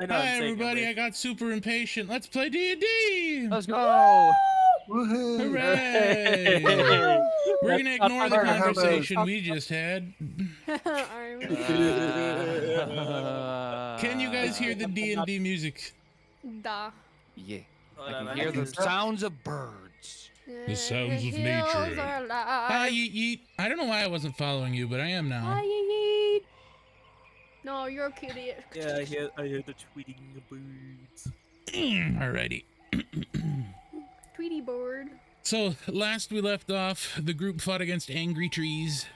I know Hi I'm saying everybody, it I got super impatient. Let's play D&D! Let's go! Woohoo! Hooray! weird. We're gonna That's ignore not the Fire funny. conversation we just had. I'm Can you guys hear the Not- D&D music? da. Yeah. Oh, I no, can no, hear no. the sounds of birds. The sounds of Hills nature. are Hi, alive. Yeet Yeet. I don't know why I wasn't following you, but I am now. Hi, yeet. No, you're a cutie. Yeah, I hear the tweeting of birds. Alrighty. Tweety bird. So, last we left off, the group fought against angry trees.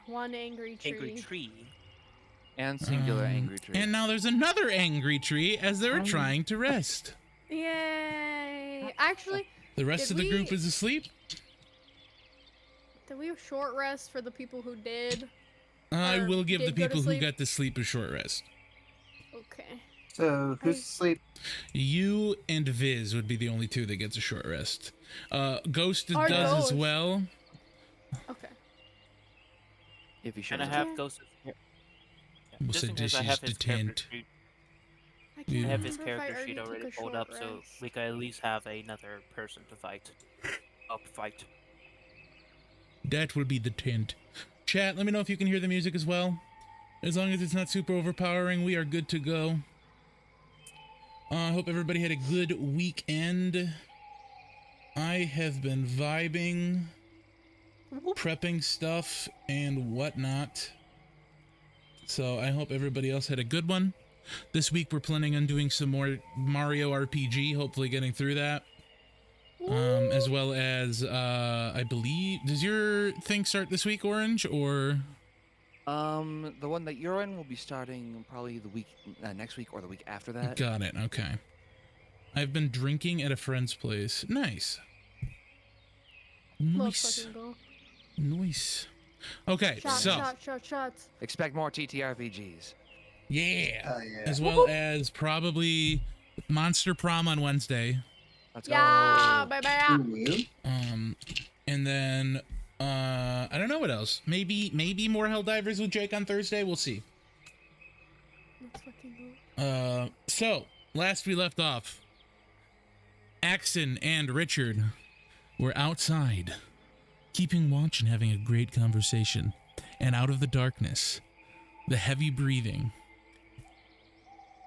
One angry tree. Angry tree. And singular Um, angry tree. And now there's another angry tree as they were trying to rest. Yay! Actually, The rest Did of the group we- is asleep. did we have short rest for the people who did? I Or will give the did go to people who sleep? got to sleep a short rest. Okay. So, who's I- asleep? You and Viz would be the only two that gets a short rest. Ghost Our does as Ghost. well. Okay. If he shows And I up. have Yeah. Ghost. Yeah. We'll Just say in case I this have is his the character tent. sheet. I Yeah. can't I have his remember if I character sheet took already a pulled short up, so rest. we can at least have another person to fight. Fight. That will be the tent. Chat, let me know if you can hear the music as well. As long as it's not super overpowering, we are good to go. I hope everybody had a good weekend. I have been vibing, prepping stuff and whatnot. So I hope everybody else had a good one. This week we're planning on doing some more Mario RPG, hopefully getting through that. As well as, I believe, does your thing start this week, Orange, or? The one that you're in will be starting probably the week next week or the week after that. Got it, okay. I've been drinking at a friend's place. Nice. Let's Nice. fucking go. Nice. Okay, Shot, so, shot, shot, shots. Expect more TTRPGs. yeah. Oh, yeah. As well as probably Monster Prom on Wednesday. Let's Yeah, go. baby. Ooh. And then, I don't know what else. Maybe more Helldivers with Jake on Thursday. We'll see. Let's fucking go. So, last we left off, Axon and Richard were outside, keeping watch and having a great conversation. And out of the darkness, the heavy breathing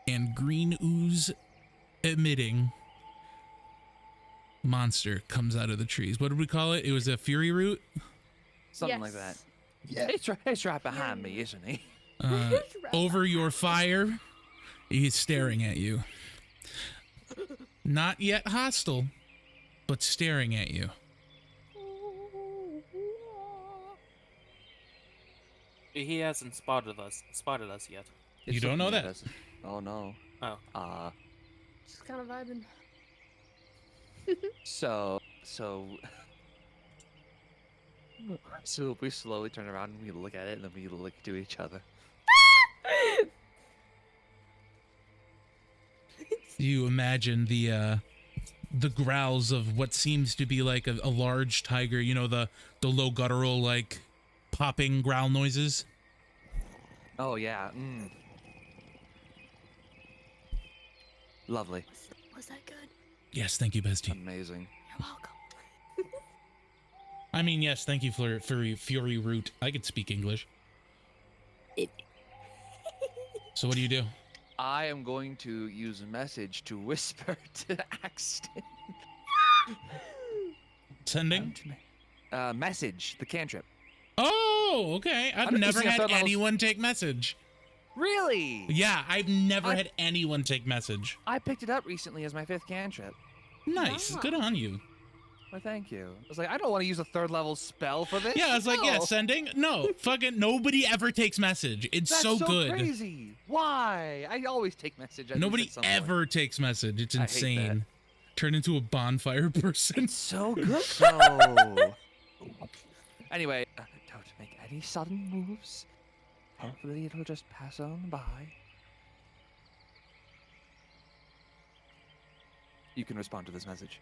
and green ooze emitting monster comes out of the trees. What did we call it? It was a fury root. Something like that. Yeah. He's right behind me, isn't he? Over your fire, he's staring at you. Not yet hostile, but staring at you. He hasn't spotted us yet. You don't know certainly that. doesn't. Oh no. Oh. Just kind of vibing. So we slowly turn around and we look at it and then we look to each other. You imagine the growls of what seems to be like a large tiger. You know, the low guttural, like popping growl noises. Oh yeah. Lovely. Was that good? Yes, thank you, Bestie. Amazing. You're welcome. I mean, yes, thank you for Fury Root. I could speak English. So what do you do? I am going to use a message to whisper to Axton. Sending? Message, the cantrip. Oh, okay. I've don't never see a had third level- anyone take message. Really? Yeah, I've never had anyone take message. I picked it up recently as my 5th cantrip. Nice. Wow. Good on you. Well, thank you. I was like, I don't want to use a 3rd level spell for this. Yeah, I was like, yeah, No. sending. No, fucking nobody ever takes message. It's That's so good. crazy. Why? I always take message. at least Nobody at some point. ever takes message. It's I hate that. insane. Turn into a bonfire person. It's so good though. Anyway, don't make any sudden moves. Hopefully it'll just pass on by. You can respond to this message.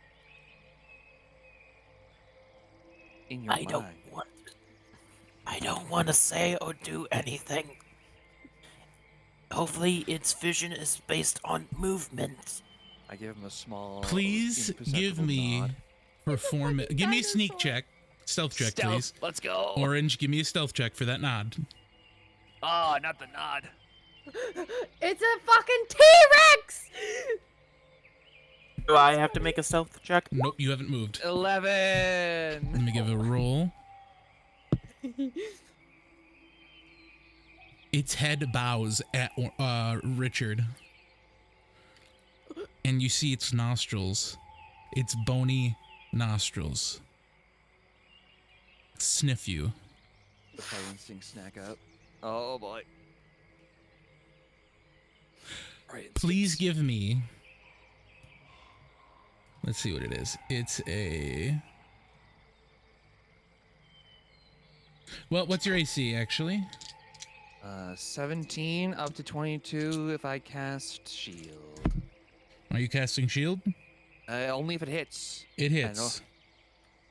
In your I mind. don't want to say or do anything. Hopefully, its vision is based on movement. I give him a small. Please give imperceptible me nod. give me a sneak dinosaur. check. Stealth check, Stealth, please. let's go. Orange, give me a stealth check for that nod. Oh, not the nod. It's a fucking T-Rex! Do I have to make a stealth check? Nope, you haven't moved. 11. Let me give a roll. Its head bows at Richard. And you see its nostrils. Its bony nostrils. Sniff you. The fire instinct snack up. Oh boy. Right. Please give me. Let's see what it is. It's a. Well, what's your AC actually? 17 up to 22 if I cast shield. Are you casting shield? Only if it hits. It hits.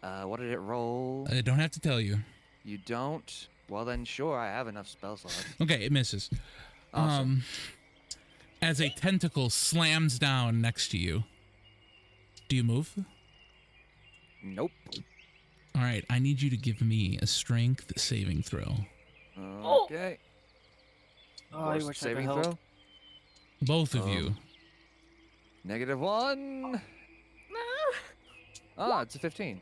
What did it roll? I don't have to tell you. You don't? Well then, sure, I have enough spell slots. Okay, it misses. Awesome. As a tentacle slams down next to you. Do you move? Nope. All right, I need you to give me a strength saving throw. Okay. Oh, I wish I could saving help. throw. Both of you. -1. Ah, it's a 15.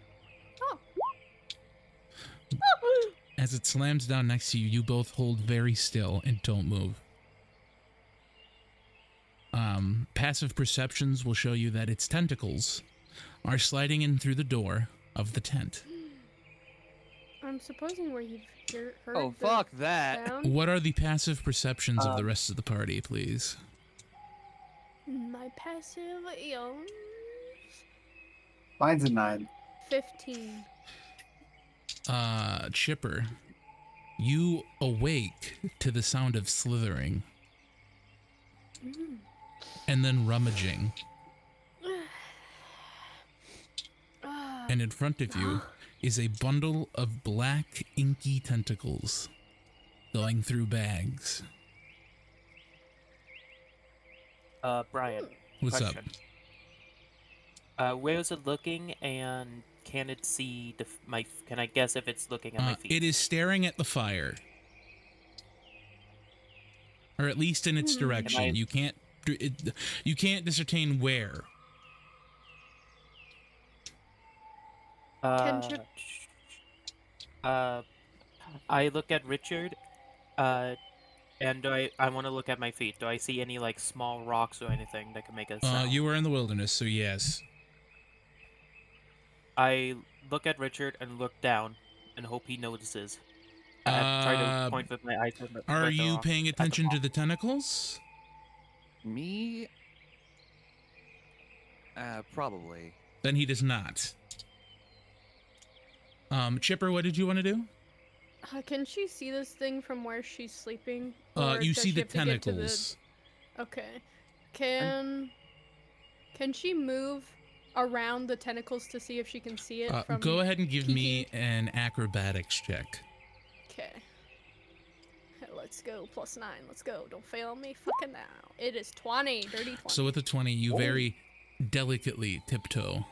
As it slams down next to you, you both hold very still and don't move. Passive perceptions will show you that its tentacles are sliding in through the door of the tent. I'm supposing where you've heard Oh, the fuck that. sound. What are the passive perceptions of the rest of the party, please? My passive is Mine's a 9. 15. Chipper, you awake to the sound of slithering and then rummaging. And in front of you is a bundle of black, inky tentacles going through bags. Brian. What's question. Where is it looking, and can it see can I guess if it's looking at my feet? It is staring at the fire. Or at least in its direction. You can't ascertain where. Can Chip- I look at Richard, and I want to look at my feet. Do I see any like small rocks or anything that can make a sound? You were in the wilderness, so yes. I look at Richard and look down and hope he notices. I try to point with my eyes. Are you paying attention to the tentacles? Me? Probably. Then he does not. Chipper, what did you want to do? Can she see this thing from where she's sleeping? You does see she the have to get to tentacles. Okay. Can she move around the tentacles to see if she can see it from Go ahead and give me peeking? an acrobatics check. Okay. Let's go. +9. Let's go. Don't fail me fucking now. It is 20. Dirty 20. So with a 20, you very delicately tiptoe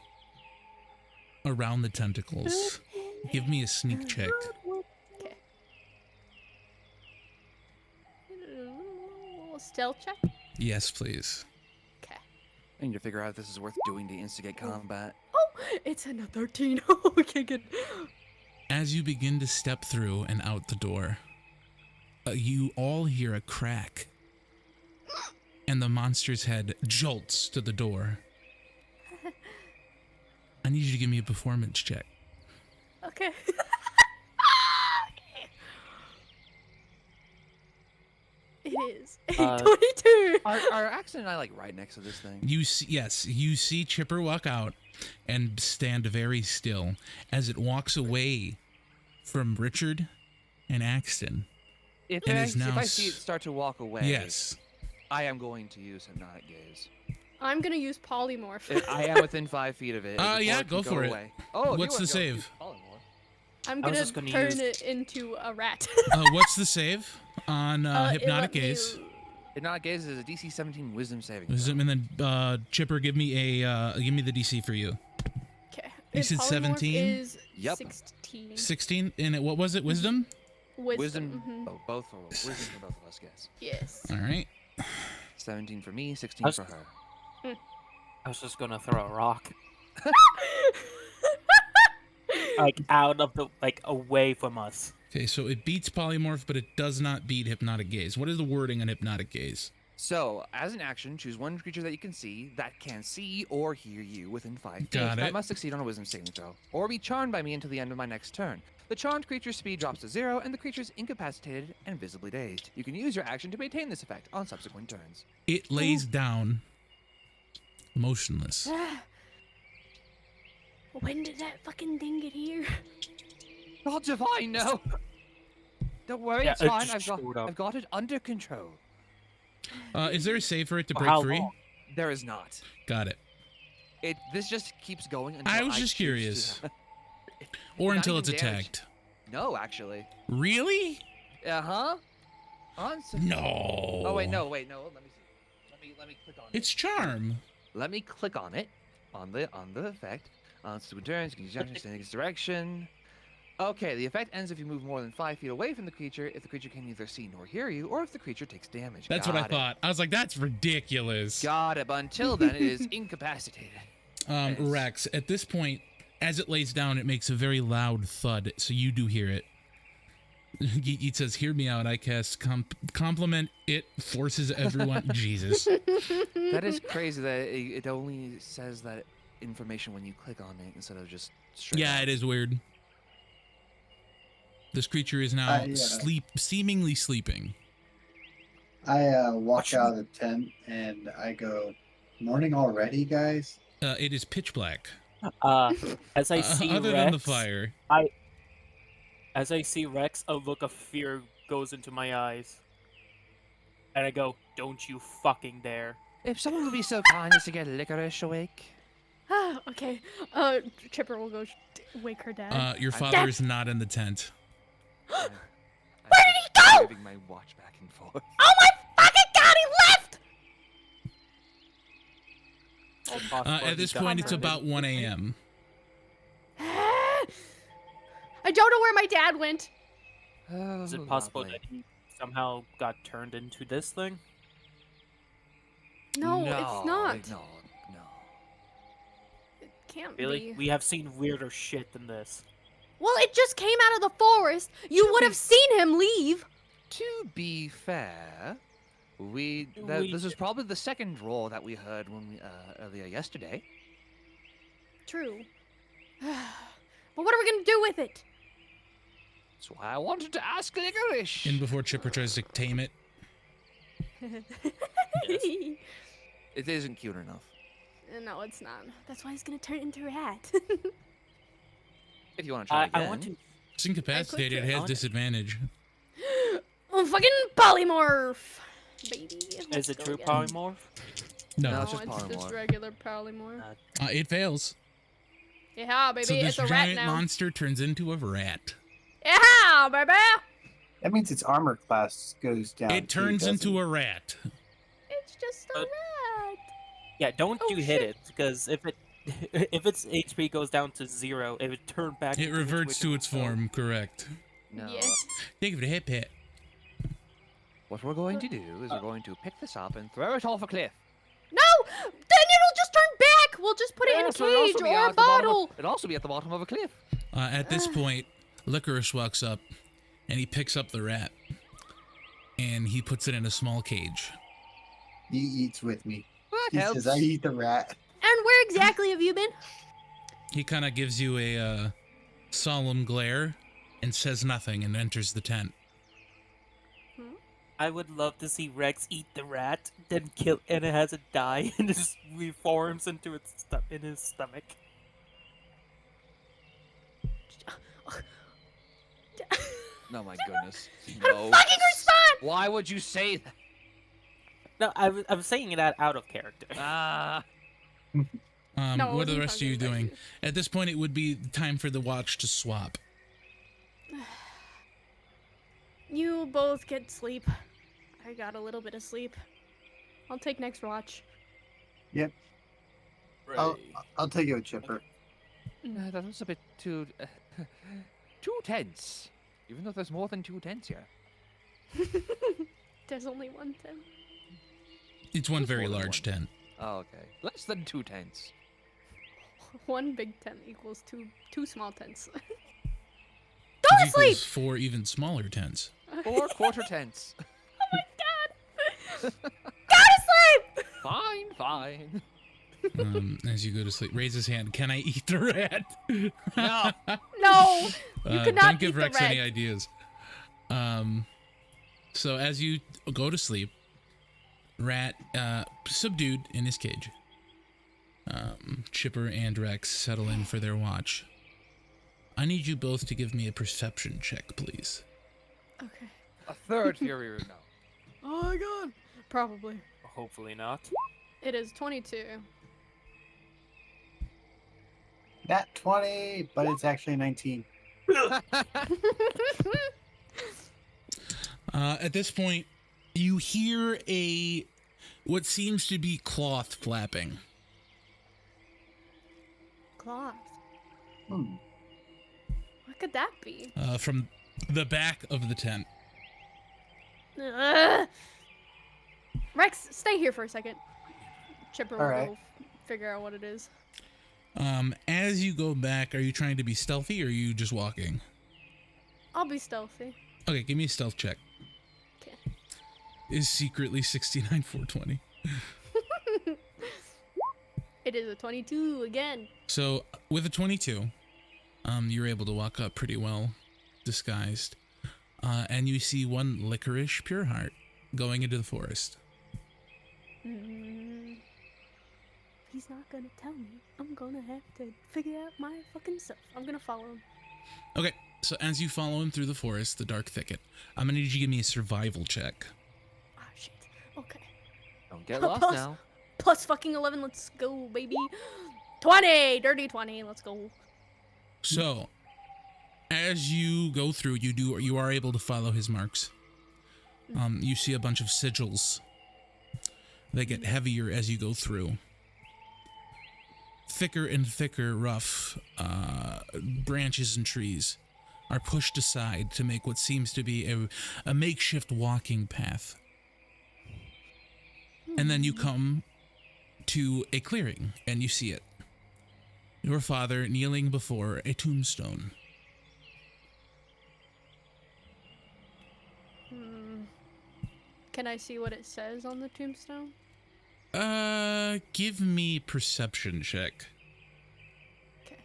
around the tentacles. Give me a sneak check. Okay. Stealth check? Yes, please. Okay. I need to figure out if this is worth doing to instigate combat. Oh, it's a 13. Okay, good. As you begin to step through and out the door, you all hear a crack, and the monster's head jolts to the door. I need you to give me a performance check. Okay. Okay. It is a 22. Are Axton and I like right next to this thing? You see Chipper walk out and stand very still as it walks away from Richard and Axton. If And I, is now if I see it start to walk away, Yes. I am going to use Hypnotic Gaze. I'm gonna use polymorph. If I am within 5 feet of it. Yeah, before it go can for it. away. Oh, if What's you the wanna go, save? use Polymorph. I'm I was gonna just gonna turn use- it into a rat. What's the save on Hypnotic It let me Gaze? It not gaze is a DC 17 Wisdom saving. Wisdom, and then Chipper, give me the DC for you. Okay. You said 17? Is Yep. 16. 16, and what was it? Wisdom. Wisdom. Oh, both for wisdom for both of us, guys. Yes. All right. 17 for me, 16 for her. I was just gonna throw a rock. Like out of the away from us. Okay, so it beats polymorph, but it does not beat hypnotic gaze. What is the wording on hypnotic gaze? So, as an action, choose one creature that you can see that can see or hear you within 5 feet. Got That it. must succeed on a wisdom saving throw, or be charmed by me until the end of my next turn. The charmed creature's speed drops to 0, and the creature is incapacitated and visibly dazed. You can use your action to maintain this effect on subsequent turns. It lays down, motionless. When did that fucking thing get here? Not if I know. Don't worry, Yeah, it's it fine. just showed up. I've got it under control. Is there a save for it to For break how free? long? There is not. Got it. This just keeps going until I was just choose curious. to- Or Not until even it's damage. attacked. No, actually. Really? Uh-huh. No. Oh wait, no. Let me see. Let me click on It's charm. it. Let me click on it. On the effect. Subsequent turns, you can use action, stand in its direction. Okay, the effect ends if you move more than 5 feet away from the creature, if the creature can neither see nor hear you, or if the creature takes damage. That's what I Got it. thought. I was like, that's ridiculous. Got it, but until then, it is incapacitated. Yes. Rex, at this point, as it lays down, it makes a very loud thud, so you do hear it. It says, hear me out, I cast compliment, it forces everyone. Jesus. That is crazy that it only says that information when you click on it instead of just straight Yeah, up. it is weird. This creature is now Yeah. seemingly sleeping. I walk out of the tent and I go, "Morning already, guys." It is pitch black. As I see Other Rex, than the fire. As I see Rex, a look of fear goes into my eyes. And I go, don't you fucking dare. If someone would be so kind as to get Licorice awake. Okay. Chipper will go wake her dad. Your father is not in the tent. Where did he go? Moving my watch back and forth. Oh my fucking god, he left! Or possibly At this got point, it's turned about into 1 something. a.m. I don't know where my dad went. Oh, Is it possible lovely. that he somehow got turned into this thing? No, it's not. No. It can't Really? be. We have seen weirder shit than this. Well, it just came out of the forest. You would have seen him leave. To be fair, We this was probably the second roar that we heard when we earlier yesterday. True. But what are we gonna do with it? That's why I wanted to ask Licorice. And before Chipper tries to tame it. It isn't cute enough. No, it's not. That's why he's gonna turn into a rat. If you want to try again. I want to. It's incapacitated. It has on it. disadvantage. Oh, fucking polymorph, baby. Is Let's it go true again. No. No, No, it's it's just just polymorph. regular polymorph. It fails. Yeah, baby, So this it's a rat giant now. monster turns into a rat. Yeah, baby. That means its armor class goes down. It turns into a rat. It's just a Uh, rat. Yeah, don't Oh, you hit shit. it, because if its HP goes down to 0, it would turn back. It into reverts to its original form, correct. No. Yes. Think of it, hit pit. What we're going to do is we're going to pick this up and throw it off a cliff. No, then it'll just turn back. We'll just put it in a So it'll also cage be or at a the bottom of- bottle. It'll also be at the bottom of a cliff. At this point, Licorice walks up and he picks up the rat and he puts it in a small cage. He eats with me. That He helps. says, "I eat the rat." And where exactly have you been? He kind of gives you a solemn glare and says nothing and enters the tent. I would love to see Rex eat the rat, then kill, and it has it die, and just reforms into its in his stomach. No, my goodness. How to No. fucking respond? Why would you say that? No, I'm saying that out of character. Ah. No, What I are the wasn't rest of you talking about doing? you. At this point, it would be time for the watch to swap. You both get sleep. I got a little bit of sleep. I'll take next watch. Yep. I'll take you a Chipper. That was a bit too tense. Even though there's more than 2 tents here. There's only one tent. It's one It's very more than large one. tent. Oh, okay. Less than 2 tents. One big tent equals two small tents. Which Go to sleep! equals 4 even smaller tents. 4 quarter tents. Oh my god! Go to sleep! Fine. As you go to sleep, raise his hand. Can I eat the rat? No. No! You could not Don't give eat the Rex any rat. ideas. So as you go to sleep, Rat, subdued in his cage. Chipper and Rex settle in for their watch. I need you both to give me a perception check, please. Okay. A third Fury Root now. Oh my god. Probably. Hopefully not. It is 22. Nat 20, but it's actually 19. At this point, you hear what seems to be cloth flapping. Cloth. Hmm. What could that be? From the back of the tent. Ugh. Rex, stay here for a second. Chipper will Alright. go figure out what it is. As you go back, are you trying to be stealthy or are you just walking? I'll be stealthy. Okay, give me a stealth check. Okay. Is secretly 69 420. It is a 22 again. So with a 22, you're able to walk up pretty well disguised. And you see one Licorice Pureheart going into the forest. He's not gonna tell me. I'm gonna have to figure out my fucking self. I'm gonna follow him. Okay, so as you follow him through the forest, the dark thicket, I'm gonna need you to give me a survival check. Ah, shit. Okay. Don't get lost Plus- now. Plus fucking 11. Let's go, baby. 20. Dirty 20. Let's go. So, as you go through, you are able to follow his marks. You see a bunch of sigils. They get heavier as you go through. Thicker and thicker, rough branches and trees are pushed aside to make what seems to be a makeshift walking path. And then you come to a clearing, and you see it. Your father kneeling before a tombstone. Can I see what it says on the tombstone? Give me perception check. Okay.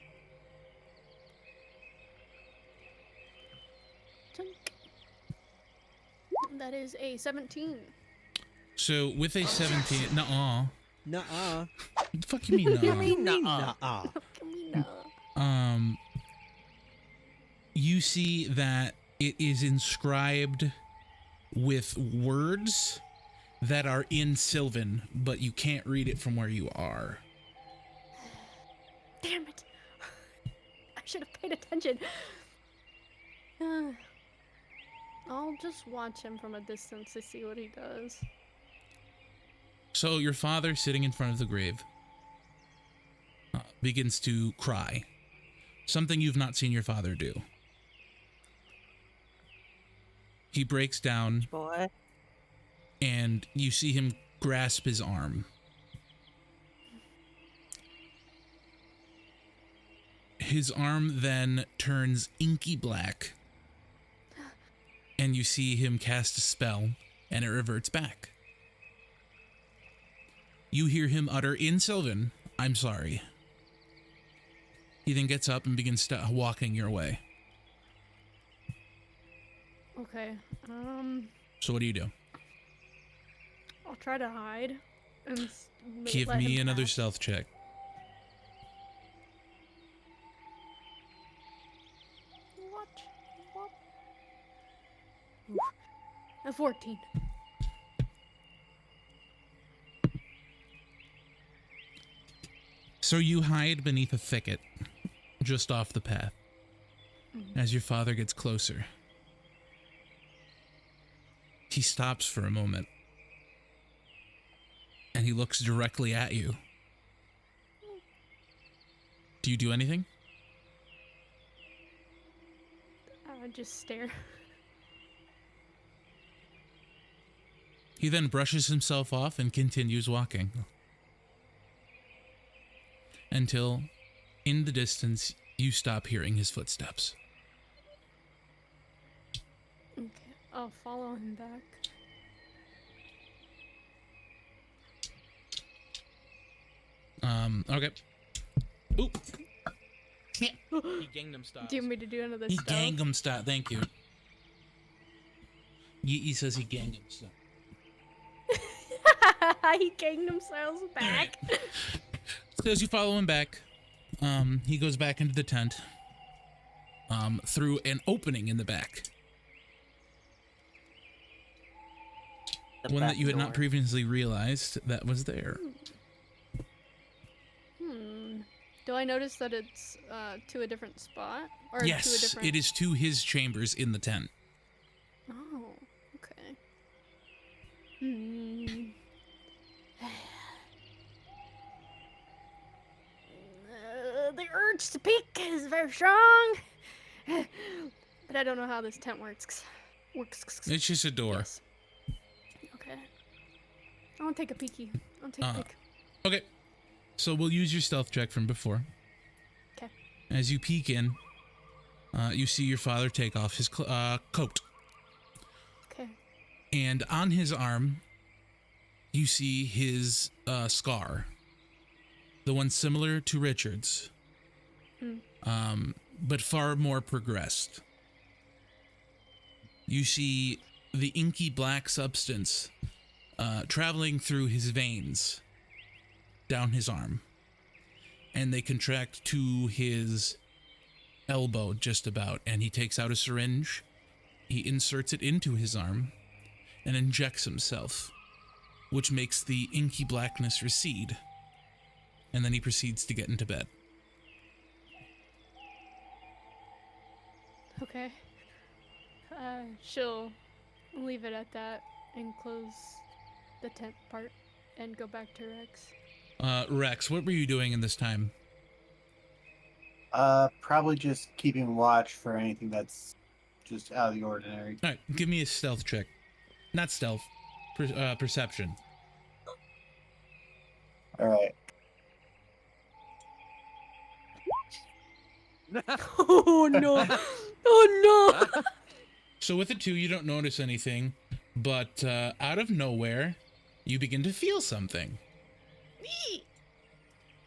Chunk. That is a 17. So with a 17, nuh-uh. Nuh-uh. What the fuck you mean nuh-uh? Nuh-uh. Can we know? You see that it is inscribed with words that are in Sylvan, but you can't read it from where you are. Damn it. I should have paid attention. I'll just watch him from a distance to see what he does. So your father, sitting in front of the grave, begins to cry. Something you've not seen your father do. He breaks down, Boy. and you see him grasp his arm. His arm then turns inky black, and you see him cast a spell, and it reverts back. You hear him utter in Sylvan, "I'm sorry." He then gets up and begins walking your way. Okay. So what do you do? I'll try to hide and Give let me him another pass. stealth check. What? Oof. A 14. So you hide beneath a thicket, just off the path, as your father gets closer. he stops for a moment. And he looks directly at you. Do you do anything? I would just stare. He then brushes himself off and continues walking. Until, in the distance, you stop hearing his footsteps. Okay, I'll follow him back. Okay. Oop. He Gangnam Style. Do you want me to do another He stuff? Gangnam Style. Thank you. He says he Gangnam Style. He Gangnam Styles back. So as you follow him back, he goes back into the tent, through an opening in the back. The One that back you had not door. previously realized that was there. Do I notice that it's to a different spot? Or to a Yes, different... it is to his chambers in the tent. Oh, okay. Hmm. The urge to peek is very strong. But I don't know how this tent works. It's just a door. Yes. Okay. I want to take a peeky. I'll take a peek. Okay, so we'll use your stealth check from before. Okay. As you peek in, you see your father take off his coat. Okay. And on his arm, you see his scar. The one similar to Richard's. But far more progressed. You see the inky black substance traveling through his veins down his arm. And they contract to his elbow just about. And he takes out a syringe. He inserts it into his arm and injects himself, which makes the inky blackness recede. And then he proceeds to get into bed. Okay. She'll leave it at that and close the tent part and go back to Rex. Rex, what were you doing in this time? Probably just keeping watch for anything that's just out of the ordinary. All right, give me a stealth check. Not stealth, perception. All right. Oh no! Oh no! So with a 2, you don't notice anything, but out of nowhere, you begin to feel something.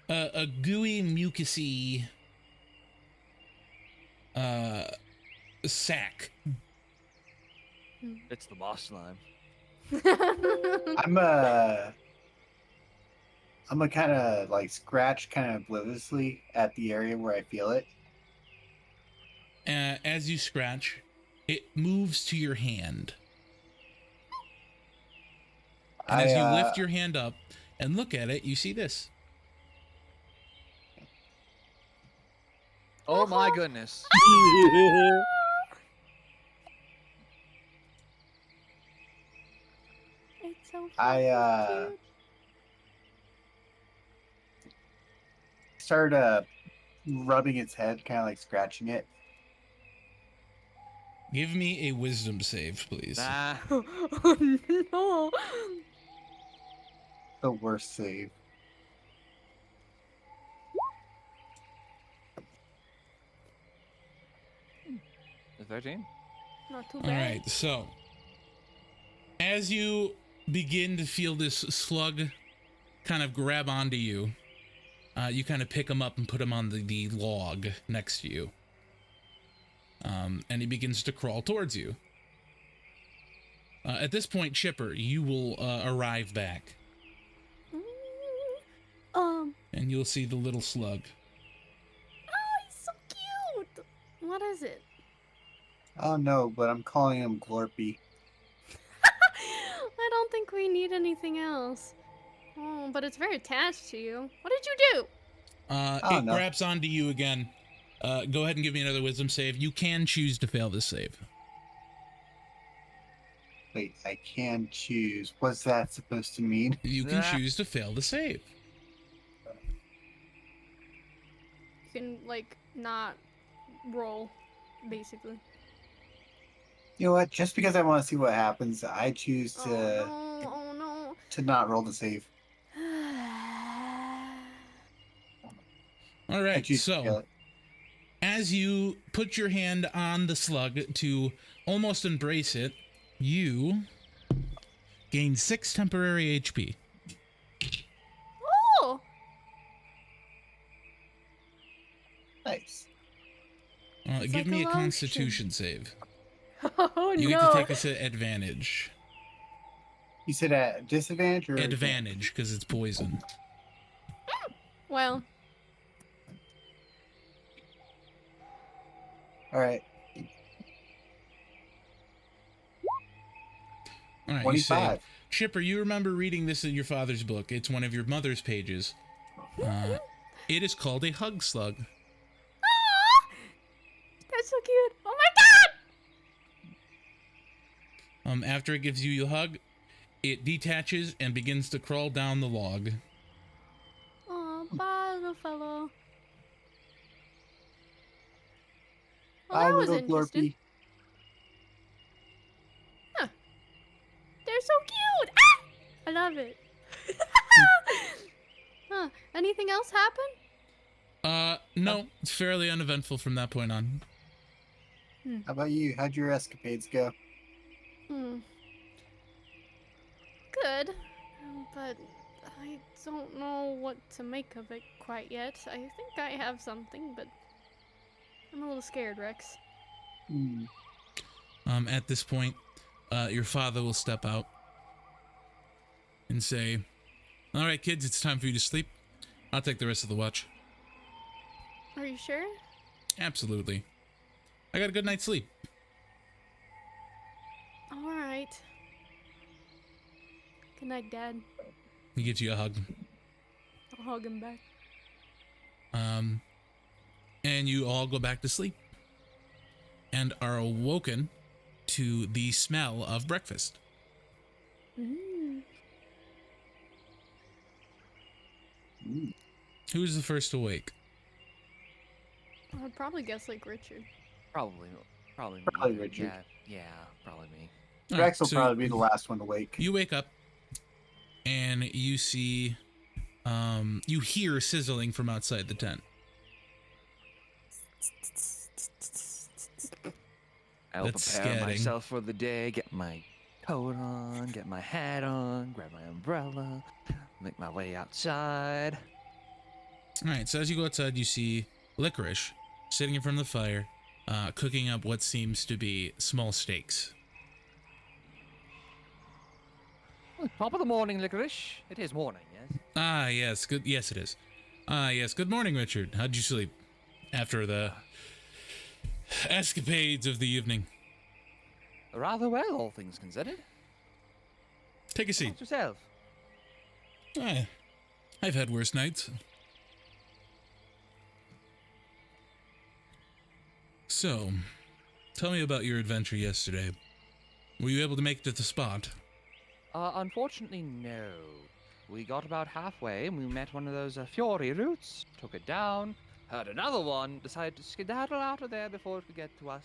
A gooey, mucusy sack. It's the moss slime. I'm gonna kind of like scratch kind of obliviously at the area where I feel it. As you scratch, it moves to your hand. And as you lift your hand up and look at it, you see this. Oh my goodness. It's so I cute. started rubbing its head, kind of like scratching it. Give me a wisdom save, please. Nah. Oh no! The worst save. The 13? Not too All bad. right, so as you begin to feel this slug kind of grab onto you, you kind of pick him up and put him on the log next to you. And he begins to crawl towards you. At this point, Chipper, you will arrive back. And you'll see the little slug. Oh, he's so cute! What is it? Oh no, but I'm calling him Glorpy. I don't think we need anything else. Oh, but it's very attached to you. What did you do? It no. grabs onto you again. Go ahead and give me another wisdom save. You can choose to fail this save. Wait, I can choose. What's that supposed to mean? You can Ah. choose to fail the save. You can like not roll, basically. You know what? Just because I want to see what happens, I choose to Oh no! not roll the save. All I right, choose to kill so it. as you put your hand on the slug to almost embrace it, you gain 6 temporary HP. Oh! Nice. It's Give like me a a lotion. Constitution save. Oh You no! get to take this at advantage. You said at disadvantage or Advantage, because it's poison. Well, All right. All right, you say, 25. Chipper, you remember reading this in your father's book. It's one of your mother's pages. It is called a hug slug. Aw! That's so cute. Oh my god! After it gives you a hug, it detaches and begins to crawl down the log. Oh, bye, little fellow. Well, Bye, that was little interesting. Glorpy. They're so cute. Ah! I love it. Huh. Anything else happen? No, it's fairly uneventful from that point on. How about you? How'd your escapades go? Good. But I don't know what to make of it quite yet. I think I have something, but I'm a little scared, Rex. Hmm. At this point, your father will step out and say, "All right, kids, it's time for you to sleep. I'll take the rest of the watch." Are you sure? Absolutely. I got a good night's sleep. All right. Good night, Dad. He gives you a hug. I'll hug him back. And you all go back to sleep and are awoken to the smell of breakfast. Mm. Who's the first awake? I would probably guess like Richard. Probably me. Probably then. Richard. Yeah, probably me. All Rex will so probably be the last one to wake. You wake up and you see, you hear sizzling from outside the tent. I'll That's prepare scatting. myself for the day, get my coat on, get my hat on, grab my umbrella, make my way outside. All right, so as you go outside, you see Licorice sitting in front of the fire, cooking up what seems to be small steaks. Top of the morning, Licorice. It is morning, yes? Ah, yes, good. Yes, it is. Ah, yes. Good morning, Richard. How'd you sleep after the escapades of the evening? Rather well, all things considered. Take a seat. How's yourself? Ah, I've had worse nights. So, tell me about your adventure yesterday. Were you able to make it to the spot? Unfortunately, no. We got about halfway and we met one of those Fury roots, took it down, heard another one, decided to skedaddle out of there before it could get to us,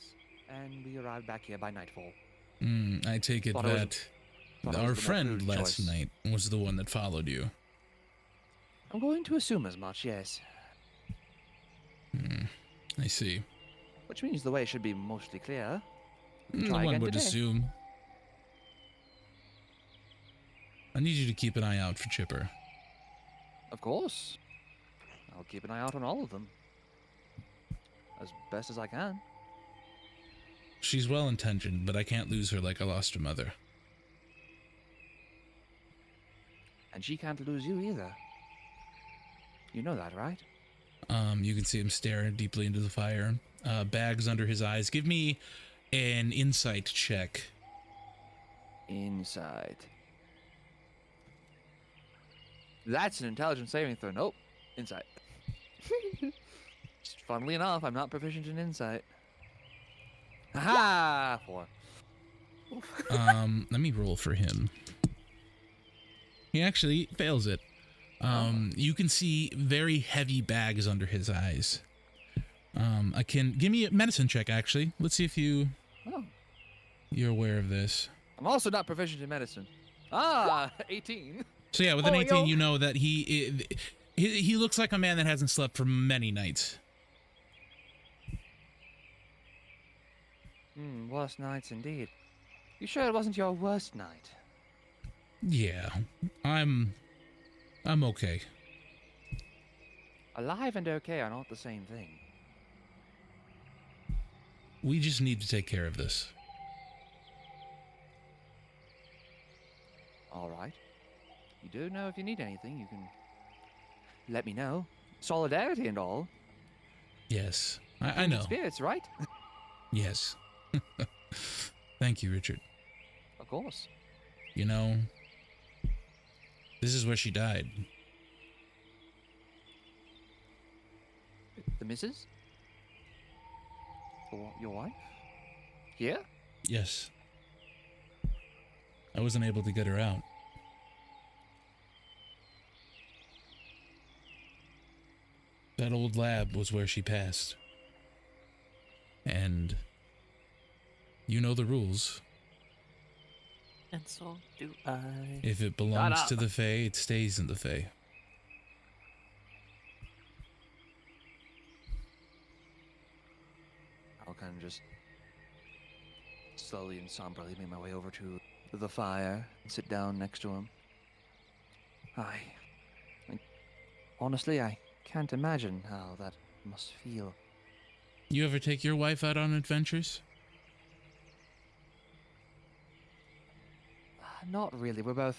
and we arrived back here by nightfall. I take it Thought it was- that thought it was our the more friend prudent last choice. night was the one that followed you. I'm going to assume as much, yes. I see. Which means the way should be mostly clear. We can try One again would today. assume. I need you to keep an eye out for Chipper. Of course. I'll keep an eye out on all of them. As best as I can. She's well-intentioned, but I can't lose her like I lost her mother. And she can't lose you either. You know that, right? You can see him staring deeply into the fire. Bags under his eyes. Give me an insight check. Inside. That's an intelligence saving throw. Nope. Insight. Funnily enough, I'm not proficient in insight. Aha! 4. Let me roll for him. He actually fails it. You can see very heavy bags under his eyes. Give me a medicine check, actually. Let's see if you're aware of this. I'm also not proficient in medicine. Ah, 18. So yeah, with an Oh, 18, yo. you know that he looks like a man that hasn't slept for many nights. Worst nights indeed. You sure it wasn't your worst night? Yeah, I'm okay. Alive and okay are not the same thing. We just need to take care of this. All right. You do know if you need anything, you can let me know. Solidarity and all. Yes, I Kindred know. Spirits, right? Yes. Thank you, Richard. Of course. You know, this is where she died. The missus? Your wife? Here? Yes. I wasn't able to get her out. That old lab was where she passed. And you know the rules. And so do I. If it belongs up. to the Fae, it stays in the Fae. I'll kind of just slowly and somberly make my way over to the fire and sit down next to him. Honestly, I can't imagine how that must feel. You ever take your wife out on adventures? Not really. We're both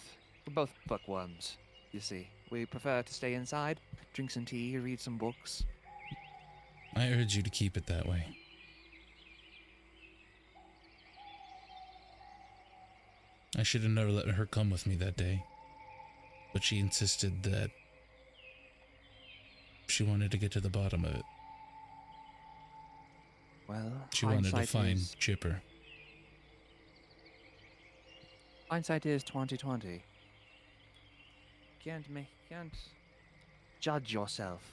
bookworms, you see. We prefer to stay inside, drink some tea, read some books. I urge you to keep it that way. I should have never let her come with me that day. But she insisted that she wanted to get to the bottom of it. Well, She wanted to hindsight find is- Chipper. Hindsight is 20/20. Can't judge yourself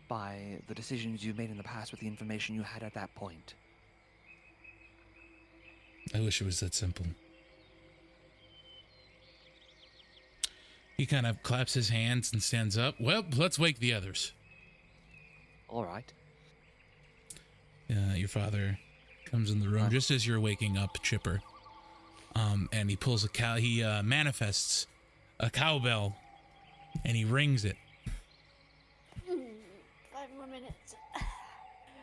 by the decisions you made in the past with the information you had at that point. I wish it was that simple. He kind of claps his hands and stands up. Well, let's wake the others. All right. Your father comes in the room just as you're waking up, Chipper. And he pulls a cow. He manifests a cowbell, and he rings it. 5 more minutes.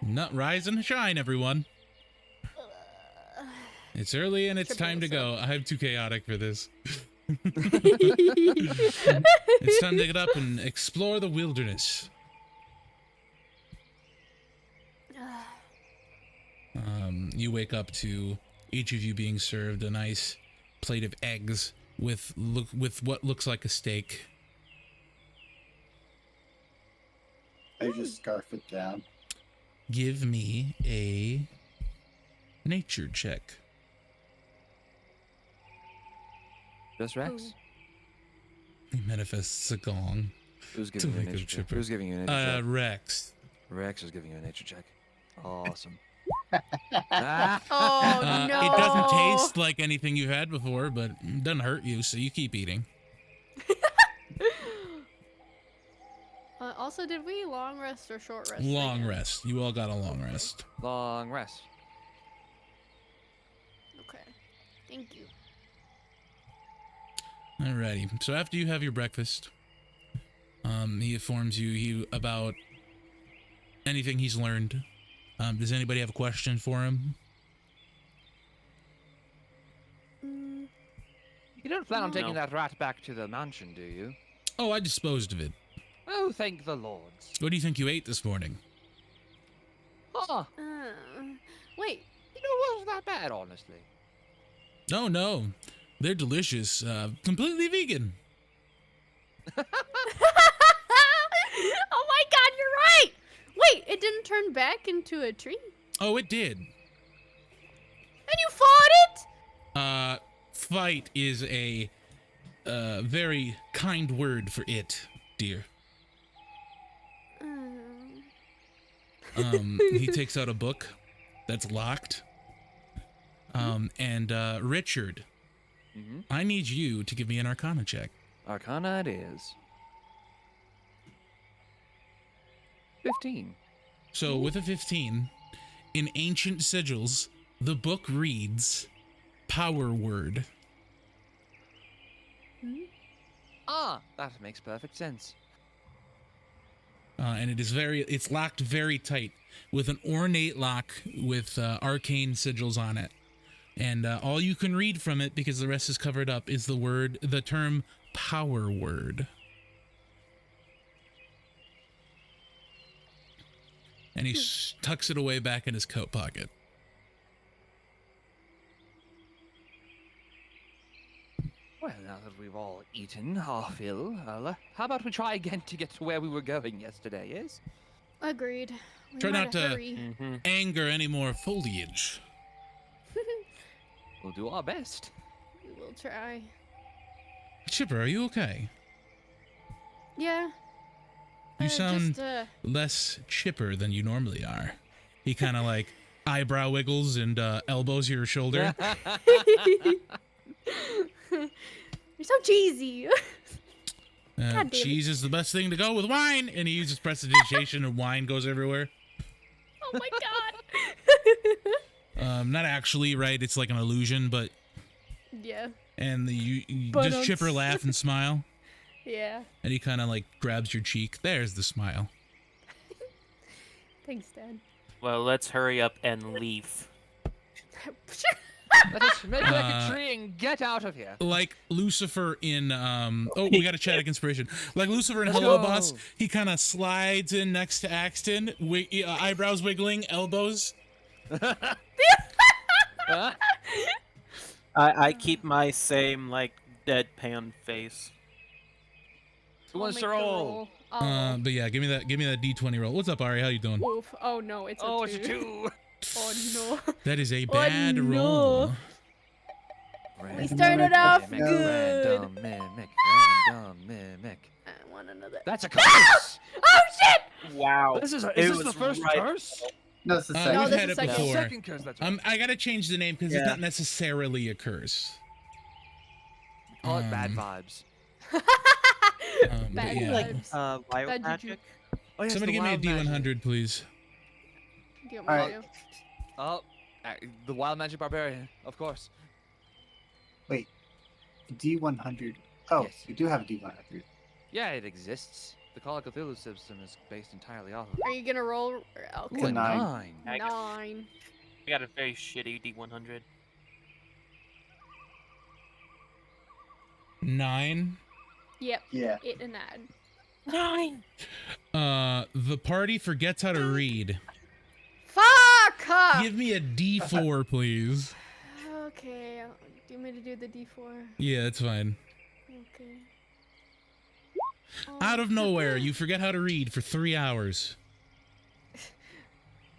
Nut, rise and shine, everyone. It's early and it's Chipper time to was go. I'm too chaotic for this. It's time to get up and explore the wilderness. You wake up to each of you being served a nice plate of eggs with what looks like a steak. I just scarf it down. Give me a nature check. Just Rex? He manifests a gong. Who's To giving you a wake up nature check? Chipper. Who's giving you a nature check? Rex. Rex is giving you a nature check. Awesome. Ah! Oh no! It doesn't taste like anything you've had before, but it doesn't hurt you, so you keep eating. Also, did we long rest or short rest? Long again? rest. You all got a long rest. Long rest. Okay. Thank you. Alrighty. So after you have your breakfast, he informs you about anything he's learned. Does anybody have a question for him? You don't plan on taking that rat back to the mansion, do you? Oh, I disposed of it. Oh, thank the lords. What do you think you ate this morning? Huh. Wait. You know, it wasn't that bad, honestly. No. They're delicious. Completely vegan. Oh my god, you're right! Wait, it didn't turn back into a tree? Oh, it did. And you fought it? Fight is a very kind word for it, dear. He takes out a book that's locked. And Richard, I need you to give me an Arcana check. Arcana it is. 15. So with a 15, in ancient sigils, the book reads Power Word. Ah, that makes perfect sense. And it's locked very tight with an ornate lock with arcane sigils on it. And all you can read from it, because the rest is covered up, is the term Power Word. And he tucks it away back in his coat pocket. Well, now that we've all eaten our fill, how about we try again to get to where we were going yesterday, yes? Agreed. We Try might not to hurry. anger any more foliage. We'll do our best. We will try. Chipper, are you okay? Yeah. You sound Just, less chipper than you normally are. He kind of like eyebrow wiggles and elbows your shoulder. You're so cheesy. God damn it. Cheese is the best thing to go with wine, and he uses prestidigitation and wine goes everywhere. Oh my god. Not actually, right? It's like an illusion, but Yeah. and you But just chipper laugh and smile, Yeah. and he kind of like grabs your cheek. There's the smile. Thanks, Dad. Well, let's hurry up and leave. Let us make like a tree and get out of here. Like Lucifer in we got a Chadic inspiration. Like Lucifer in Let's Hello go. Boss, he kind of slides in next to Axton, eyebrows wiggling, elbows. Huh? I keep my same like deadpan face. Who wants I'll to make the roll? But yeah, give me that D20 roll. What's up, Ari? How you doing? Oof. Oh no, it's a Oh, 2. it's a 2. Oh no. That is a Oh, bad no. roll. We started off Mimic, good. Random mimic. I want another. That's a curse. Oh shit! Wow. Is It this the was first right. curse? No, it's the Uh, second. No, we've this had is it second. before. Second curse, that's right. I gotta change the name because Yeah. it's not necessarily a curse. Call it bad um, vibes. But Bad yeah. vibes. Wild Bad magic. Oh, yes, Somebody the give me a wild magic. D100, please. Do you want me Alright. to? Oh, the wild magic barbarian, of course. D100. Oh, Yes. you do have a D100. Yeah, it exists. The Call of Cthulhu system is based entirely off of it. Are you gonna roll? Okay. Ooh, a 9. 9. 9. I got a very shitty D100. 9. Yep. Yeah. It and add. 9. The party forgets how to read. Fuck! Give me a D4, please. Okay. Do you want me to do the D4? Yeah, that's fine. Okay. Out of nowhere, you forget how to read for 3 hours.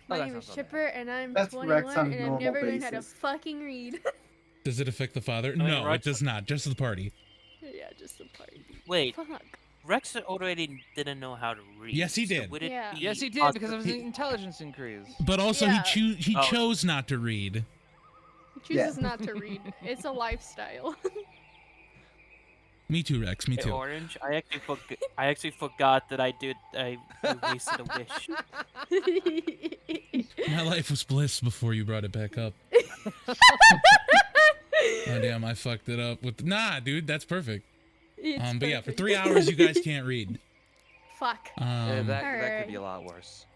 My Oh, that name is sounds not bad. Chipper, and I'm That's 21, Rex on a and I've normal never learned how to basis. fucking read. Does it affect the father? mean, No, it Rex- does not. Just the party. Yeah, just the party. Wait, Fuck. Rex already didn't know how to read. Yes, he so did. would it Yeah. be Yes, he did, because of his He- intelligence increase. But also, Yeah. he Oh. chose not to read. He chooses not to read. It's a lifestyle. Me too, Rex. Me Hey, too. Orange? I actually forgot that I wasted a wish. My life was bliss before you brought it back up. Oh damn, I fucked it up with. Nah, dude, that's perfect. It's But yeah, for perfect. 3 hours, you guys can't read. Fuck. That could be a lot worse.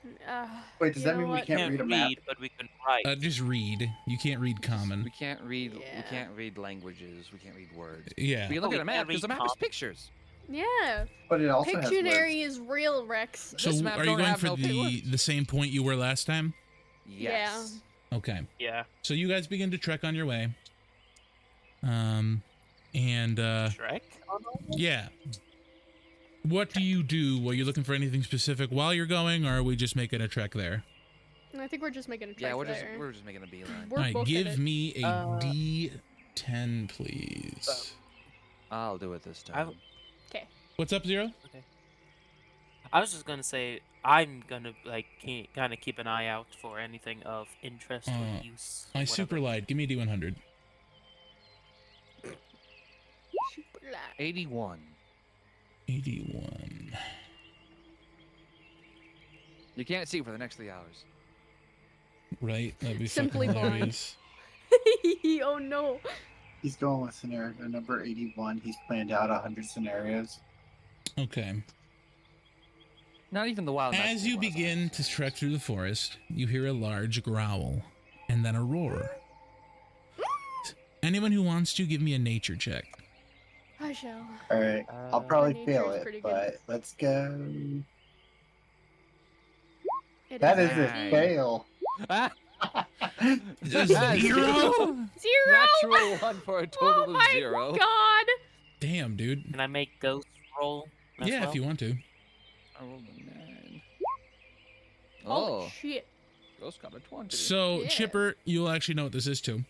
Wait, does You that know mean we what? can't Can't read a map? read, but we can write. just read. You can't read common. We can't read. We Yeah. can't read languages. We can't read words. Yeah. We can look we at a map can't because the read map is com- pictures. Yeah. But it also has words. Pictionary is real, Rex. So This map are you don't going have for no the words. same point you were last time? Yes. Okay. Yeah, So you guys begin to trek on your way. And Shrek? yeah. What do you do? Are you looking for anything specific while you're going, or are we just making a trek there? I think we're just making a trek Yeah, there. we're just making a beeline. We're All right, booking give it. me a 10, please. I'll do it this time. Okay. What's up, Zero? Okay. I was just gonna say I'm gonna like kind of keep an eye out for anything of interest or use. I whatever. super lied. Give me a D100. Super light. 81. 81. You can't see for the next 3 hours. Right? That'd be Simply fucking blind. hilarious. Oh no. He's going with scenario number 81. He's planned out 100 scenarios. Okay. Not even the wild. As you begin to trek through the forest, you hear a large growl and then a roar. Anyone who wants to, give me a nature check. I shall. All right, I'll probably Nature fail is it, pretty good. but let's go. It That is a Nine. fail. Ah, Zero? Zero. natural 1 for a total Oh of my 0. God. Damn, dude. Can I make ghost roll? As Yeah, well? if you want to. I rolled a 9. Holy Oh, shit. Ghost got a 20. So, Yeah. Chipper, you'll actually know what this is too.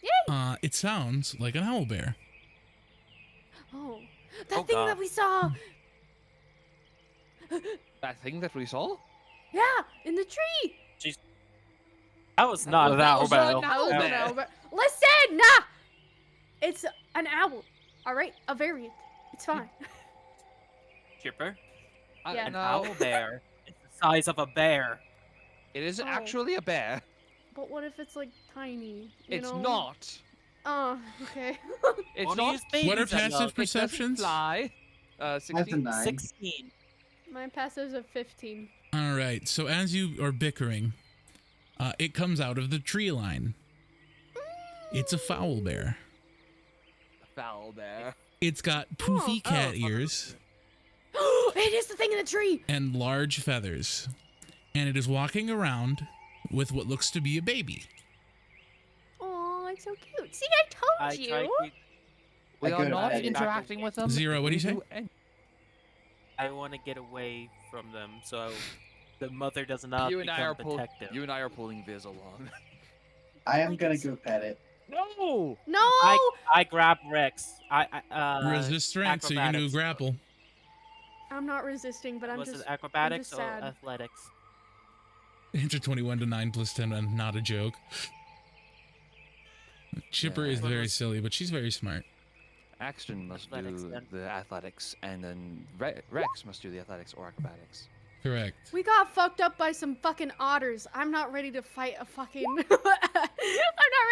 Yay. It sounds like an owl bear. Oh. That Oh, thing God. that we saw. That thing that we saw? Yeah, in the tree. That was not an owl was not bear. an That owl was an bear. owl bear. Listen, nah. It's an owl. All right, a variant. It's fine. Chipper, Yeah. an No, owl bear is the size of a bear. it is Oh. actually a bear. But what if it's like tiny? You It's know? not. Oh, okay. It's Only not. use babies What are that love. passive It doesn't perceptions? fly. That's a 16. 9. 16. My passive's a 15. All right. So as you are bickering, it comes out of the tree line. It's a foul bear. Foul bear. It's got poofy Oh. cat ears It is the thing in the tree. and large feathers, and it is walking around with what looks to be a baby. Oh, it's so cute. See, I told I you. tried to, We I are could- not I- interacting with them. Zero, what do you say? I want to get away from them so the mother does not You and I are become protective. You and I are pulling Viz along. I am Like gonna it's- go pet it. No. No. I grab Rex. Resist strength, so you can do acrobatics. grapple. I'm not resisting, but I'm Was just. it acrobatics just or sad. athletics? Enter 21 to 9 plus 10, and not a joke. Chipper Yeah. is very silly, but she's very smart. Axton must Athletics, do then. the athletics, and then Rex must do the athletics or acrobatics. Correct. We got fucked up by some fucking otters. I'm not ready to fight a fucking. I'm not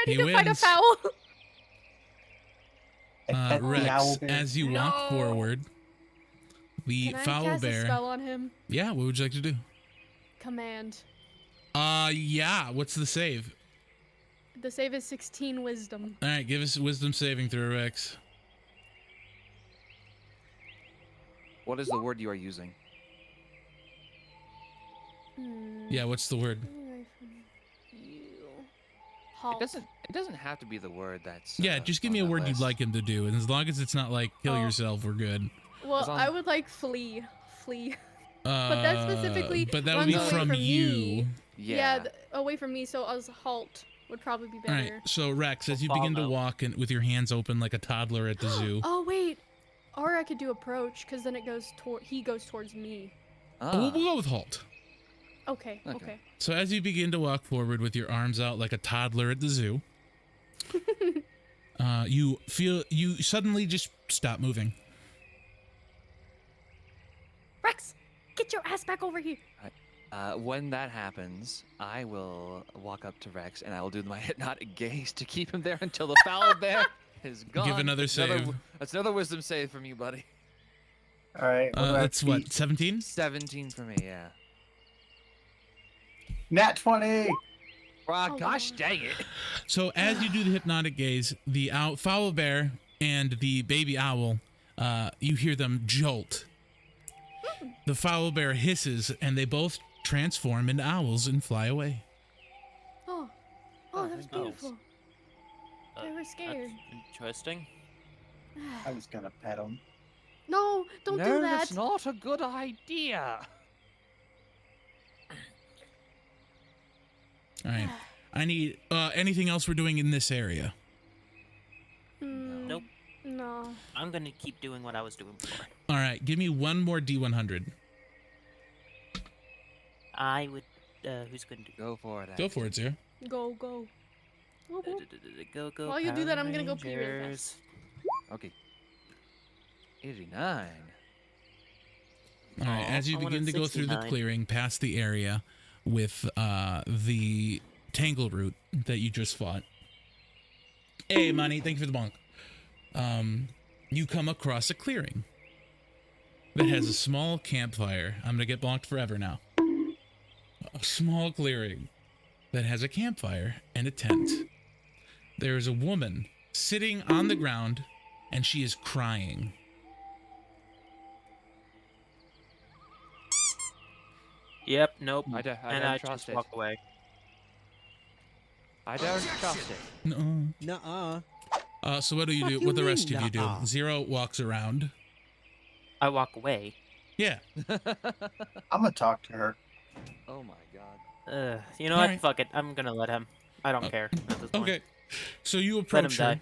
ready He to fight a wins. fowl. I pet the Rex, owl bear. as you walk No. forward, the Can I foul cast a bear. spell on him? Yeah, what would you like to do? Command. Yeah. What's the save? The save is 16 wisdom. All right, give us a wisdom saving throw, Rex. What is the word you are using? Hmm. Yeah, what's the word? You. It Halt. doesn't have to be the word that's. Yeah, just give me a on that word you'd list. like him to do, and as long as it's not like kill Oh. yourself, we're good. Well, As long- I would like flee. Flee. But that specifically But that would be runs away from from you. me. Yeah. Away from me, so as halt would probably be All better. right, so Rex, as you begin to Follow. walk and with your hands open like a toddler at the zoo. Oh wait, or I could do approach, because then it goes toward. He goes towards me. We'll Ah. go with halt. Okay. Okay. Okay. So as you begin to walk forward with your arms out like a toddler at the zoo, you suddenly just stop moving. Rex, get your ass back over here. When that happens, I will walk up to Rex and I will do my hypnotic gaze to keep him there until the foul bear is gone. another That's save. That's another wisdom save from you, buddy. All right. what do I That's what, beat? 17? 17 for me, yeah. Nat 20. Ah, Oh, gosh Lord. dang it. So as you do the hypnotic gaze, the foul bear and the baby owl, you hear them jolt. The foul bear hisses, and they both transform into owls and fly away. Oh. Oh, Oh, that was thank you. beautiful. Uh, They were scared. That's interesting. I was gonna pet him. No, don't no, do that. that's not a good idea. All right. I need anything else we're doing in this area. No. I'm gonna keep doing what I was doing before. All right, give me one more D100. I would. Who's gonna do? Go for it. Go for it, Zero. Go, go. Whoop, whoop. Go go. While you do that, Power I'm gonna go pee really Rangers. Okay. 89. All right, Aw, as you I want a begin to go through the 69. clearing past the area with the tangle root that you just fought. Hey, Money, thank you for the bonk. You come across a clearing that has a small campfire. I'm gonna get blocked forever now. A small clearing that has a campfire and a tent. There is a woman sitting on the ground, and she is crying. Yep. Nope. I and don't I trust just it. walk away. I don't trust it. No. Nuh-uh. So what do you Fuck do? you What the mean, rest of you do? nuh-uh. Zero walks around. I walk away. Yeah. I'm gonna talk to her. Oh my god. You know what? Alright. Fuck it. I'm gonna let him. I don't care at this point. Okay. So you Let him approach her.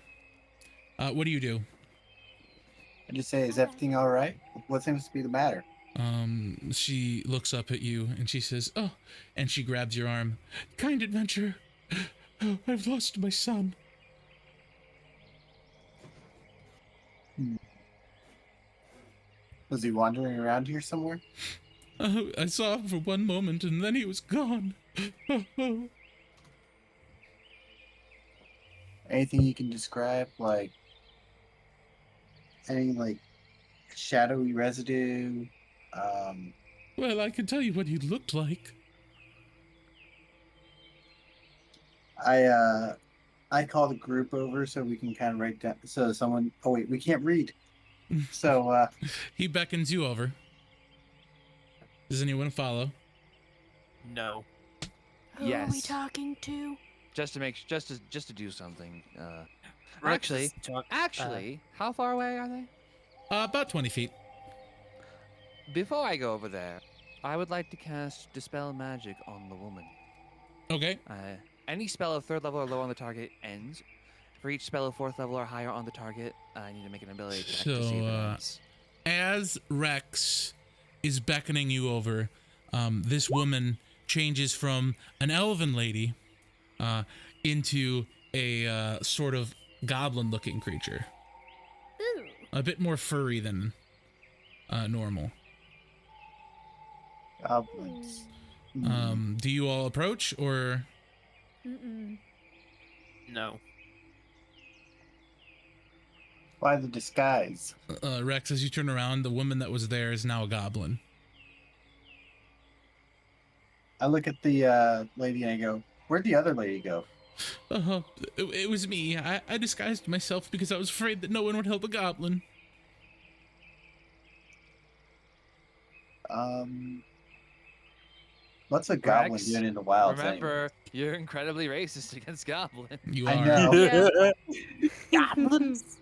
die. What do you do? I just say, "Is everything all right? What seems to be the matter?" She looks up at you and she says, "Oh," and she grabs your arm. "Kind adventure. Oh, I've lost my son." Was he wandering around here somewhere? Oh, I saw him for one moment and then he was gone. Oh. Anything you can describe, like any like shadowy residue? Well, I can tell you what he looked like. I call the group over so we can kind of write down. So someone. Oh wait, we can't read. So He beckons you over. Does anyone follow? No. Who are we Yes. talking to? Just to do something. Rex Actually, is actually, how far away are they? About 20 feet. Before I go over there, I would like to cast Dispel Magic on the woman. Okay. Any spell of 3rd level or lower on the target ends. For each spell of 4th level or higher on the target, I need to make an ability check to see if it So, ends. As Rex is beckoning you over, this woman changes from an elven lady into a sort of goblin-looking creature. Ooh. A bit more furry than normal. goblins. Do you all approach, or Mm-mm. No. Why the disguise? Rex, as you turn around, the woman that was there is now a goblin. I look at the lady and I go, "Where'd the other lady go?" It was me. I disguised myself because I was afraid that no one would help a goblin. What's a goblin Rex, doing in the wilds? Remember, you're incredibly racist against goblins. You I are. know. Yeah. Goblins.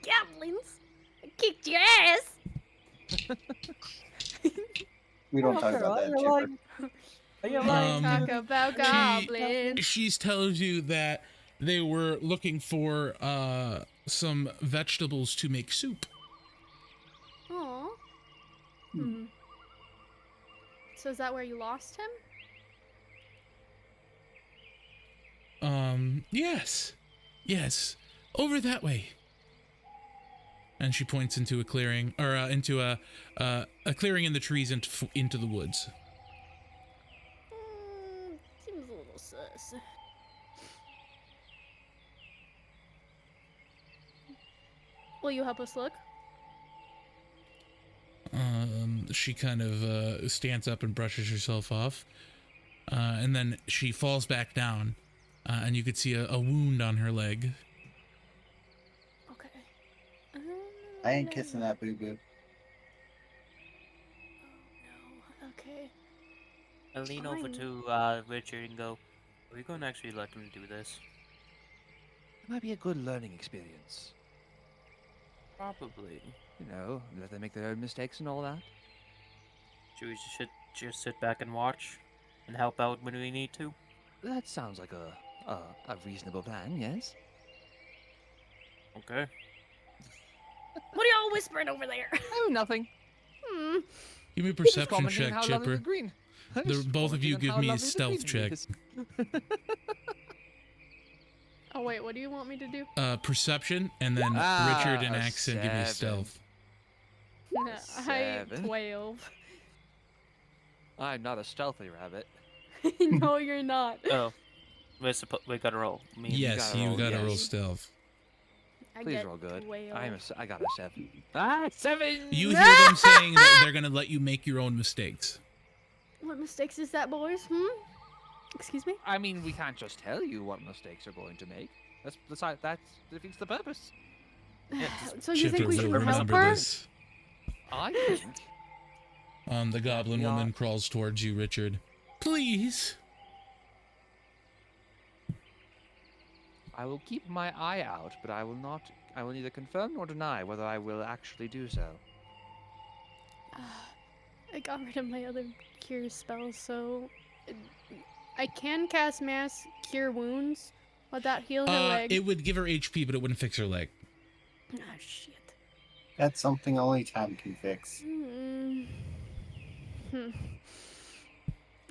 Goblins. I kicked your ass. We don't talk about that, Chipper. Talk about goblins. She tells you that they were looking for some vegetables to make soup. Aw. Hmm. So is that where you lost him? Yes, over that way. And she points into a clearing, or into a clearing in the trees into the woods. Seems a little sus. Will you help us look? She kind of stands up and brushes herself off, and then she falls back down, and you could see a wound on her leg. Okay. I ain't kissing that boo boo. Oh no. Okay. I lean over Fine. to Richard and go, "Are we going to actually let him do this?" It might be a good learning experience. Probably. You know, let them make their own mistakes and all that. Should we just sit back and watch and help out when we need to? That sounds like a reasonable plan, yes? Okay. whispering over there? Oh, nothing. Hmm. Give me a Just perception commenting check, how lovely the Chipper. green. Both of you give me a stealth check. Oh wait, what do you want me to do? Perception, and then Richard and Axon give me a 7. stealth. I 7. 12. I'm not a stealthy rabbit. No, you're not. Oh, we gotta roll. Me and you Yes, gotta you roll, gotta roll yes. stealth. I Please get roll good. 12. I got a 7. Ah, 7. You hear them saying that they're gonna let you make your own mistakes. What mistakes is that, boys? Excuse me? I mean, we can't just tell you what mistakes you're going to make. That defeats the purpose. So you think Chipper we will should help remember her? this. I think. The goblin Yeah. woman crawls towards you, Richard. Please. I will keep my eye out, but I will not. I will neither confirm nor deny whether I will actually do so. I got rid of my other cure spell, so I can cast mass cure wounds. Would that heal her leg? It would give her HP, but it wouldn't fix her leg. Ah, shit. That's something only time can fix.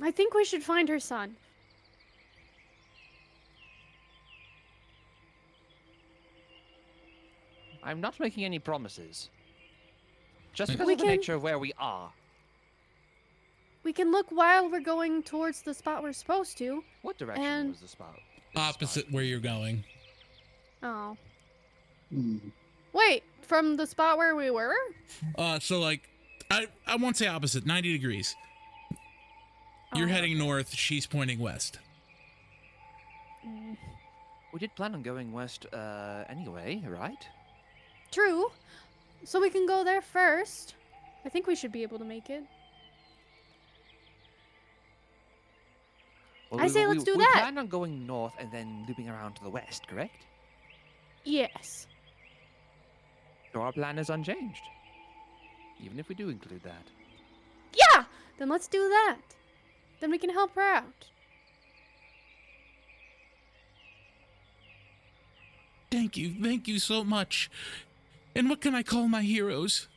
I think we should find her son. I'm not making any promises. Just We because of the can- nature of where we are. We can look while we're going towards the spot we're supposed to. What direction And- was the spot? Opposite where you're going. Oh. Hmm. Wait, from the spot where we were? So like, I won't say opposite, 90 degrees. You're Oh. heading north, she's pointing west. We did plan on going west anyway, right? True. So we can go there first. I think we should be able to make it. Well, I say let's do we that. planned on going north and then looping around to the west, correct? Yes. So our plan is unchanged. Even if we do include that. Yeah! Then let's do that. Then we can help her out. Thank you so much. And what can I call my heroes?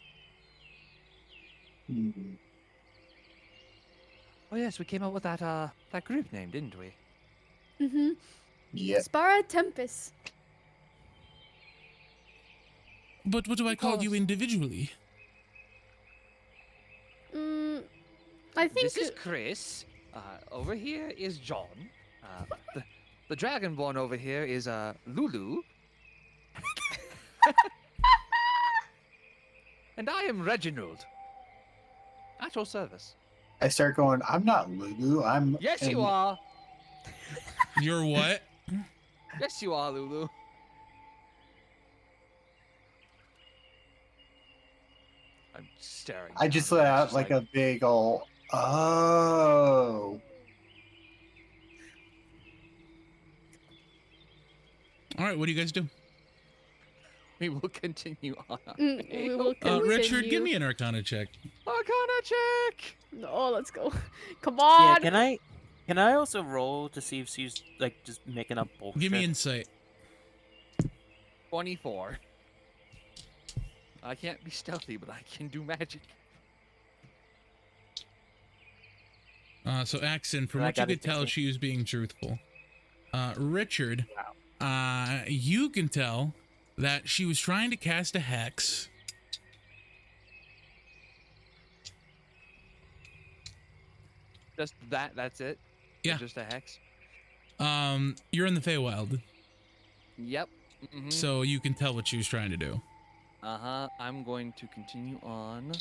Hmm. Oh yes, we came up with that group name, didn't we? Mm-hmm. Yep. Spara Tempest. But what do I call you Because- individually? I think This is Chris. Over here is John. The Dragonborn over here is Lulu. And I am Reginald. At your service. I start going, I'm not Lulu. I'm. Yes, you and are. You're what? Yes, you are, Lulu. I'm staring. I just down let and it's out just like a big ol' oh. All right, what do you guys do? We will continue on. we will continue. Richard, give me an Arcana check. Arcana check. Oh, let's go. Come Yeah, on. can I also roll to see if she's like just making up bullshit? Give me insight. 24. I can't be stealthy, but I can do magic. So Axon, from I what you got a could tell, 16. she was being truthful. Richard, you can tell that she was trying to cast a hex. Just that's it? Yeah. Just a hex? You're in the Feywild, Yep. Mm-hmm. so you can tell what she was trying to do. I'm going to continue on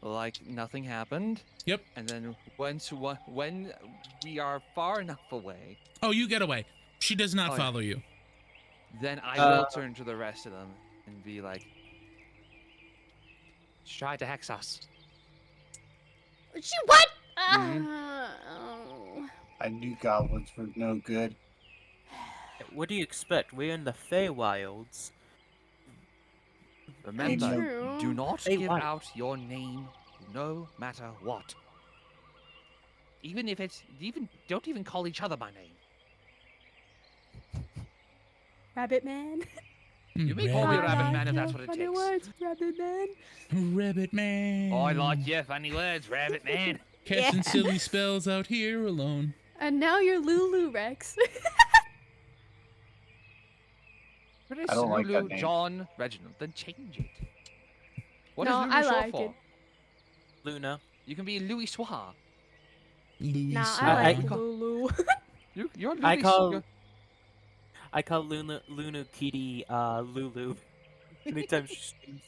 like nothing happened. Yep. And then when we are far enough away, Oh, you get away. She does not Oh, yeah. follow you. then I will turn to the rest of them and be like, "She tried to hex us." She what? Mhm. Oh. I knew goblins were no good. What do you expect? We're in the Feywilds. Remember, True. do not Hey, give what? out your name, no matter what. Even if it's don't even call each other by name. Rabbit man. You may call me Rabbit Rabbit Man. Man if that's what it Funny takes. words, Rabbit Man. Rabbit Man. I like your funny words, Rabbit Man. Casting Yeah. silly spells out here alone. And now you're Lulu Rex. But it's I don't like that Lulu, name. John, Reginald. Then change it. What No, is Lulu I short like for? it. Luna. You can be Louis Swaha. Louis Nah, Swan. I like I- Lulu. You're Louis. I call you're- Luna Kitty Lulu. Anytime she screams.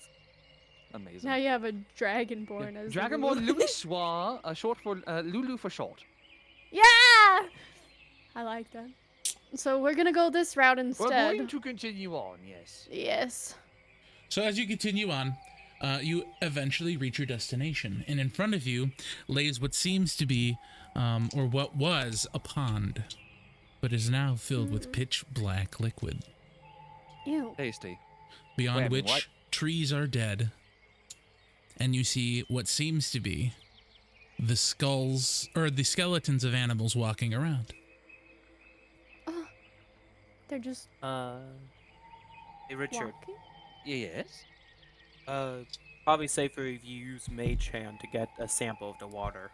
Amazing. Now you have a dragonborn as Dragonborn Lulu. Louis Swa, short for Lulu for short. Yeah! I like that. So we're gonna go this route We're instead. going to continue on, yes. Yes. So as you continue on, you eventually reach your destination, and in front of you lays what seems to be, or what was, a pond, but is now filled with pitch black liquid, Ew. Tasty. beyond Wait a minute, which what? trees are dead, and you see what seems to be the skulls, or the skeletons of animals walking around. Oh, they're just Hey Richard. walking. Yes. Probably safer if you use Mage Hand to get a sample of the water.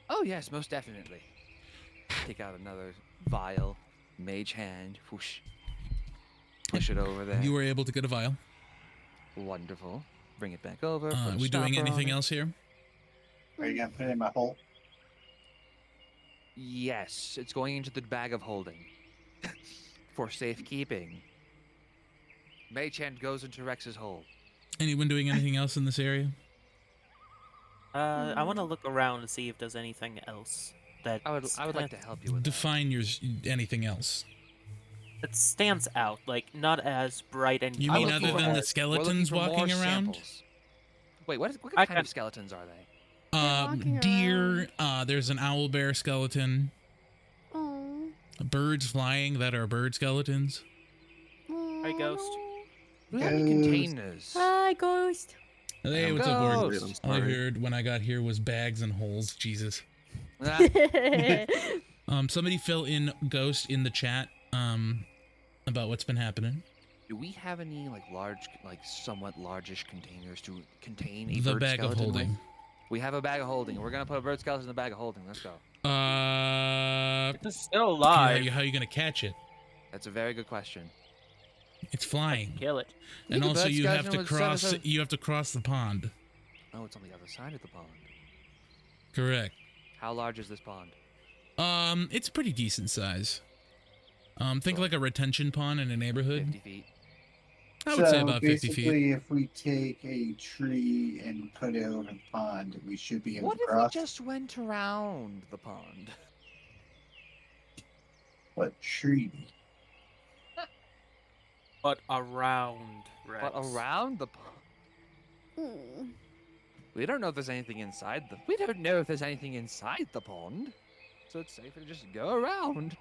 Oh yes, most definitely. Take out another vial, mage hand, whoosh. Push it over there. You were able to get a vial. Wonderful. Bring it back over. Are put a we doing stopper on anything it. else here? Are you gonna put it in my hole? Yes, it's going into the bag of holding. For safekeeping. Mage hand goes into Rex's hole. Anyone doing anything else in this area? I want to look around and see if there's anything else that I would like to help you with that. Define anything else. that stands out, like not as bright and. You I'm mean looking other for than more- the we're skeletons looking for more walking around? samples. Wait, what I kind can- of skeletons are they? walking Deer. There's an owl bear skeleton. Oh. Birds flying that are bird skeletons. Hi, Ghost. Do we have any Ghost. containers? Hi, ghost. Hey, I'm what's up, Ward? Ghost. I'm All I sorry. heard when I got here was bags and holes. Jesus. Ah, Somebody fill in Ghost in the chat. About what's been happening. do we have any somewhat largish containers to contain a The bird bag of skeleton with? holding. We have a bag of holding. We're gonna put a bird skeleton in the bag of holding. Let's go. It's still How alive. you gonna catch it? That's a very good question. It's flying, Kill it. and the also bird you have skeleton to would send us cross. a- You have to cross the pond. Oh, it's on the other side of the pond. Correct. How large is this pond? It's pretty decent size. Think like a retention pond in a neighborhood. 50 feet. I would say So about 50 feet. basically, if we take a tree and put it over the pond, we should be able What to if we cross. just went around the pond? What tree? But around, Rex. But around the pond? Mm. We don't know if there's anything inside the. We don't know if there's anything inside the pond. So it's safer to just go around.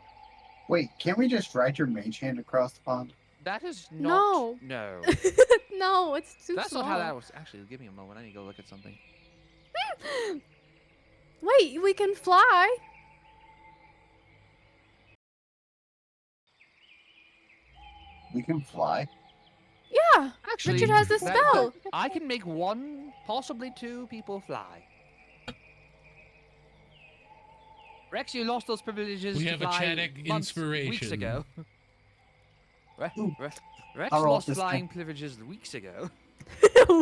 Wait, can't we just ride your mage hand across the pond? That is No. not. No. No, it's too That's small. not how that was. Actually, give me a moment. I need to go look at something. Wait, we can fly. We can fly. Yeah. Actually, Richard has the that- spell. I can make one, possibly two people fly. Rex, you lost those privileges. We to have a fly Chaddock months, weeks inspiration. ago. Ooh. Rex I'll roll lost this time. flying privileges weeks ago.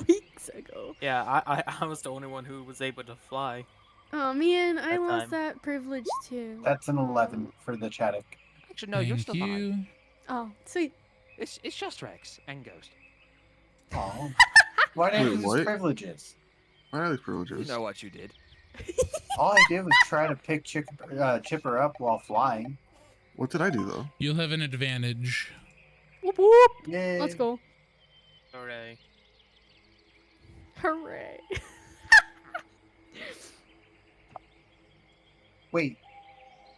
Weeks ago. Yeah, I was the only one who was able to fly. Oh man, I That lost time. that privilege too. That's an 11 for the Chaddock. Actually, no, you're Thank still you. fine. Oh, sweet. It's just Rex and Ghost. Oh. Why didn't Wait, you use what? privileges? I have You privileges. know what you did. All I did was try to pick Chipper up while flying. What did I do though? You'll have an advantage. Whoop whoop. Yay. Let's go. Hooray. Hooray. Wait,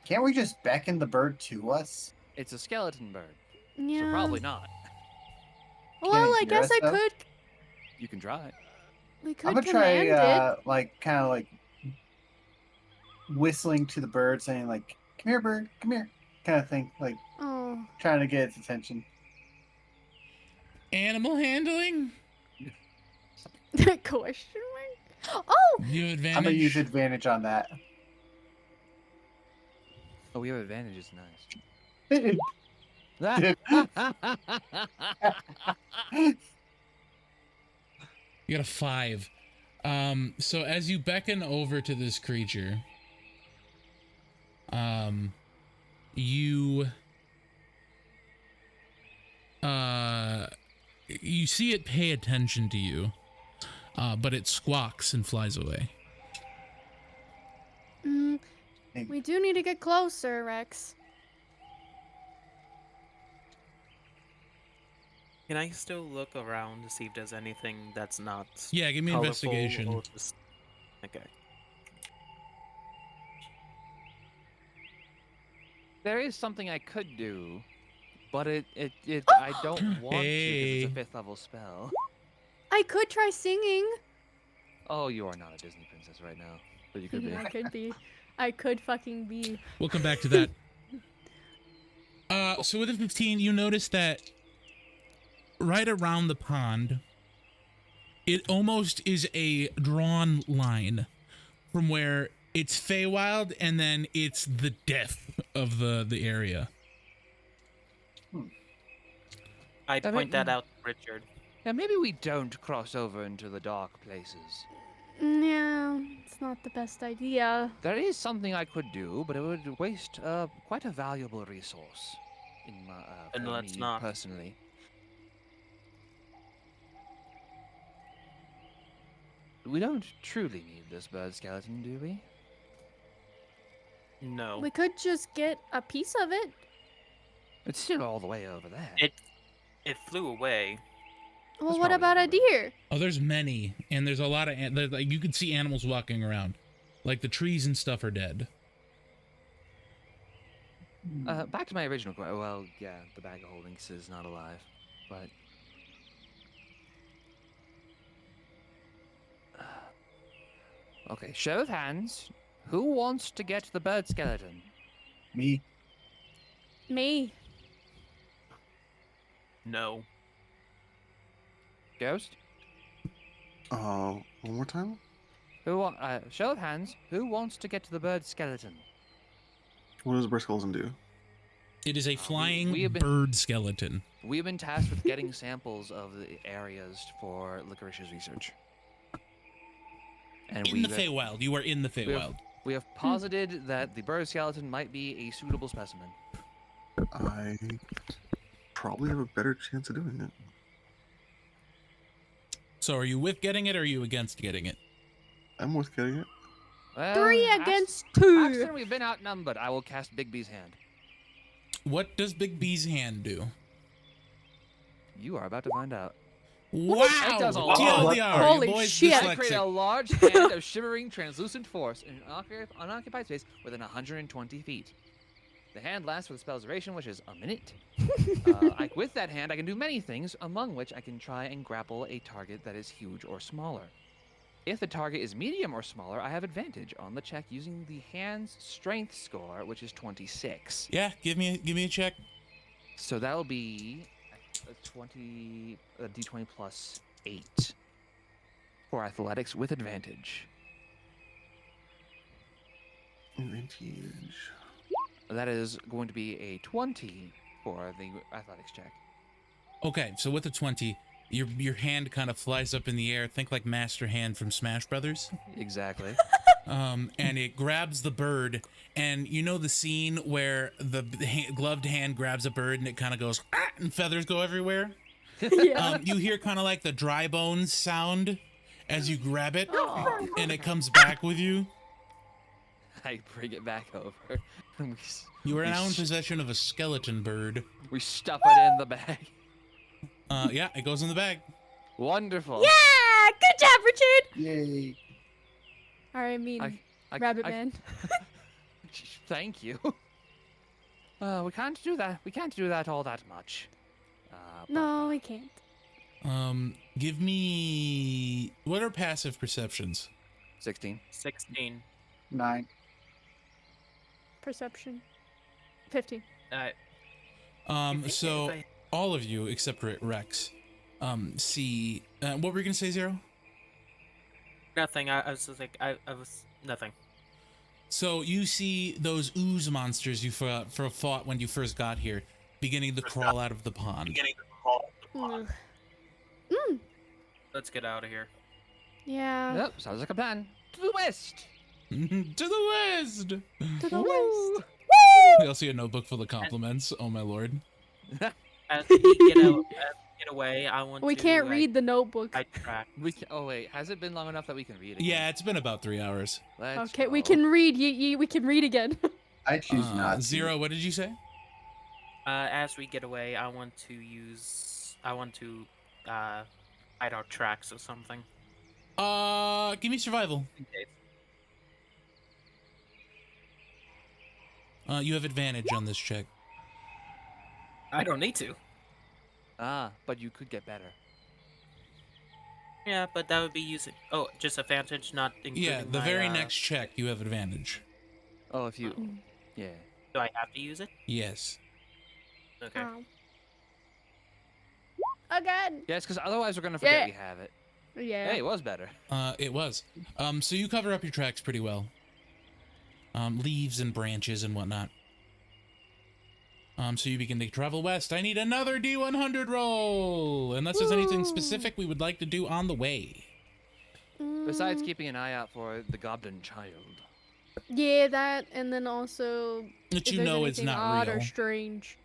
can't we just beckon the bird to us? It's a skeleton bird, Yeah. so probably not. Well, Can it I hear guess us, I though? could. You can try. We could I'm gonna command try, it. like, kind of like whistling to the bird, saying like, "Come here, bird, come here," kind of thing, like Oh. trying to get its attention. Animal handling? Question mark? Oh! You have I'm gonna use advantage. advantage on that. Oh, we have advantages. Dip. Nice. You got a 5. So as you beckon over to this creature, you you see it pay attention to you, but it squawks and flies away. We do need to get closer, Rex. Can I still look around to see if there's anything that's not Yeah, give me colorful investigation. or just... Okay. There is something I could do, but I don't want to because it's a 5th level spell. I could try singing. Oh, you are not a Disney princess right now, but you could be. I could be. I could fucking be. We'll come back to that. So with a 15, you notice that right around the pond, it almost is a drawn line from where it's Feywild and then it's the death of the area. I point that out to Richard. Yeah, maybe we don't cross over into the dark places. Yeah, it's not the best idea. There is something I could do, but it would waste quite a valuable resource in my And for let's me not. personally. We don't truly need this bird skeleton, do we? No. We could just get a piece of it. It's still all the way over there. It flew away. Well, That's what probably about a everywhere. deer? Oh, there's many, and there's a lot of like you can see animals walking around, like the trees and stuff are dead. Back to my original question. Well, yeah, the bag of holdings is not alive, but okay. Show of hands. Who wants to get the bird skeleton? Me. Me. No. Ghost. One more time. Show of hands. Who wants to get to the bird skeleton? What does bird skeleton do? It is a flying we have been- bird skeleton. We have been tasked with getting samples of the areas for Licorice's research. And In the have- Feywild, you are in the we have- Feywild. We have posited that the bird skeleton might be a suitable specimen. I probably have a better chance of doing it. So are you with getting it or are you against getting it? I'm with getting it. Well, 3 Ax- against 2. Axton, we've been outnumbered. I will cast Big B's hand. What does Big B's hand do? You are about to find out. Wow! It does a lot. TLDR, Holy your boy's shit. I create a dyslexic. large hand of shimmering, translucent force in an unoccupied space within 120 feet. The hand lasts for the spell's duration, which is a minute. With that hand, I can do many things, among which I can try and grapple a target that is huge or smaller. If the target is medium or smaller, I have advantage on the check using the hand's strength score, which is 26. Yeah, give me a check. So that'll be a d20 plus 8 for athletics with advantage. Advantage. That is going to be a 20 for the athletics check. Okay, so with a 20, your hand kind of flies up in the air. Think like Master Hand from Smash Brothers. Exactly. And it grabs the bird, and you know the scene where the gloved hand grabs a bird and it kind of goes, ah, and feathers go everywhere? Yeah. You hear kind of like the dry bones sound as you grab it, and it comes back with you. I bring it back over. And You are we now in s- possession of a skeleton bird. we stuff it in the bag. Yeah, it goes in the bag. Wonderful. Yeah! Good job, Richard! Yay. Or I mean, I- Rabbit I- Man. Thank you. We can't do that. We can't do that all that much. But, No, we can't. Give me... What are passive perceptions? 16. 16. 9. Perception. 15. I So... all of you except Rex, see. What were you gonna say, Zero? Nothing. I was just like I was nothing. So you see those ooze monsters you fought when you first got here, beginning to crawl out of the pond. Ugh. Let's get out of here. Yeah. Yep, sounds like a plan. To the west. To the west. To the Woo! west. You'll see a notebook full of compliments. Oh my lord. As we get away, I want We to. can't read the notebook. I track. We can, oh wait, has it been long enough that we can read it? Yeah, it's been about 3 hours. Let's Okay, we go. can read. We can read again. I choose not to. Zero, what did you say? As we get away, I want to hide our tracks or something. Give me survival. In case. You have advantage on this check. I don't need to. Ah, but you could get better. Yeah, but that would be using. Oh, just advantage, not including. Yeah, the my, very next check you have advantage. Oh, if you, yeah. Do I have to use it? Yes. Okay. Ow. Again. Yes, because otherwise we're gonna forget Yeah. we have it. Yeah. Hey, it was better. It was. So you cover up your tracks pretty well. Leaves and branches and whatnot. So you begin to travel west. I need another D100 roll! Unless there's anything Woo. specific we would like to do on the way. Besides Mm, keeping an eye out for the goblin child. Yeah, that, and then also That if you there's know it's anything not odd real. or strange.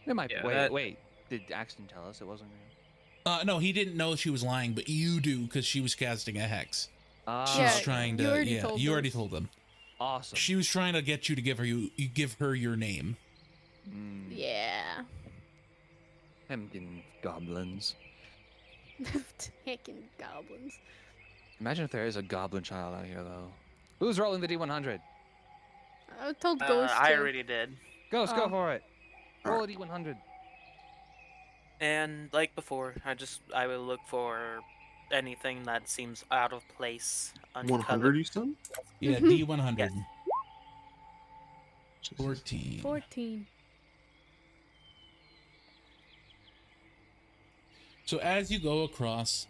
It might. Yeah, wait, that- wait. Did Axton tell us it wasn't real? No, he didn't know she was lying, but you do because she was casting a hex. Ah, She Yeah, was trying to. you already Yeah, told you already us. told them. awesome. She was trying to get you to give her your name. Mm, Yeah. Hemkin goblins. Heckin' goblins. Imagine if there is a goblin child out here, though. Who's rolling the D100? I told Ghost I to. already did. Ghost, Oh. go for it. Roll a D100. And like before, I will look for anything that seems out of place. 100, you said? Yeah, Mhm. D100. Yes. 14. 14. So as you go across,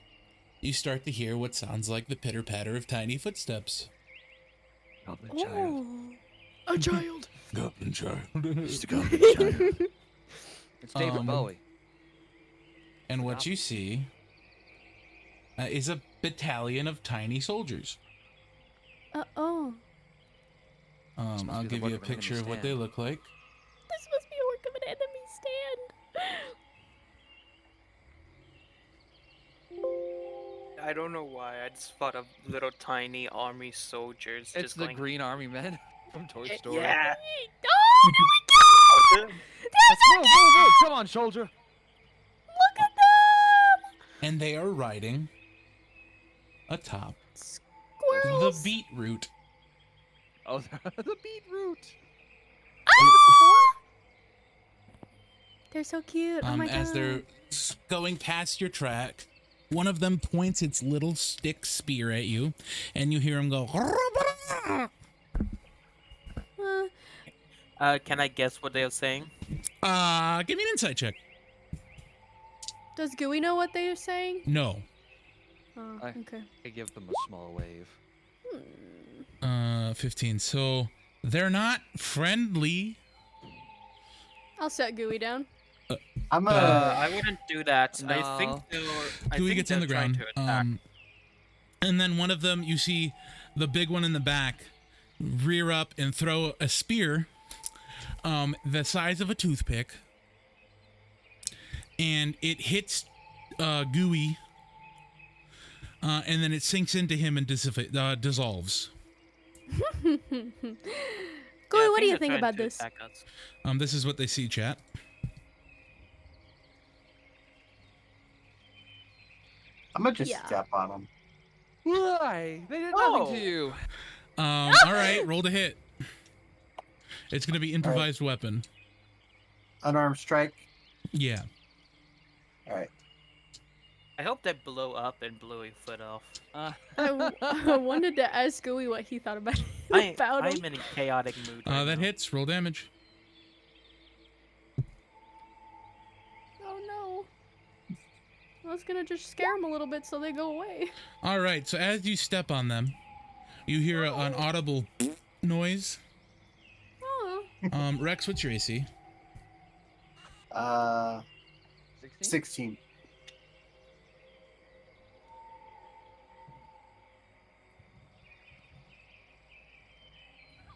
you start to hear what sounds like the pitter-patter of tiny footsteps. Goblin child. Oh, a child. Goblin child. Just a goblin child. It's David Bowie. And what you see is a battalion of tiny soldiers. Oh. must I'll be the give work you a of an enemy picture of what they stand. look like. This must be a work of an enemy stand. I don't know why. I just thought of little tiny army soldiers. It's just the going, Green Army Men from Toy Story. Yeah. Oh, there we go! Let's move, move, move. Come on, soldier. Look at them! And they are riding atop Squirrels! the beetroot. Oh, the beetroot. They're so cute. Oh my god. As they're going past your track, one of them points its little stick spear at you, and you hear him go. Can I guess what they are saying? Give me an insight check. Does Gooey know what they're saying? No. Oh, I- okay. I give them a small wave. 15. So they're not friendly. I'll set Gooey down. I'm I wouldn't do that. I No. think they're. I Gooey think gets on the they're trying ground. to attack. And then one of them, you see the big one in the back rear up and throw a spear the size of a toothpick. And it hits Gooey. And then it sinks into him and dissolves. Gooey, Yeah, I what do you they're think trying about to this? attack us. This is what they see, chat. gonna just Yeah. step on them. Why? They did Oh. nothing to you. All right, roll to hit. It's going to be improvised weapon. Unarmed strike. Yeah. All right. I hope they blow up and blow your foot off. I wanted to ask Gooey what he thought about about I'm him. in a chaotic mood. Right That now. hits. Roll damage. Oh no. I was gonna just scare them a little bit so they go away. All right. So as you step on them, you hear an audible noise. Oh. Rex, what's your AC? 16.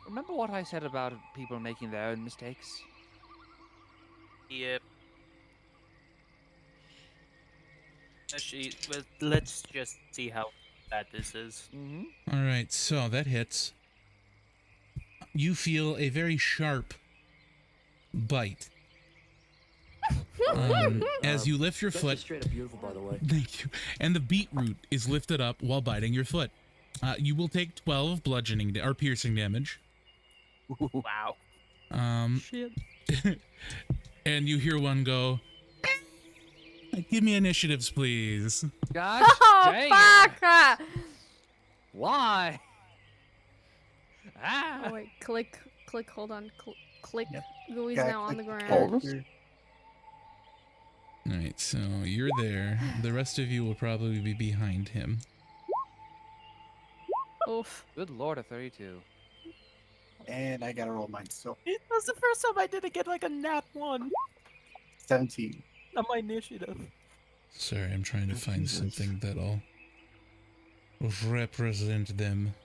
Remember what I said about people making their own mistakes? Yep. Actually, let's just see how bad this is. Mm-hmm. All right. So that hits. You feel a very sharp bite. As you lift your That's foot. just straight up beautiful, by the way. Thank you. And the beetroot is lifted up while biting your foot. You will take 12 bludgeoning or piercing damage. Wow. Shit. And you hear one go, "Give me initiatives, please." Gosh dang it. Fuck! Why? Ah! Oh wait, click, hold on, click. Yep. Gooey's Gotta now on the click ground. character. All right, so you're there. The rest of you will probably be behind him. Oof. Good lord, a 32. And I gotta roll mine still. That's the first time I didn't get like a nat 1 17. on my initiative. Sorry, I'm trying to find Jesus. something that'll represent them.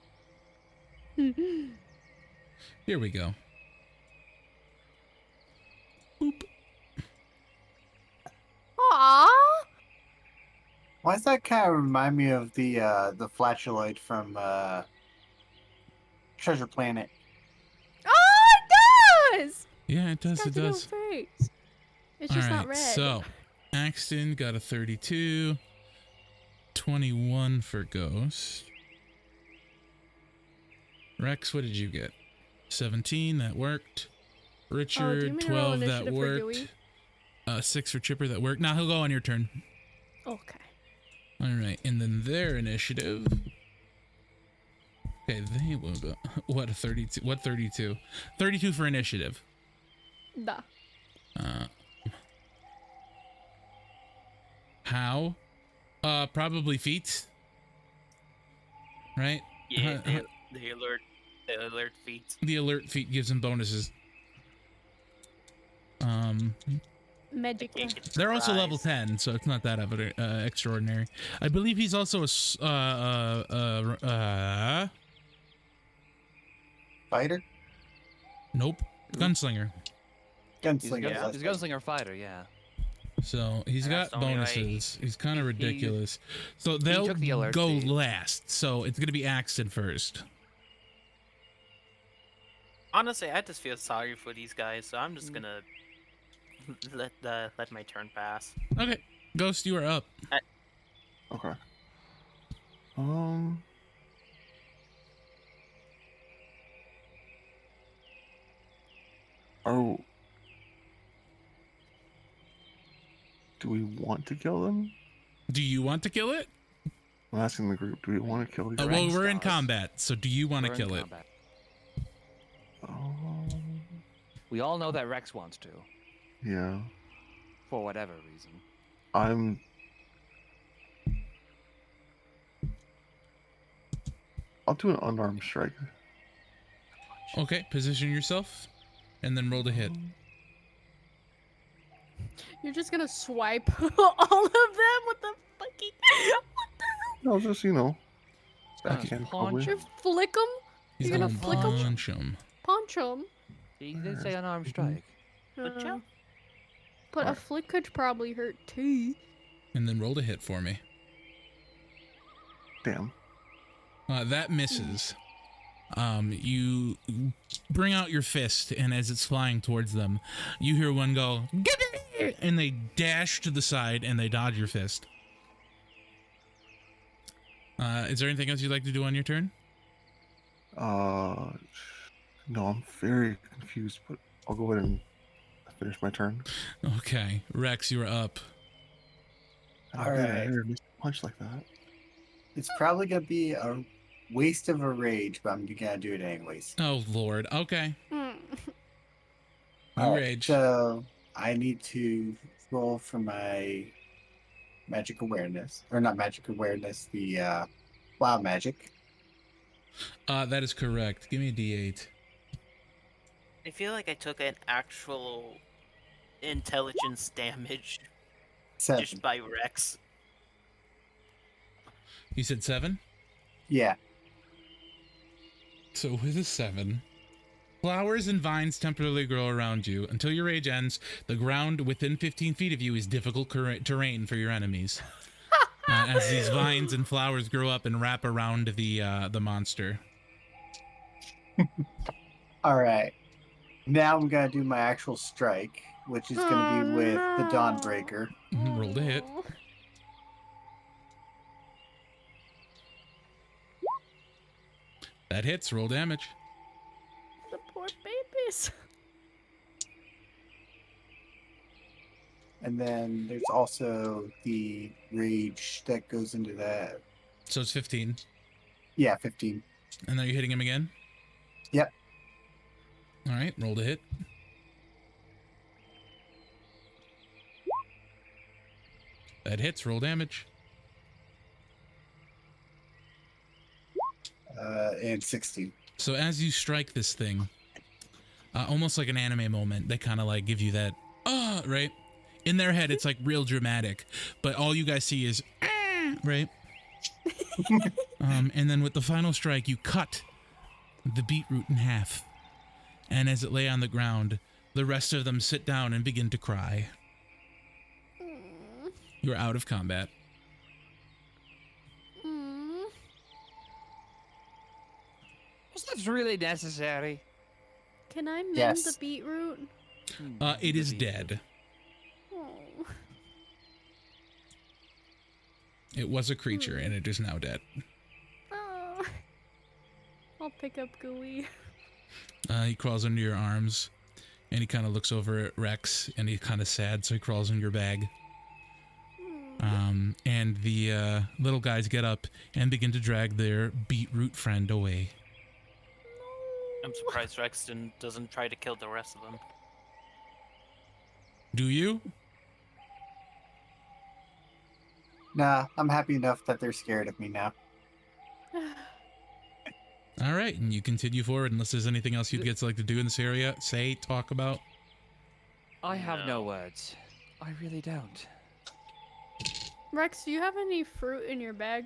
Here we go. Boop. Aww. Why does that kind of remind me of the flatuloid from Treasure Planet? Oh, it does. Yeah, it does. Got It the little does. face. It's All just right, not red. so Axton got a 32, 21 for Ghost. Rex, what did you get? 17, that worked. do you Richard, mean to roll 12, that initiative for worked. 6 for Chipper, that worked. Now he'll go on your turn. Okay. All right, and then their initiative. Okay, they will go. What, a 32? What 32? 32 for initiative. Duh. How? Probably feet. Right? Yeah, Huh, the alert feat. The alert feat gives him bonuses. Magic. Can't get They're also level surprised. 10, so it's not that extraordinary. I believe he's also Fighter? nope, gunslinger. Gunslinger. He's a gunslinger fighter, yeah. So he's That's got the only way bonuses. He's kind of ridiculous. So took they'll the alert go feat. last. So it's gonna be Axton first. Honestly, I just feel sorry for these guys, so I'm just gonna let my turn pass. Okay, Ghost, you are up. Okay. Oh. Do we want to kill them? Do you want to kill it? I'm asking the group. Do we want to kill these? Well, Rank we're in stars. combat, so do you want to We're in kill it? combat. Um, We all know that Rex wants to, yeah. for whatever reason. I'll do an unarmed strike. Okay, position yourself, and then roll to hit. You're just gonna swipe all of them with the fucking. What the hell? No, just Gonna backhand punch probably. You flick them? He's You're gonna gonna flick 'em? punch him. Punch them? He did say unarmed strike. Good job. But a Alright. flick could probably hurt too. And then roll to hit for me. Damn. That misses. You bring out your fist, and as it's flying towards them, you hear one go, "Get in here!" And they dash to the side, and they dodge your fist. Is there anything else you'd like to do on your turn? No, I'm very confused, but I'll go ahead and finish my turn. Okay, Rex, you're up. I don't think I Alright. ever missed a punch like that. It's probably gonna be a waste of a rage, but I'm gonna do it anyways. Oh, Lord. Okay. Hmm. No Alright, rage. So I need to roll for my magic awareness, or not magic awareness, the wild magic. That is correct. Give me a D8. I feel like I took an actual intelligence damage 7. just by Rex. You said 7? Yeah. So with a 7, flowers and vines temporarily grow around you. Until your rage ends, the ground within 15 feet of you is difficult terrain for your enemies. As these vines and flowers grow up and wrap around the monster. All right. Now I'm gonna do my actual strike, which is gonna be with the Dawnbreaker. Roll to hit. Aw. That hits. Roll damage. The poor babies. And then there's also the rage that goes into that. So it's 15. Yeah, 15. And then you're hitting him again? Yep. All right, roll to hit. That hits. Roll damage. And 16. So as you strike this thing, almost like an anime moment, they kind of like give you that, right? In their head, it's like real dramatic, but all you guys see is, right? And then with the final strike, you cut the beetroot in half. And as it lay on the ground, the rest of them sit down and begin to cry. Mm. You're out of combat. Mm. Was that really necessary? Can I mend Yes. the beetroot? It is dead. Oh. It was a creature, and it is now dead. Oh. I'll pick up Gooey. He crawls under your arms, and he kind of looks over at Rex, and he's kind of sad, so he crawls in your bag. And the little guys get up and begin to drag their beetroot friend away. I'm surprised Rexton doesn't try to kill the rest of them. Do you? Nah, I'm happy enough that they're scared of me now. All right, and you continue forward unless there's anything else you'd like to do in this area. Say, talk about. I have no No. words. I really don't. Rex, do you have any fruit in your bag?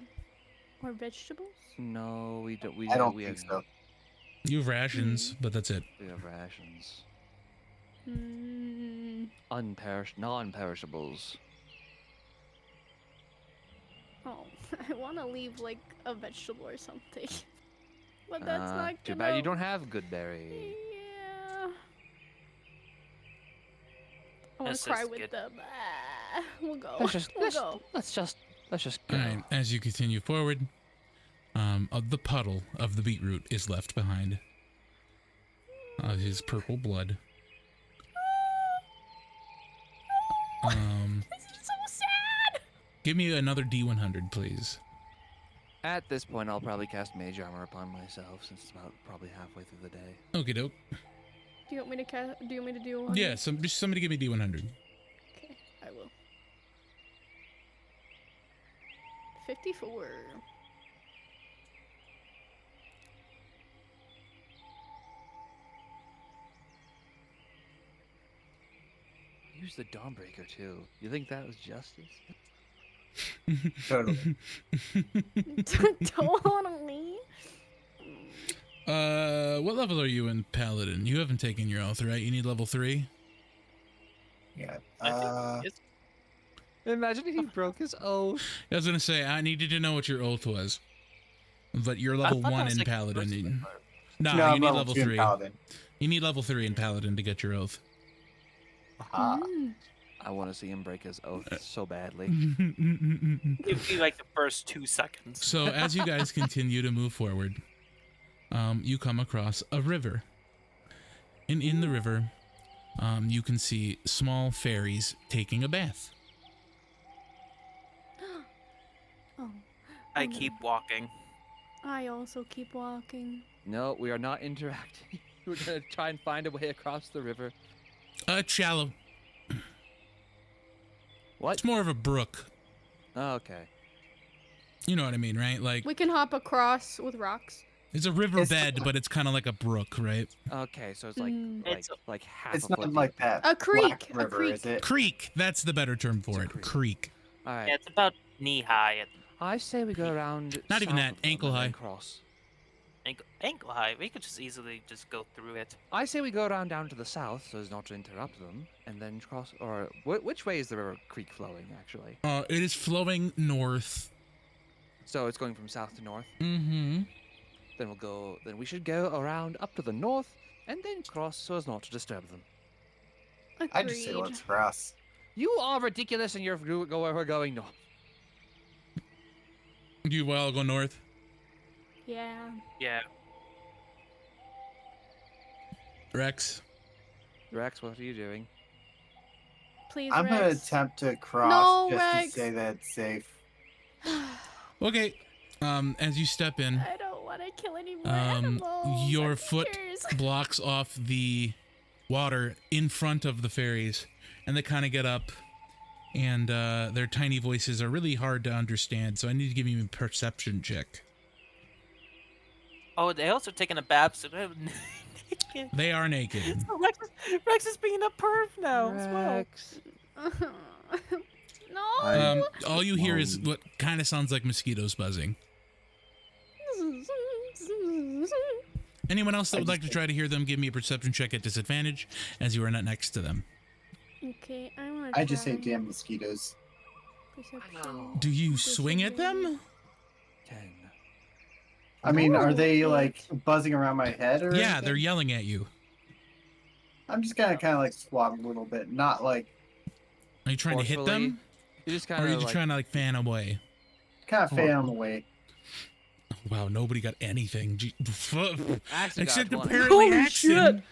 Or vegetables? No, we don't. I don't we think have, so. You have rations, but that's it. We have rations. Mm. Non-perishables. Oh, I want to leave like a vegetable or something. But that's Ah, not too gonna... bad you don't have Goodberry. Yeah. I want That's to cry just with good. them. We'll go. Let's just We'll go. let's just All go. right, as you continue forward, the puddle of the beetroot is left behind. His purple blood. This is so sad. Give me another D100, please. At this point, I'll probably cast Mage Armor upon myself since it's about probably halfway through the day. Okie doke. Do you want me to Do you want me to do one? Yeah, just somebody give me D100. Okay, I will. 54. Use the Dawnbreaker too. You think that was justice? Totally. Totally. What level are you in Paladin? You haven't taken your oath, right? You need level 3? Yeah. I think it's Imagine if he broke his oath. I was gonna say, I needed to know what your oath was. But you're level thought that 1 was in like the Paladin. first one. No, no, you I'm need level 2 in 3. Paladin. You need level 3 in Paladin to get your oath. Ah. Mm. I want to see him break his oath so badly. It'd be like the first 2 seconds. So as you guys continue to move forward, you come across a river. And in the river, you can see small fairies taking a bath. Oh, I keep walking. I also keep walking. No, we are not interacting. We're gonna try and find a way across the river. It's shallow. What? It's more of a brook. Okay. You know what I mean, right? Like, We can hop across with rocks. it's a riverbed, but it's kind of like a brook, right? Okay, so it's like Mm. like half It's a not foot like deep. that. A creek, Black a River, creek. is it? Creek. That's the better term for It's a it. creek. Creek. All right. Yeah, it's about knee high at I say we go around. Not even south that, of them ankle and then high. Cross. ankle high. We could just easily just go through it. I say we go around down to the south so as not to interrupt them, and then cross. Or which way is the river creek flowing actually? It is flowing north. So it's going from south to north. Mm-hmm. Then we'll go. Then we should go around up to the north and then cross so as not to disturb them. I just say Agreed. let's cross. You are ridiculous, and we're going north. Do you all go north? Yeah. Yeah. Rex? Rex, what are you doing? Please, I'm gonna Rex. attempt to cross No, just Rex. to say that it's safe. Okay. As you step in, I don't want to kill any more animals. your or foot creatures. blocks off the water in front of the fairies, and they kind of get up, and their tiny voices are really hard to understand, so I need to give you a perception check. Oh, they also taking a bath, so they're naked. They are naked. So Rex is being a perv now as well. Rex. No. All you hear is what kind of sounds like mosquitoes buzzing. Anyone else that would like to try to hear them, give me a perception check at disadvantage, as you are not next to them. Okay, I want to. I just say damn mosquitoes. Do you swing at them? 10. I mean, are they No. like buzzing around my head or? Yeah, anything? they're yelling at you. I'm just gonna kind of like squat a little bit, not like Are you trying to hit Forcefully? them? You just Or kind are you of just like. trying to like fan away? kind of fan on the way. Wow, nobody got anything. Axel Except got one. apparently Holy Axon.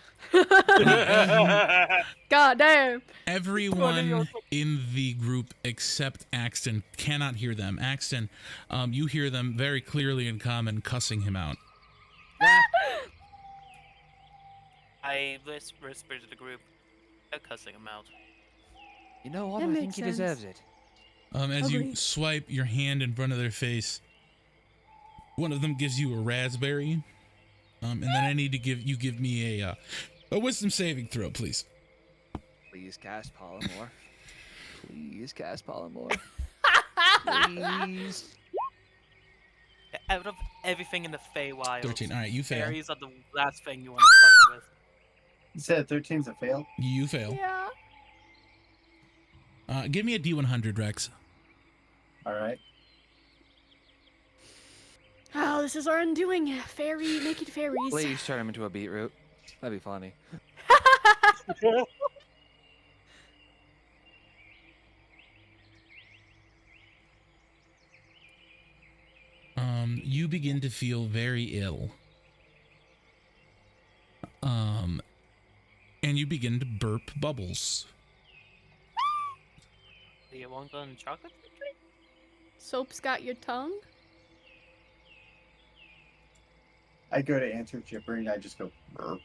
God damn. Everyone in the group except Axton cannot hear them. Axton, you hear them very clearly in common cussing him out. I whisper to the group, they're cussing him out. You know what? That I think makes he sense. deserves it. As you Agreed. swipe your hand in front of their face, one of them gives you a raspberry, and then I need to give me a wisdom saving throw, please. Please cast Polymorph. Please cast Polymorph. Please. Out of everything in the Feywild, 13. All right, you fail. fairies are the last thing you want to fuck with. You said 13's a fail. You fail. Yeah. Give me a D100, Rex. All right. Oh, this is our undoing. Naked fairies. Please turn him into a beetroot. That'd be funny. You begin to feel very ill. And you begin to burp bubbles. Do you want on chocolate factory? Soap's got your tongue? I go to answer Chipper and I just go. Burp.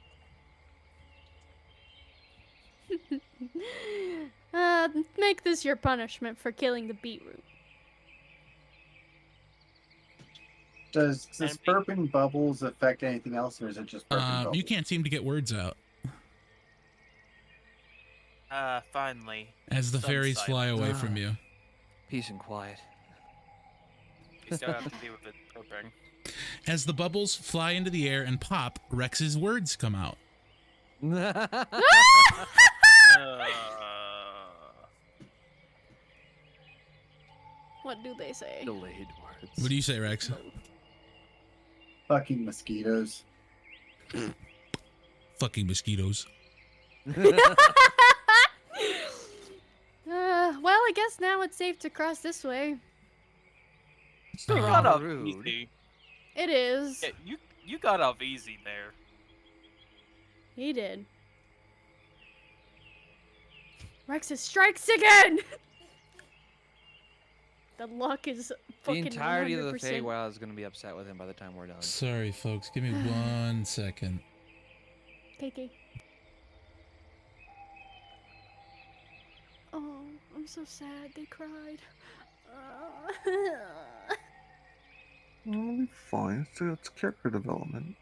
Make this your punishment for killing the beetroot. Does this And be- burping bubbles affect anything else, or is it just burping bubbles? You can't seem to get words out Finally. as the Some fairies fly away silence. from you. Peace and quiet. You still have to deal with it burping. As the bubbles fly into the air and pop, Rex's words come out. What do they say? Delayed words. What do you say, Rex? Fucking mosquitoes. Fucking mosquitoes. Well, I guess now it's safe to cross this way. You Uh, got off rude. It easy. is. Yeah, you got off easy there. He did. Rexus strikes again! The luck is The fucking entirety of the 100%. Feywild is going to be upset with him by the time we're done. Sorry, folks. Give me 1 second. KK. Oh, I'm so sad. They cried. It'll be fine. It's character development.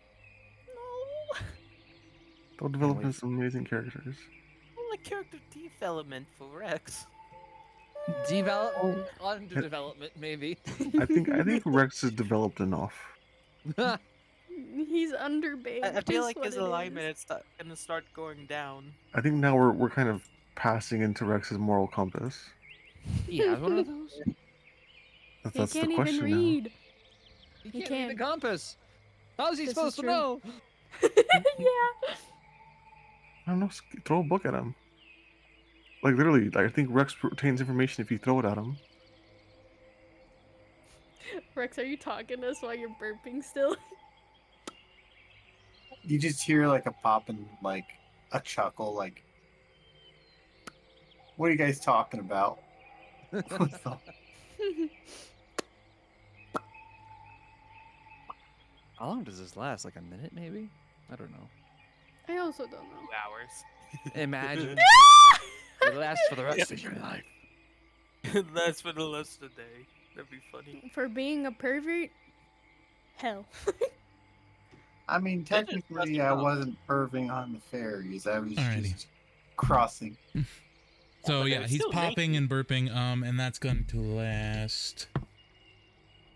No. They'll develop wait. into some amazing characters. Well, like character development for Rex. Development, under development, maybe. I think Rex is developed enough. He's underbaked. I feel is like what his it alignment is. is gonna start going down. I think now we're kind of passing into Rex's moral compass. He has one of those. He That's the can't even question now. read. He He can't read the can. compass. How's he This is supposed to true. know? Yeah. I don't know. Throw a book at him. Like literally, I think Rex retains information if you throw it at him. Rex, are you talking to us while you're burping still? You just hear like a pop and like a chuckle, like, what are you guys talking about? What the- How long does this last? Like a minute, maybe? I don't know. I also don't know. 2 hours. Imagine. It lasts for the rest of your life. That's for the rest of the day. That'd be funny. For being a pervert? Hell. I mean, That is technically, just I enough. wasn't perving on the fairies. I was Alrighty. just crossing. So but yeah, they're he's still popping and burping, and that's going to last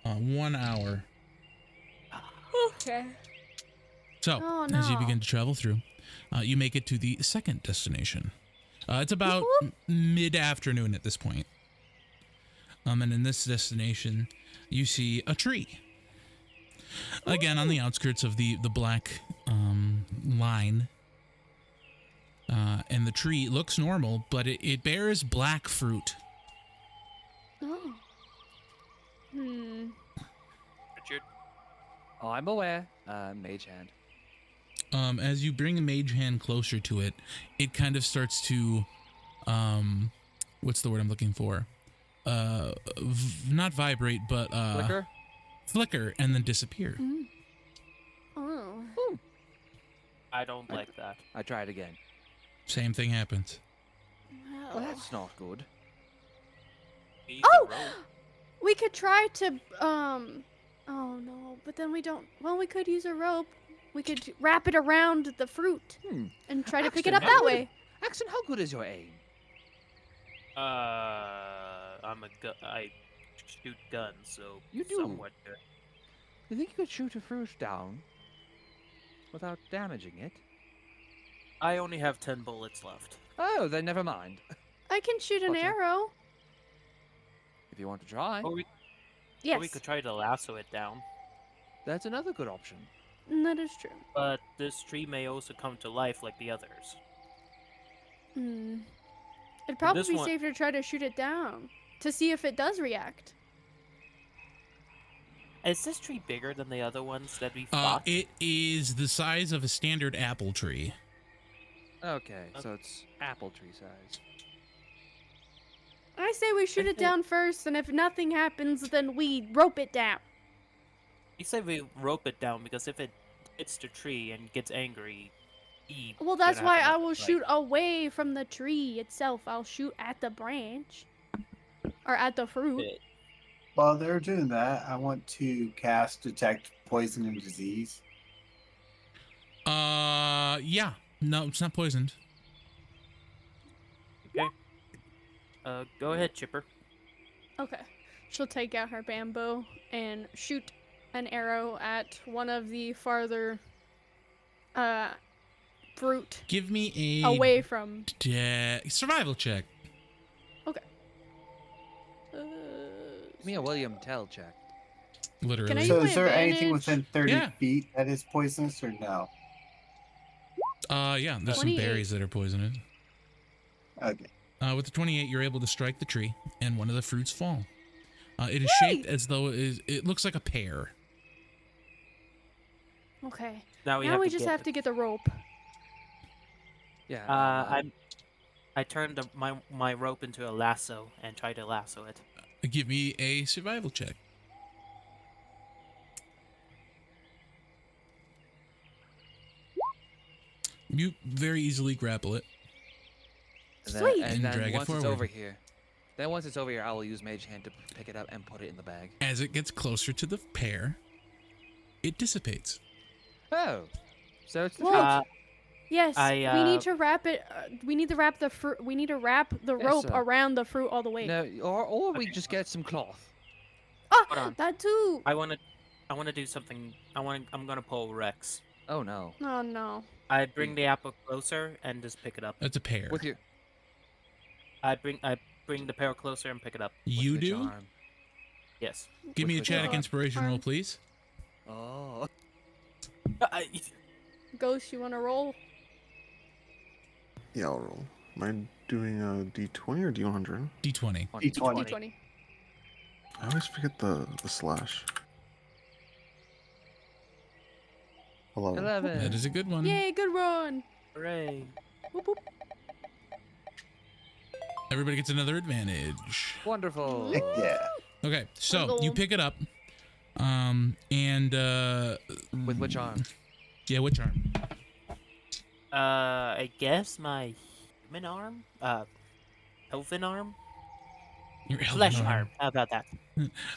1 hour. Okay. So Oh, as you no. begin to travel through, you make it to the second destination. It's about mid-afternoon at this point. And in this destination, you see a tree. Again, on the outskirts of the black line. And the tree looks normal, but it bears black fruit. Oh. Richard, Oh, I'm aware. Mage hand. As you bring a mage hand closer to it, it kind of starts to, what's the word I'm looking for? Not vibrate, but Flicker? flicker and then disappear. Oh. I don't like that. I tried again. Same thing happens. Well, Well. that's not good. We need Oh! the rope. We could try to, oh no, but then we don't, well, we could use a rope. We could wrap it around the fruit Hmm. and try to pick it Axton, up how that good- way. Axton, how good is your aim? I shoot guns, so You do? somewhat good. You think you could shoot a fruit down without damaging it? I only have 10 bullets left. Oh, then never mind. I can shoot an Gotcha. arrow. If you want to try, Or we, Yes, or we could try to lasso it down. that's another good option. that is true. But this tree may also come to life like the others. It'd probably This be one- safer to try to shoot it down to see if it does react. Is this tree bigger than the other ones that we fought? It is the size of a standard apple tree. Okay, so it's apple tree size. I say we shoot it think- down first, and if nothing happens, then we rope it down. You say we rope it down because if it hits the tree and gets angry, he Well, that's gonna why have to, I will like- shoot away from the tree itself. I'll shoot at the branch. Or at the fruit. it. While they're doing that, I want to cast Detect Poison and Disease. Yeah. No, it's not poisoned. Okay. Go ahead, Chipper. Okay. She'll take out her bamboo and shoot an arrow at one of the farther fruit Give me a away from. survival check. Give me a William Tell check. Literally. I So use is my there anything advantage? within 30 Yeah. feet that is poisonous or no? Yeah, there's some 28. berries that are poisonous. Okay. With the 28, you're able to strike the tree, and one of the fruits fall. It is shaped as though it looks like a pear. Okay. Now we now have we to just get have to get the rope. Yeah. I turned my rope into a lasso and tried to lasso it. Give me a survival check. You very easily grapple it. And Sweet. and And then drag it once it's forward. over here, Then once it's over here, I will use Mage Hand to pick it up and put it in the bag. As it gets closer to the pair, it dissipates. Oh, so it's the Whoa. fruit. Yes, I, we need to wrap it. We need to wrap the fruit. We need to wrap the Yes, rope sir. around the fruit all the way. No, or we Okay. just get some cloth. Ah, Hold on. that too. I wanna do something. I'm gonna pull Rex. Oh no. Oh no. I bring the apple closer and just pick it up. That's a pair. With your I bring the pear closer and pick it up. You with which do? arm? Yes. Give me a With which Chadic arm? inspiration roll, Arm. please. Oh. Ghost, you wanna roll? Yeah, I'll roll. Am I doing a D20 or D100? D20. On D20. D20. I always forget the slash. 11. 11. That is a good one. Yay, good run. Hooray! Whoop, whoop. Everybody gets another advantage. Wonderful. Heck yeah. Okay, so you Hello. pick it up. And With which arm? yeah, which arm? I guess my human arm? Elfin arm? Your elven Flesh arm. How about that?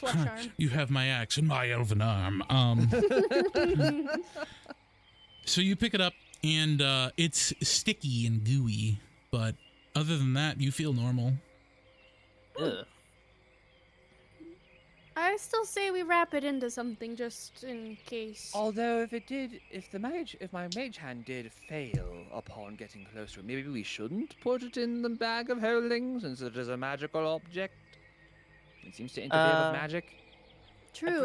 Flesh arm. You have my axe and my elven arm. So you pick it up, and it's sticky and gooey, but other than that, you feel normal. Ugh. I still say we wrap it into something just in case. Although if my mage hand did fail upon getting close to it, maybe we shouldn't put it in the bag of holding since it is a magical object. It seems to interfere with magic. True.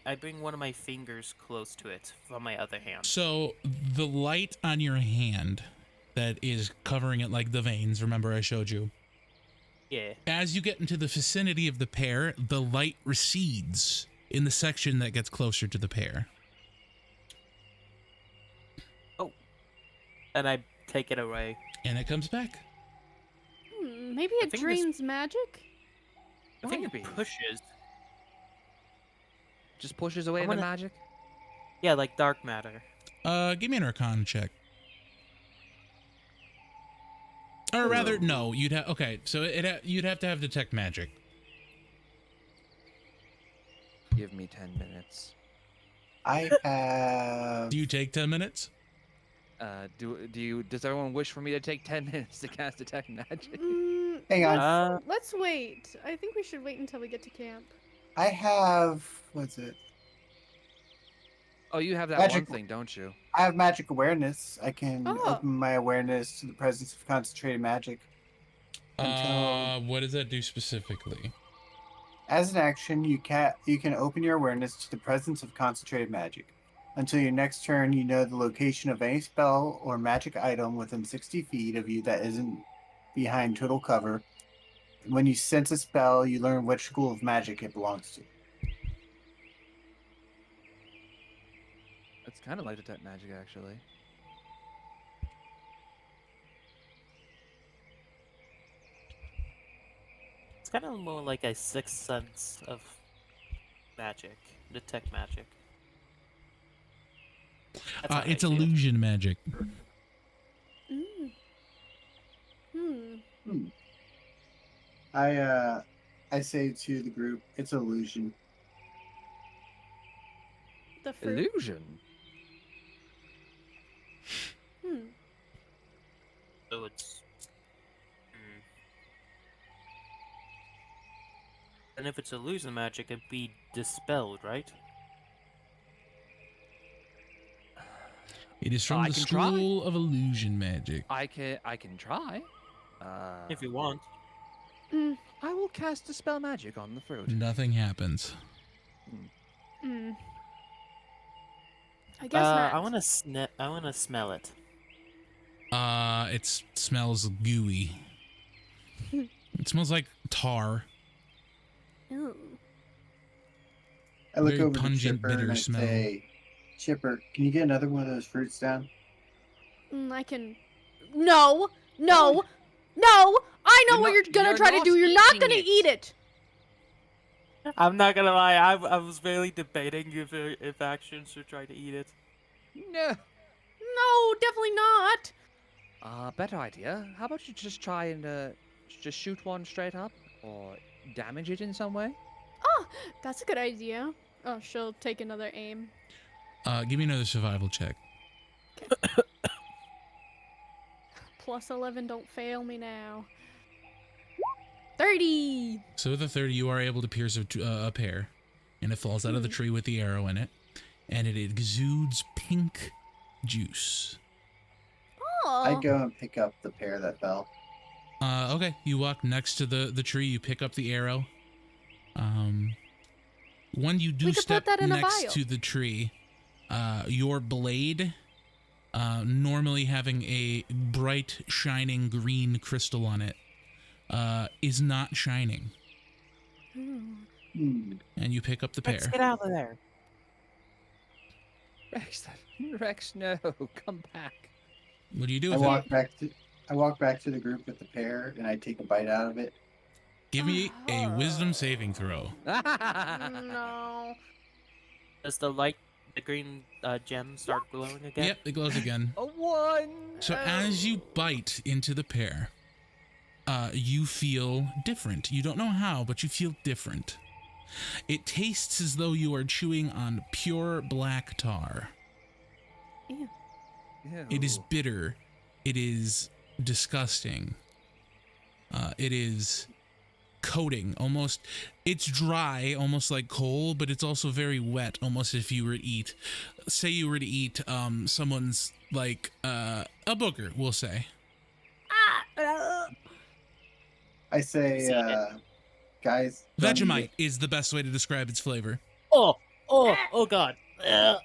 I bring one of my fingers close to it from my other hand. So the light on your hand that is covering it like the veins, remember I showed you? Yeah. As you get into the vicinity of the pair, the light recedes in the section that gets closer to the pair. And I take it away. And it comes back. Maybe I it think this- drains magic? I think Maybe. it pushes. Just pushes away I the wanna- magic. Yeah, like dark matter. Give me an Arcana check. Or rather, no, you'd have. Okay, so you'd have to have detect magic. Give me 10 minutes. I have. Do you take 10 minutes? Does everyone wish for me to take 10 minutes to cast detect magic? Hang on. Let's wait. I think we should wait until we get to camp. I have. What's it? Oh, you have that Magic- one thing, don't you? I have magic awareness. I can Oh. open my awareness to the presence of concentrated magic. Until, What does that do specifically? as an action, you can open your awareness to the presence of concentrated magic. Until your next turn, you know the location of any spell or magic item within 60 feet of you that isn't behind total cover. When you sense a spell, you learn which school of magic it belongs to. It's kind of like detect magic, actually. It's kind of more like a sixth sense of magic. Detect magic. That's how I It's see it. illusion magic. I say to the group, it's illusion. The fruit. Illusion. So it's. Hmm. And if it's illusion magic, it'd be dispelled, right? It is I from the can try. school of illusion magic. I can try. If you want. I will cast dispel magic on the fruit. Nothing happens. I guess not. I want to smell it. It smells gooey. It smells like tar. Ew. I look Very over to pungent, Chipper bitter and I smell. say, Chipper, can you get another one of those fruits down? I can. No! No! No! I know You're what not- you're gonna you're try to not do. You're not eating gonna it. eat it. I'm not gonna lie. I was really debating if actions should try to eat it. No. No, definitely not. Better idea. How about you just try and just shoot one straight up, or damage it in some way? Oh, that's a good idea. Oh, she'll take another aim. Give me another survival check. Plus 11, don't fail me now. 30! So with a 30, you are able to pierce a pear, and it falls out of the tree with the arrow in it, and it exudes pink juice. Oh! I go and pick up the pear that fell. Okay, you walk next to the tree, you pick up the arrow. When you do We could step put that in a next vial. to the tree, your blade, normally having a bright, shining green crystal on it, is not shining. Hmm. And you pick up the Rex, pear. get out of there. Rex, no, come back. What do you do I with it? walk back to the group with the pear, and I take a bite out of it. Give me a wisdom saving throw. No. Does the green gem start glowing again? Yep, it glows again. A 1! So as you bite into the pear, you feel different. You don't know how, but you feel different. It tastes as though you are chewing on pure black tar. Ew. It is Ew. bitter. It is disgusting. It is coating, almost. It's dry, almost like coal, but it's also very wet, almost if you were to eat, say you were to eat someone's, like, a booger, we'll say. I say, See it. guys. don't eat Vegemite it. is the best way to describe its flavor. Oh God. Ugh.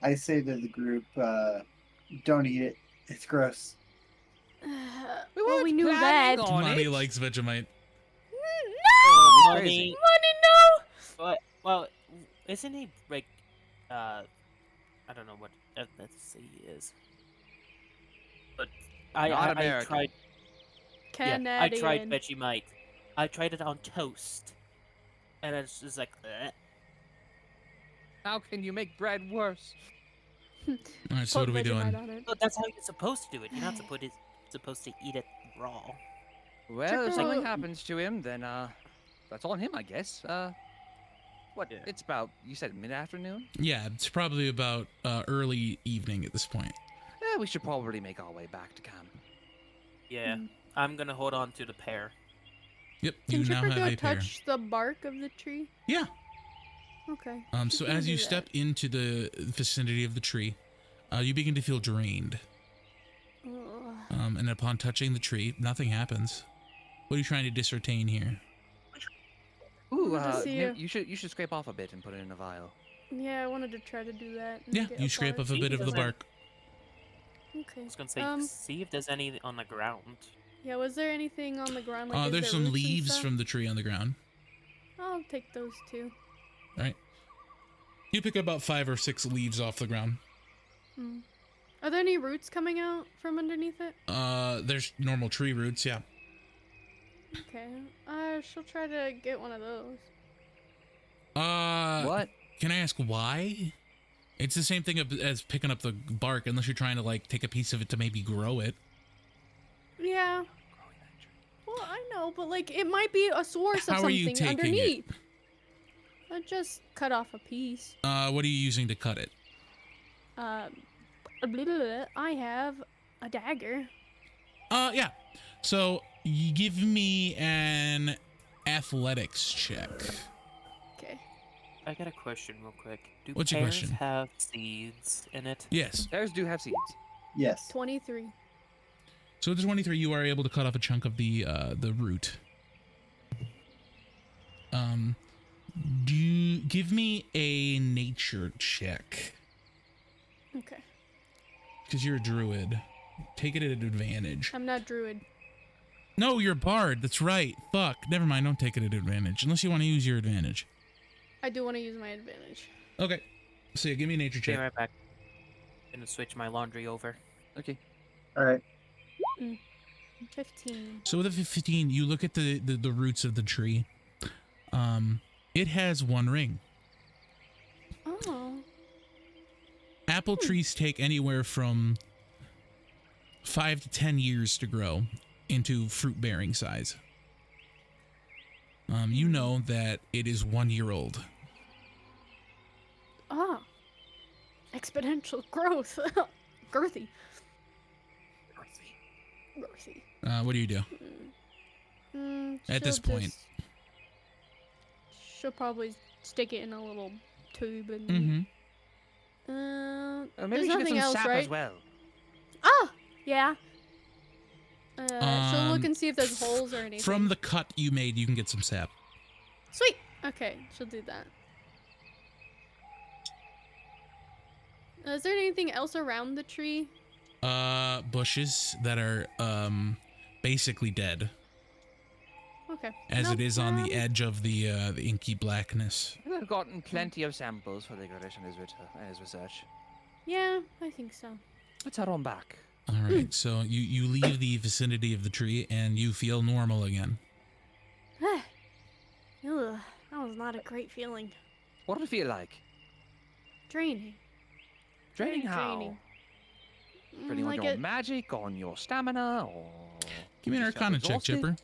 I say to the group, don't eat it. It's gross. Well, we weren't knew that. planning on Mommy it. likes Vegemite. Oh, Money. crazy. Well, isn't he like, I don't know what ethnicity he is, but Not I American. tried. Canadian. Yeah, I tried Vegemite. I tried it on toast, and it's just like, How can you make bread worse? All right, so Put what are we Vegemite doing? on it. but that's how you're supposed to do it. You're not supposed to eat it raw. Well, if something Triple- happens to him, then that's on him, I guess. What? Yeah. It's about, you said mid-afternoon? Yeah, it's probably about early evening at this point. Yeah, we should probably make our way back to camp. Yeah, Mm. I'm gonna hold on to the pear. Yep, Can you now Chipper have go a pear. touch the bark of the tree? Yeah. Okay. So we can as you do step that. into the vicinity of the tree, you begin to feel drained. Ugh. And upon touching the tree, nothing happens. What are you trying to discertain here? Ooh, wanted to see maybe you should scrape off a bit and put it in a vial. Yeah, I wanted to try to do that. and Yeah, get you a scrape bark. off a bit of the doesn't- bark. Okay. I was gonna say, Um, see if there's any on the ground. Yeah, was there anything on the ground? Like, is There's there some roots and leaves stuff? from the tree on the ground. I'll take those too. All right. You pick about 5 or 6 leaves off the ground. Hmm. Are there any roots coming out from underneath it? There's normal tree roots, yeah. Okay. She'll try to get one of those. What? Can I ask why? It's the same thing as picking up the bark, unless you're trying to, like, take a piece of it to maybe grow it. Yeah. Well, I know, but like it might be a source of How are you something taking it? underneath. I just cut off a piece. What are you using to cut it? Blah, blah, blah. I have a dagger. Yeah. So, you give me an athletics check. Okay. I got a question real quick. Do What's your pears question? have seeds in it? Yes. Pears do have seeds. Yes. 23. So with the 23, you are able to cut off a chunk of the root. Do you give me a nature check? Okay. Because you're a druid. Take it at an advantage. I'm not druid. No, you're a bard. That's right. Fuck. Never mind. Don't take it at advantage. Unless you want to use your advantage. I do want to use my advantage. Okay. So yeah, give me a nature Be check. right back. Gonna switch my laundry over. Okay. All right. 15. So with a 15, you look at the roots of the tree. It has one ring. Oh. Apple trees take anywhere from 5 to 10 years to grow. into fruit-bearing size. You know that it is 1 year old. Ah. Exponential growth. Girthy. Girthy. What do you do? At this point. She'll probably stick it in a little tube and. Mm-hmm. Or maybe There's she gets nothing some else, sap right? as well. Ah, yeah. She'll look Um, and see if there's holes or anything. From the cut you made, you can get some sap. Sweet. Okay, she'll do that. Is there anything else around the tree? Bushes that are basically dead, Okay. as Nope, it is on the edge of the inky blackness. I've gotten plenty of samples for the Garish and his research. Yeah, I think so. Let's head on back. All right, so you leave the vicinity of the tree and you feel normal again. Ugh, that was not a great feeling. What did it feel like? Draining. Draining Very how? draining. Draining on Like your it, magic, on your stamina, or... Give me an you just felt Arcana check, exhausted? Chipper.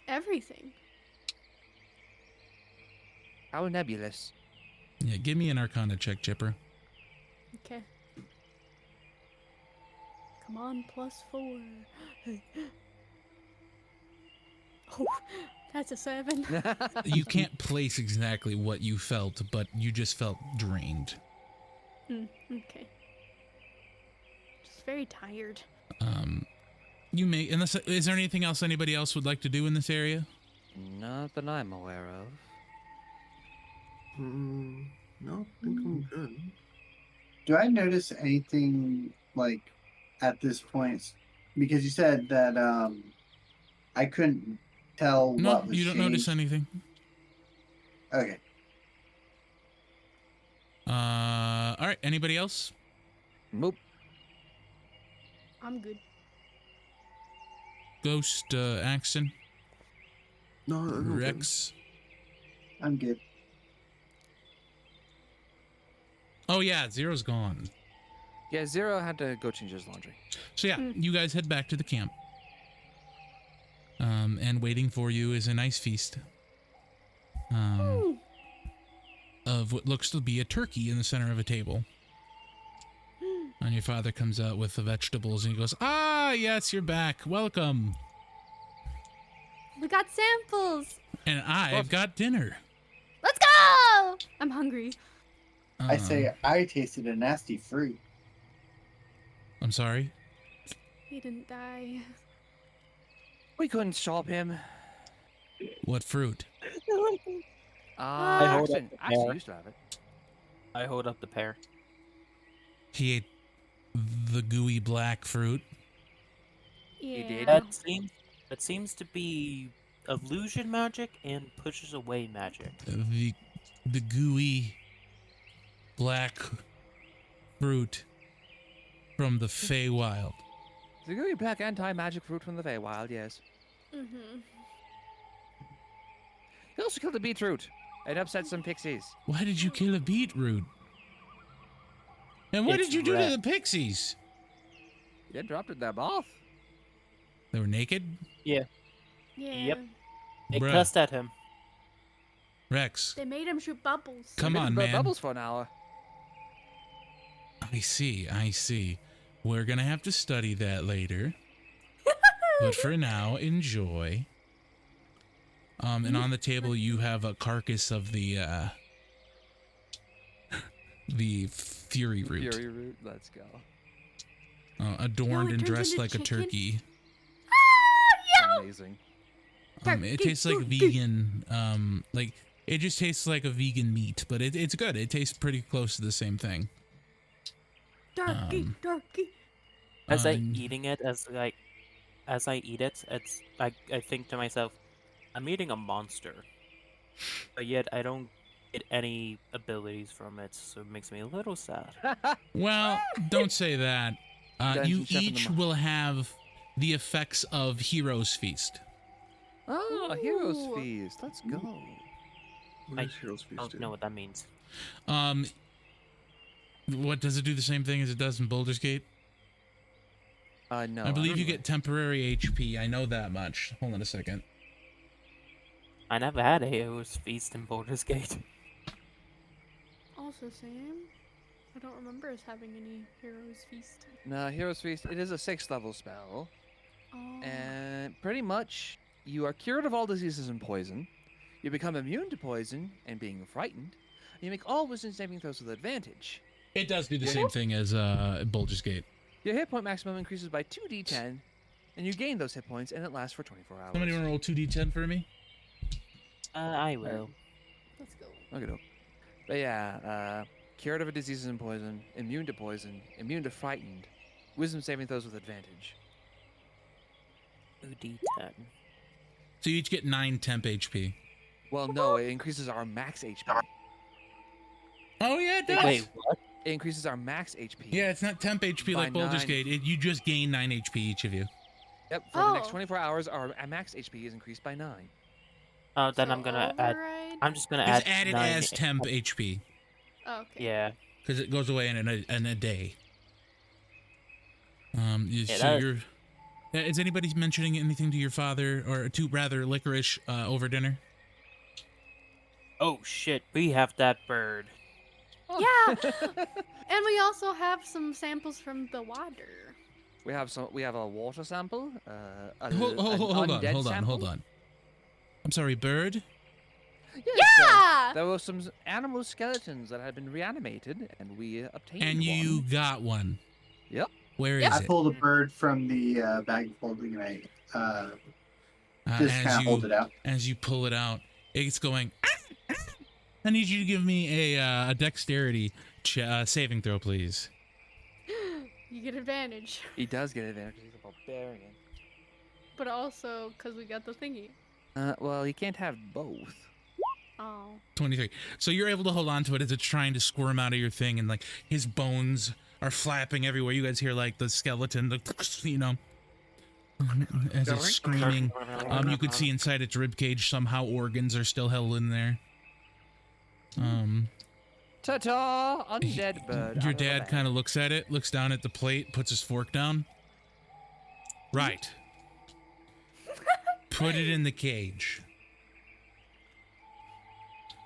everything. How nebulous. Yeah, give me an Arcana check, Chipper. Okay. Come on, +4. Oh, that's a 7. You can't place exactly what you felt, but you just felt drained. Okay. Just very tired. You may, unless, is there anything else anybody else would like to do in this area? Not that I'm aware of. No, I think I'm good. Do I notice anything like at this point? Because you said that I couldn't tell No, what was you don't notice changed. anything. Okay. All right, anybody else? Nope. I'm good. Ghost, Axon, No, I'm good. Rex. I'm good. Oh yeah, Zero's gone. Yeah, Zero had to go change his laundry. So yeah, you guys head back to the camp. And waiting for you is a nice feast. Of what looks to be a turkey in the center of a table. And your father comes out with the vegetables and he goes, "Ah, yes, you're back. Welcome. We got samples. And I've got dinner." Let's go! I'm hungry. I say I tasted a nasty fruit. I'm sorry. He didn't die. We couldn't stop him. What fruit? I hold Actually, up the actually pear. used to have it. I hold up the pear. He ate the gooey black fruit. Yeah. did? That seems to be illusion magic and pushes away magic. The gooey black fruit from the Feywild. The gooey black anti-magic fruit from the Feywild, yes. Mm-hmm. He also killed a beetroot. It upset some pixies. Why did you kill a beetroot? And what It's did you do to red. the pixies? You dropped it them off. They were naked? Yeah. Yep. They Bruh. cussed at him. Rex, They made him shoot bubbles. come Made them on, blow man. Bubbles for an hour. I see. We're gonna have to study that later. But for now, enjoy. And on the table you have a carcass of the fury root. Fury root. Let's go. Adorned it and turns dressed into like a chicken? turkey. Amazing. It Turkey, tastes like turkey. vegan. Like it just tastes like a vegan meat, but it's good. It tastes pretty close to the same thing. Turkey, Um, turkey. As I Um, eating it, as I eat it, I think to myself, I'm eating a monster. But yet I don't get any abilities from it, so it makes me a little sad. Well, don't say that. You Dungeon Chef in the each Mo- will have the effects of Hero's Feast. Oh, Heroes Ooh. Feast. Let's go. What I does Heroes Feast don't do? know what that means. What does it do? The same thing as it does in Baldur's Gate? No. I believe you don't get temporary HP. I know that much. Hold on a second. I never had a Hero's Feast in Baldur's Gate. Also, Sam, I don't remember us having any Heroes Feast. No, Hero's Feast. It is a 6th level spell, Oh. and pretty much you are cured of all diseases and poison. You become immune to poison and being frightened. And you make all wisdom saving throws with advantage. It does do the same thing as Baldur's Gate. Your hit point maximum increases by 2d10, and you gain those hit points, and it lasts for 24 hours. Somebody want to roll 2d10 for me? I will. Let's go. Okay, dope. But yeah, cured of diseases and poison, immune to frightened, wisdom saving throws with advantage. 2d10. So you each get 9 temp HP. Well, no, it increases our max HP. Oh yeah, it does. Wait, what? It increases our max HP. Yeah, it's not temp HP By like Baldur's 9. Gate. You just gain 9 HP each of you. Yep. For the next Oh. 24 hours, our max HP is increased by 9. Oh, then So I'm gonna add. override? I'm just gonna Just add add it 9 as temp HP Oh, okay. Yeah. because it goes away in a day. Yeah, So that- you're. Is anybody mentioning anything to your father or to rather Licorice over dinner? Oh shit, we have that bird. Yeah! And we also have some samples from the water. We have a water sample. Hold on, undead hold on, sample. hold on. I'm sorry, bird. Yes, Yeah! there were some animal skeletons that had been reanimated, and we obtained And you one. got one. Yep. Where is Yep. I it? pulled a bird from the bag of holding and I just kind of hold it out. As you pull it out, it's going. I need you to give me a dexterity saving throw, please. You get advantage. He does get advantage because he's a barbarian. But also, because we got the thingy. Well, he can't have both. Oh. 23. So you're able to hold on to it as it's trying to squirm out of your thing, and like his bones are flapping everywhere. You guys hear like the skeleton, as it's screaming. You could see inside its ribcage somehow organs are still held in there. Ta-ta! Undead bird. Your dad kind of looks at it, looks down at the plate, puts his fork down. Right. Put it in the cage.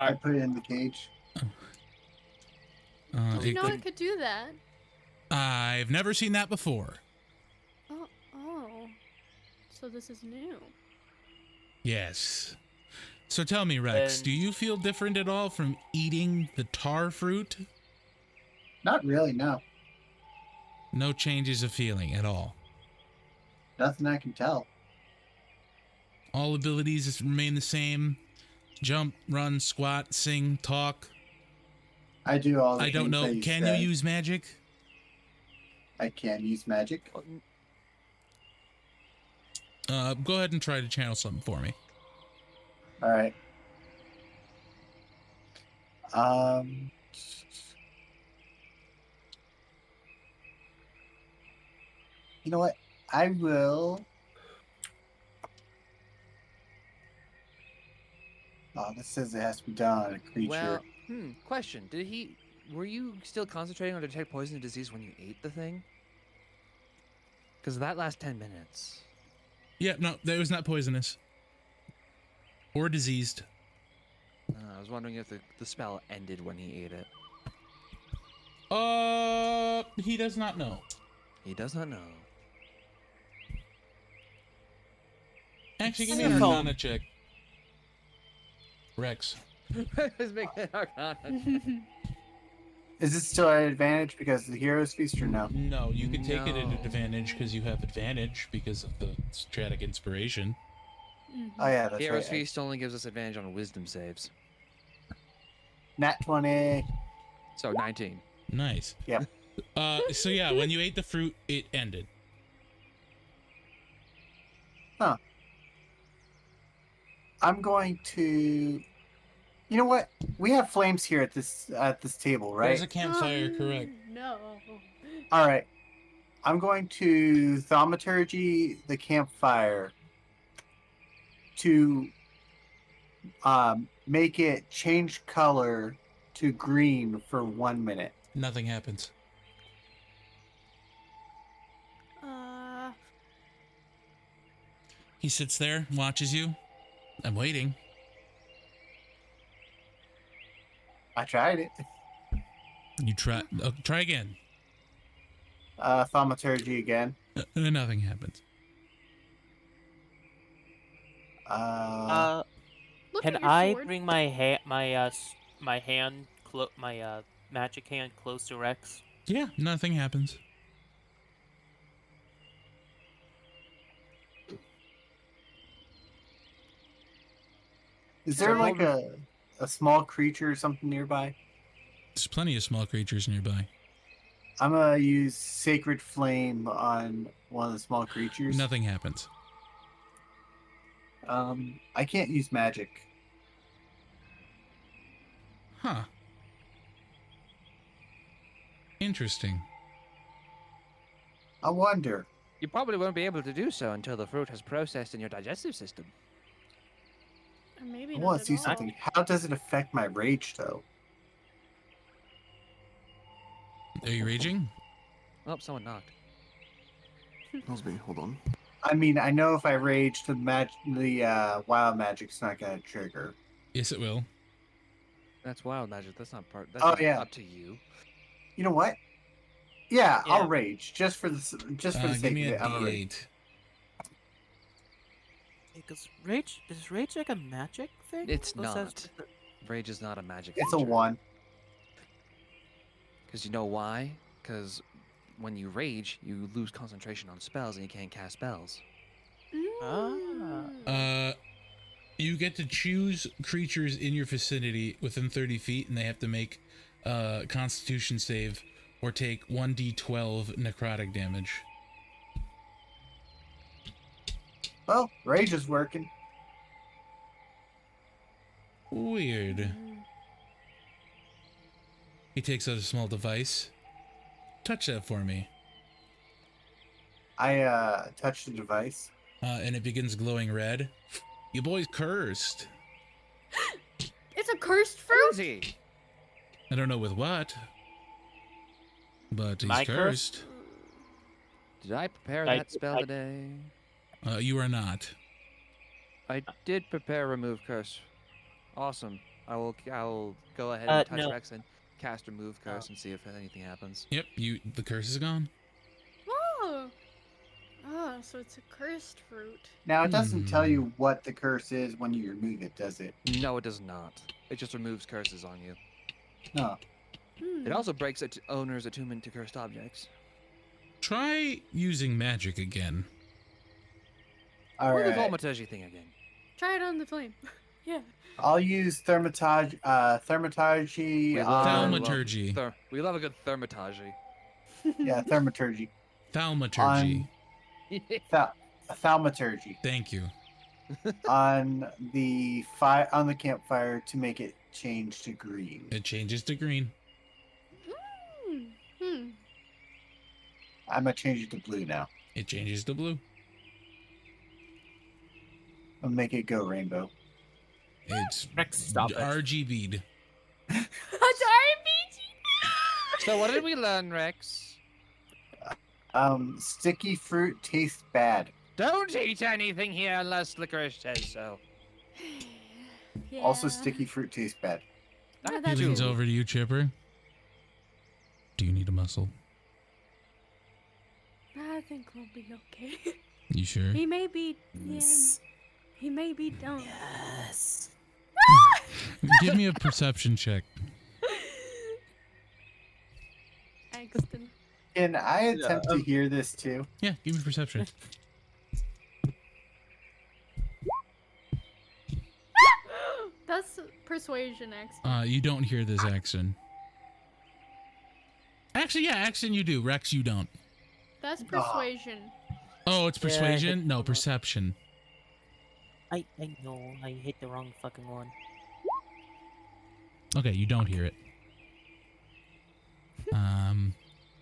I put it in the cage. You know I could do that. I've never seen that before. Oh. So this is new. Yes. So tell me, Rex, do you feel different at all from eating the tar fruit? Not really, no. No changes of feeling at all. Nothing I can tell. All abilities remain the same. Jump, run, squat, sing, talk. I do all the I don't things know. that you Can said. you use magic? I can use magic. Go ahead and try to channel something for me. All right. You know what? I will. Oh, this says it has to be done on a creature. Well, question. Were you still concentrating on detect poison and disease when you ate the thing? Because that lasts 10 minutes. Yeah, no, that was not poisonous. Or diseased. I was wondering if the spell ended when he ate it. He does not know. He does not know. Actually, give me an Simple. Arcana check. Rex. Let's make it Arcana. Is it still at advantage because of the hero's feast or no? No, you can take it at No. advantage because you have advantage because of the Stratic Inspiration. Oh yeah, that's Hero's right. Feast only gives us advantage on wisdom saves. Nat 20. So 19. Nice. Yep. So yeah, when you ate the fruit, it ended. I'm going to. You know what? We have flames here at this table, right? There's a campfire, correct? No. All right. I'm going to thaumaturgy the campfire to make it change color to green for 1 minute. Nothing happens. He sits there, watches you. I'm waiting. I tried it. You try. Oh, try again. Thaumaturgy again. Nothing happens. Look Can at your I sword. bring my magic hand close to Rex? Yeah, nothing happens. Is there Can I- like a small creature or something nearby? There's plenty of small creatures nearby. I'm gonna use Sacred Flame on one of the small creatures. Nothing happens. I can't use magic. Huh. Interesting. I wonder. You probably won't be able to do so until the fruit has processed in your digestive system. Or maybe I not want at to see all. something. How does it affect my rage, though? Are you raging? Oh, someone knocked. That was me. Hold on. I mean, I know if I rage, the wild magic's not gonna trigger. Yes, it will. That's wild magic. That's not part. That's Oh, not yeah. up to you. You know what? Yeah, Yeah. I'll rage just for the just for the Give sake me of a it. I'm a rage. D8. Because rage is rage like a magic thing? It's Or is that not. just a- Rage is not a magic. It's a 1. Because you know why? Because when you rage, you lose concentration on spells and you can't cast spells. Mm. You get to choose creatures in your vicinity within 30 feet, and they have to make a Constitution save or take 1d12 necrotic damage. Well, rage is working. Weird. Mm. He takes out a small device. Touch that for me. I touched the device. And it begins glowing red. You boys cursed. It's a cursed fruit. Easy. I don't know with what, but he's My curse? cursed. Did I prepare I- that spell I- today? You are not. I did prepare remove curse. Awesome. I will go ahead Uh, and touch no. Rex and cast remove curse and see if anything happens. Yep, the curse is gone. Oh. Oh, so it's a cursed fruit. Now it doesn't tell you what the curse is when you remove it, does it? No, it does not. It just removes curses on you. No. Hmm. It also breaks its owner's attunement to cursed objects. Try using magic again. All Or the right. thaumaturgy thing again. Try it on the flame. Yeah. I'll use thermaturgy. We love- Thaumaturgy. We love a good thermaturgy. Yeah, thermaturgy. Thaumaturgy. Thaumaturgy Thank you. on the campfire to make it change to green. It changes to green. Hmm. I'm gonna change it to blue now. It changes to blue. I'll make it go rainbow. It's Rex, stop it. RGB'd. That's So what did we learn, Rex? Sticky fruit tastes bad. Don't eat anything here unless licorice says so. Yeah. Also, sticky fruit tastes bad. Yeah, He that's leans true. over to you, Chipper. Do you need a muscle? I think we'll be okay. You sure? He may be. Yeah, he may be dumb. Yes. Give me a perception check. Axton. Can I attempt to hear this too? Yeah, give me perception. That's persuasion, Axton. You don't hear this action. Actually, yeah, action you do. Rex, you don't. That's persuasion. Oh, it's Yeah, I hit persuasion? No, the wrong- perception. I know, I hit the wrong fucking one. Okay, you don't hear it.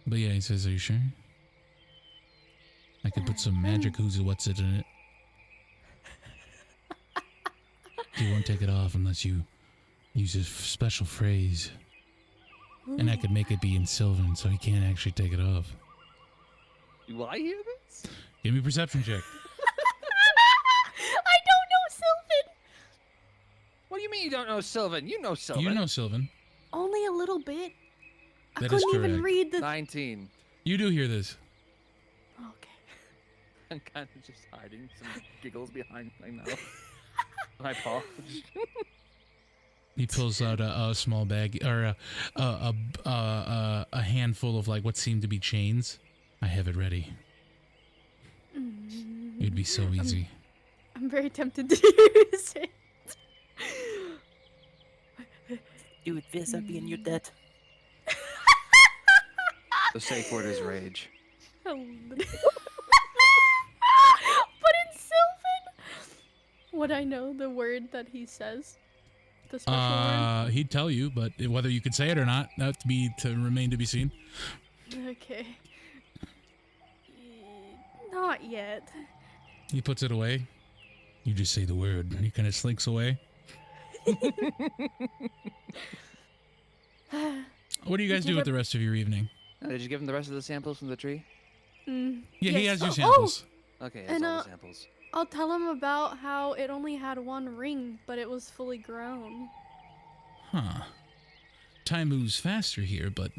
But yeah, he says, "Are you sure? I could put some magic who's what's it in it. He won't take it off unless you use a special phrase, and I could make it be in Sylvan, so he can't actually take it off. Do I hear this? Give me a perception check. you mean you don't know Sylvan? You know Sylvan. You know Sylvan. Only a little bit. I That is couldn't even correct. read the. 19. You do hear this. Okay. I'm kind of just hiding some giggles behind my mouth. My paw. He pulls out a small bag or a handful of like what seem to be chains. I have it ready. It'd be so easy. I'm very tempted to use it. Dude, this I'd be in your debt. The safe word is rage. But in Sylvan, would I know the word that he says? The special word? He'd tell you, but whether you could say it or not, that'd be to remain to be seen. Okay. Not yet. He puts it away. You just say the word, and he kind of slinks away. What do you guys do with the rest of your evening? Did you give him the rest of the samples from the tree? Yeah, he Yes. has your Oh, samples. Okay, that's And, all the samples. I'll tell him about how it only had one ring, but it was fully grown. Huh. Time moves faster here, but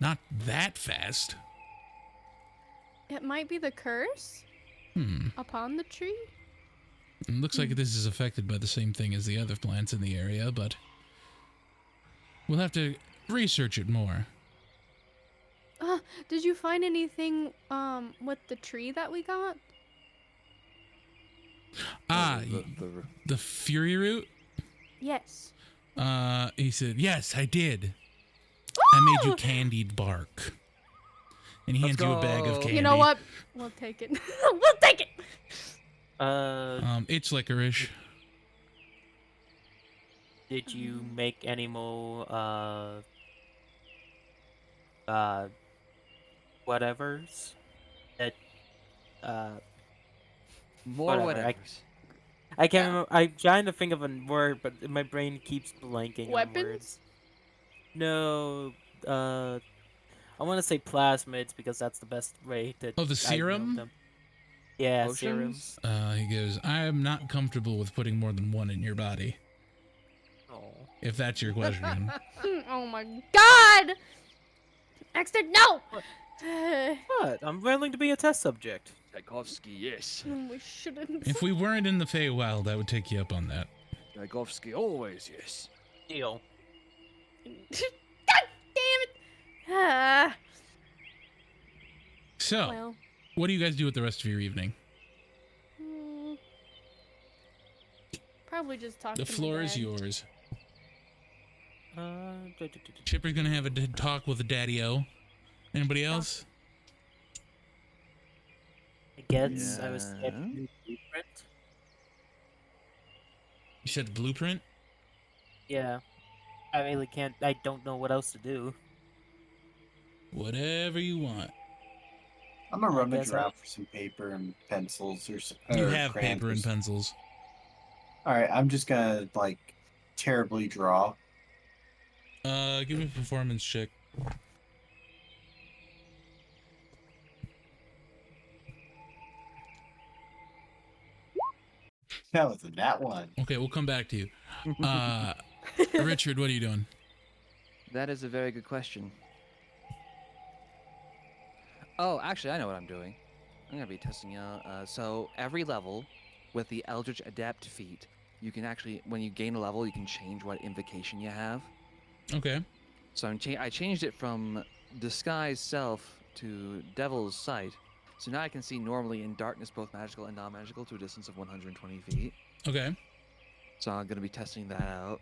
not that fast. It might be the curse upon the tree. It looks like this is affected by the same thing as the other plants in the area, but we'll have to research it more. Did you find anything with the tree that we got? The Fury Root? Yes. He said, yes, I did. I made you candied bark. And he hands you a bag of go. candy. You know what? We'll take it. We'll take it. It's licorice. Did you make any more whatevers? That More whatever, I- whatevers. I can't remember. I'm trying to think of a word, but my brain keeps blanking on words. Weapons? No, I want to say plasmids because that's the best way to. Oh, the I know serum? them. Yeah, serum. Potions? He goes, I am not comfortable with putting more than one in your body. Oh. If that's your question. Oh my god! Exit, no! What? I'm willing to be a test subject. Tchaikovsky, yes. We shouldn't. If we weren't in the Feywild, I would take you up on that. Tchaikovsky, always yes. Deal. God damn it! So, Well, what do you guys do with the rest of your evening? probably just talk The to my floor is dad. yours. Uh, Chipper's gonna have a talk with Daddy-O. Anybody else? I guess I was Yeah. new blueprint. You said blueprint? Yeah. I really can't. I don't know what else to do. Whatever you want. I'm gonna rummage guess around for some paper and pencils or You or have crayons paper or and s- pencils. All right, I'm just gonna like terribly draw. Give me a performance check. That was a nat one. Okay, we'll come back to you. Richard, what are you doing? That is a very good question. Oh, actually, I know what I'm doing. I'm gonna be testing out. So every level, with the Eldritch Adept feat, you can actually, when you gain a level, you can change what invocation you have. Okay. So I changed it from Disguise Self to Devil's Sight. So now I can see normally in darkness, both magical and non-magical, to a distance of 120 feet. Okay. So I'm gonna be testing that out,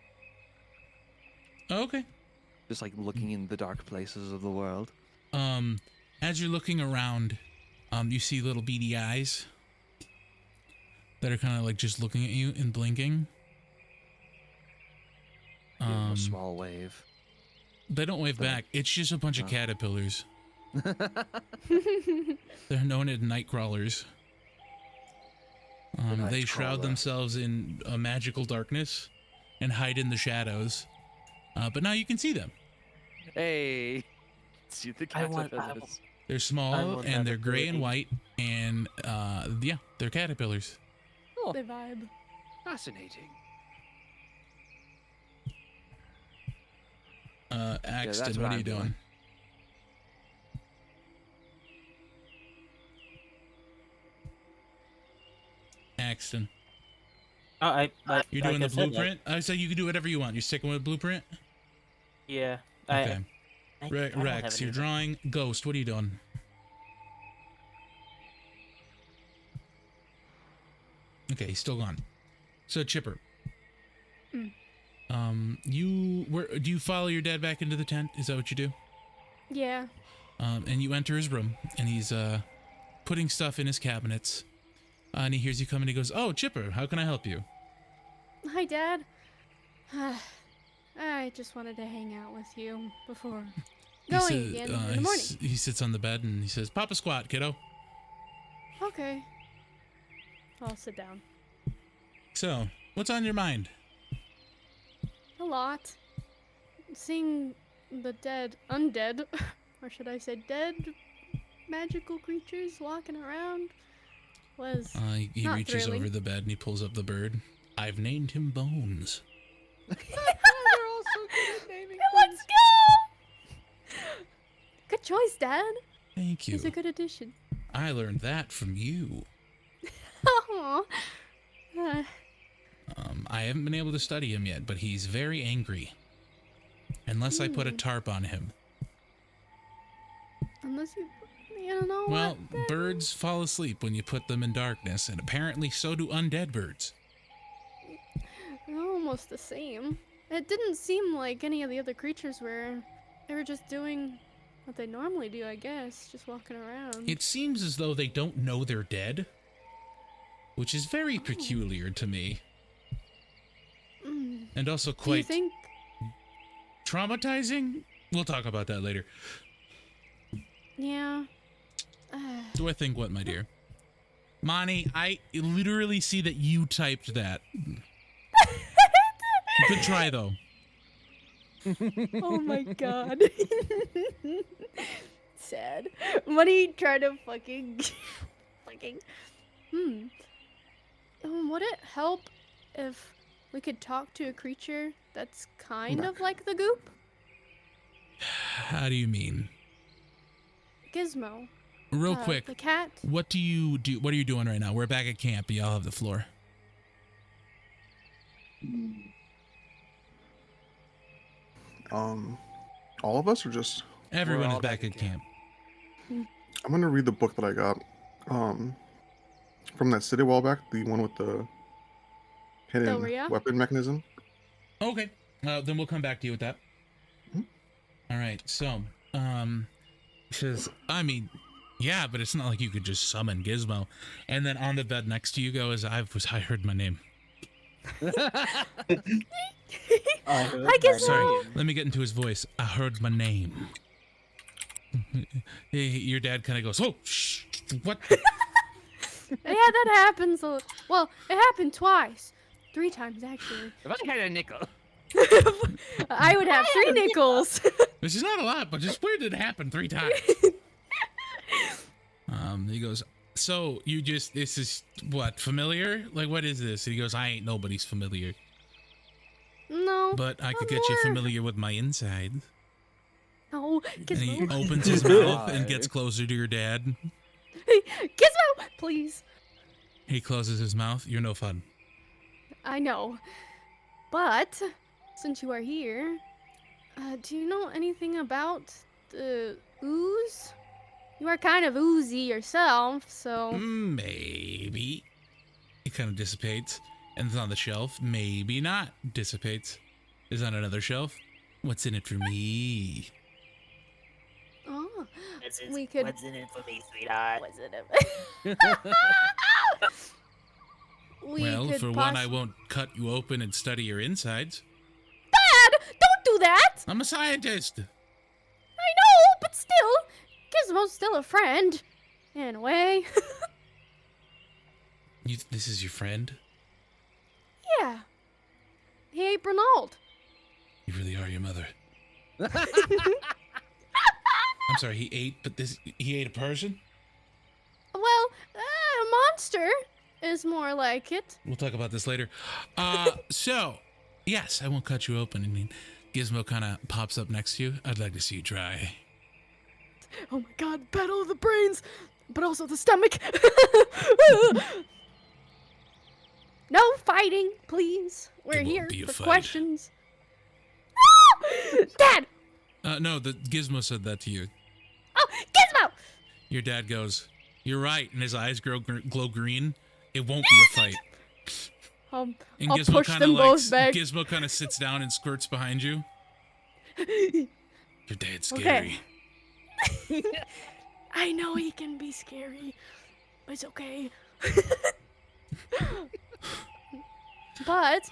Okay. just like looking in the dark places of the world. As you're looking around, you see little beady eyes that are kind of like just looking at you and blinking. Give 'em a small wave. They don't wave But- back. It's just a bunch of Oh. caterpillars. They're known as night crawlers. They shroud Nightcrawler. themselves in a magical darkness and hide in the shadows. But now you can see them. Hey, see the I want- caterpillars. They're I small want and that they're gray and ability. white, and yeah, they're caterpillars. Oh, They vibe. fascinating. Axton, what what are I'm you doing? doing. Axton, Oh, but you're like doing I the said, blueprint? I said you can do whatever you want. You're sticking with blueprint? yeah. Okay. I don't have Rex, you're any- drawing Ghost. What are you doing? Okay, he's still gone. So Chipper. Mm. Do you follow your dad back into the tent? Is that what you do? Yeah. And you enter his room, and he's putting stuff in his cabinets. And he hears you come, and he goes, "Oh, Chipper, how can I help you?" Hi, Dad. I just wanted to hang out with you before going again in the morning. He sits on the bed and he says, "Papa squat, kiddo." Okay. I'll sit down. So, what's on your mind? A lot. Seeing the undead, or should I say dead magical creatures walking around was He not reaches thrilling. over the bed and he pulls up the bird. I've named him Bones. They're all so good at naming Let's go! Good choice, Dad. Thank you. He's a good addition. I learned that from you. Aw. I haven't been able to study him yet, but he's very angry. Unless I put a tarp on him. Unless you don't know Well, what. then- birds fall asleep when you put them in darkness, and apparently so do undead birds. They're almost the same. It didn't seem like any of the other creatures were. They were just doing what they normally do, I guess, just walking around. It seems as though they don't know they're dead, which is very peculiar to me, Mm. and also Do you quite think? traumatizing. We'll talk about that later. Yeah. Do I think what, my dear? Monty, I literally see that you typed that. Good try, though. Oh my god. Sad. Money tried to fucking. Would it help if we could talk to a creature that's kind of like the goop? How do you mean? Gizmo. Real quick, The cat. what do you do? What are you doing right now? We're back at camp. Y'all have the floor. All of us, or just? Everyone all is back at camp. I'm gonna read the book that I got, from that city a while back. The one with the hidden Doria? weapon mechanism. Okay. Then we'll come back to you with that. Mhm. All right. So, says, I mean, yeah, but it's not like you could just summon Gizmo. And then on the bed next to you goes, I heard my name. Hi, Gizmo. Sorry, let me get into his voice. I heard my name. Your dad kind of goes, oh, shh, what? Yeah, that happens. Well, it happened twice. 3 times, actually. If I had a nickel. I would have 3 nickels. This is not a lot, but just where did it happen 3 times? He goes, so this is what, familiar? Like, what is this? And he goes, I ain't nobody's familiar, No. but I could I'm get you more- familiar with my insides. No, And he Gizmo. opens his mouth and gets closer to your dad. Gizmo, please. He closes his mouth. You're no fun. I know. But, since you are here, do you know anything about the ooze? You are kind of oozy yourself, so... Maybe. It kind of dissipates. And it's on the shelf. Maybe not. Dissipates. Is on another shelf. What's in it for me? Oh, What's we could... What's in it for me, sweetheart? Was it we Well, could for one, I won't cut you open and study your insides. Dad, don't do that! I'm a scientist. I know, but still, Gizmo's still a friend. In a way. This is your friend? Yeah. He ate Bernald. You really are your mother. I'm sorry, he ate a person? Well, a monster is more like it. We'll talk about this later. So, yes, I won't cut you open. I mean, Gizmo kind of pops up next to you. I'd like to see you try. Oh my god, battle of the brains, but also the stomach. No fighting, please. We're It won't here be a for fight. questions. Dad! No, the Gizmo said that to you. Oh, Gizmo! Your dad goes, "You're right," and his eyes glow green. It won't be a fight. And And I'll Gizmo push kind of them both back. Gizmo kind of sits down and squirts behind you. Your dad's scary. Okay. I know he can be scary, but it's okay. But,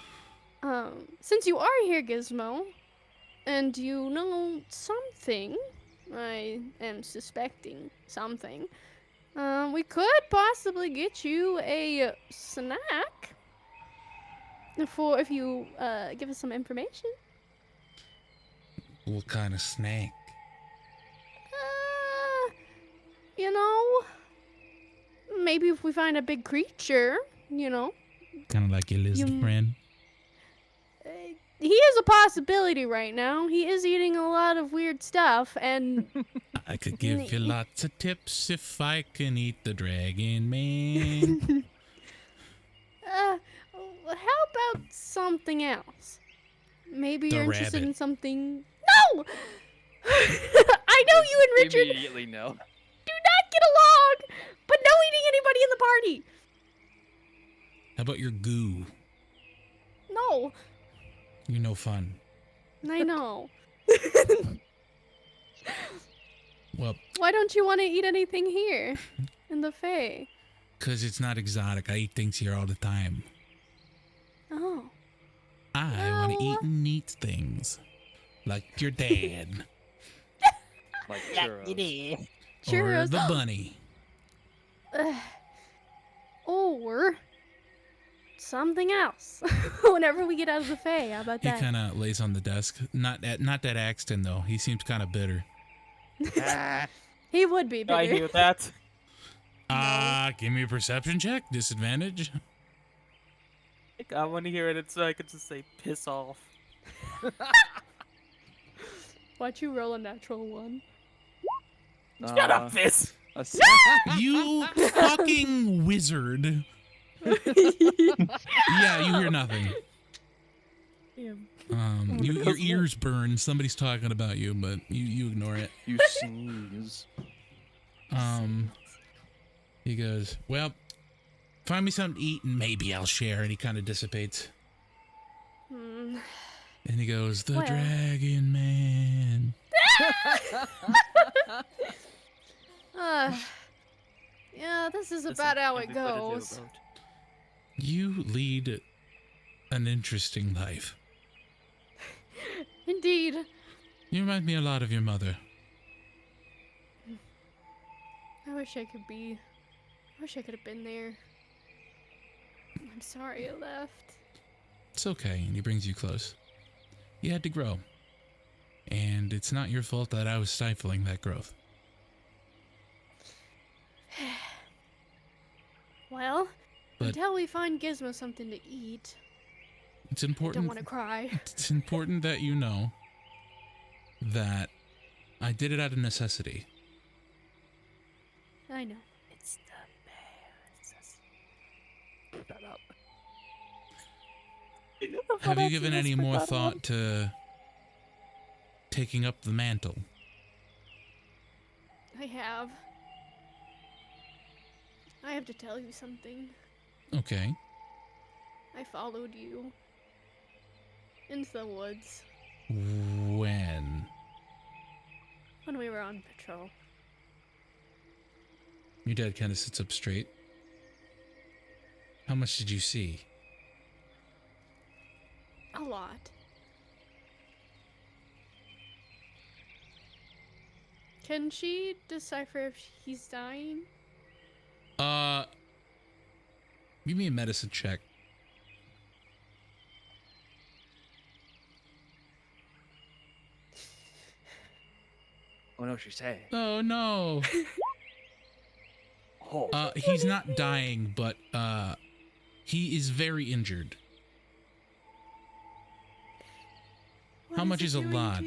since you are here, Gizmo, and you know something, I am suspecting something, we could possibly get you a snack if you give us some information. What kind of snack? You know, maybe if we find a big creature, you know. Kind of like your lizard You- friend. He is a possibility right now. He is eating a lot of weird stuff, and I could give you lots of tips if I can eat the dragon man. how about something else? Maybe The you're interested rabbit. in something. No! I know you and Richard do Immediately no. not get along, but no eating anybody in the party. How about your goo? No, You're no fun. I know. Well, Why don't you want to eat anything here in the Fae? 'cause it's not exotic. I eat things here all the time. Oh. I want to Oh. eat neat things. Like your dad. Like churros. Or Churros. the bunny. Or something else. Whenever we get out of the Fae, how about He that? kind of lays on the desk. Not that Axton, though. He seems kind of bitter. He would be I bigger. hear that. Give me a perception check. Disadvantage. I want to hear it so I could just say piss off. Why'd you roll a natural one? Shut up, Fizz! A s- You fucking wizard. Yeah, you hear nothing. Your ears burn. Somebody's talking about you, but you ignore it. you sneeze. He goes, "Well, find me something to eat and maybe I'll share." And he kind of dissipates. Hmm. And he goes, "The Well. Dragon Man." Yeah, this is This about is how it everybody do goes. about. You lead an interesting life. Indeed. You remind me a lot of your mother. I wish I could be. I wish I could have been there. I'm sorry I left. It's okay. And he brings you close. You had to grow. And it's not your fault that I was stifling that growth. Well, But- until we find Gizmo something to eat, It's I don't important. want to cry. It's important that you know that I did it out of necessity. I know. It's the bears. Shut up. Have you given any more thought to taking up the mantle? I have. I have to tell you something. Okay. I followed you into the woods When? when we were on patrol. Your dad kind of sits up straight. How much did you see? A lot. Can she decipher if he's dying? Give me a medicine check. Oh no, she say. Oh no. Oh. He's not dying, but he is very injured. How much is a lot?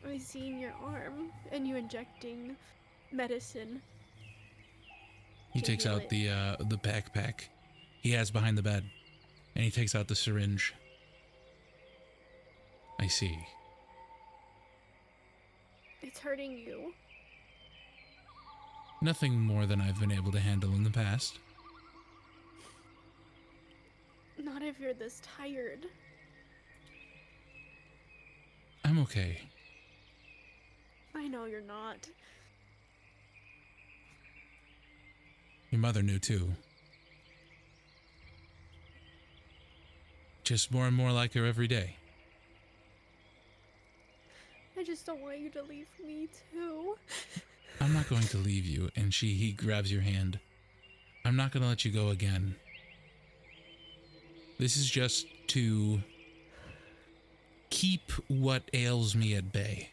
I seen your arm and you injecting medicine. He To takes heal out it. the backpack he has behind the bed, and he takes out the syringe. I see. It's hurting you. Nothing more than I've been able to handle in the past. Not if you're this tired. I'm okay. I know you're not. Your mother knew too. Just more and more like her every day. I just don't want you to leave me too. I'm not going to leave you. And he grabs your hand. I'm not going to let you go again. This is just to keep what ails me at bay.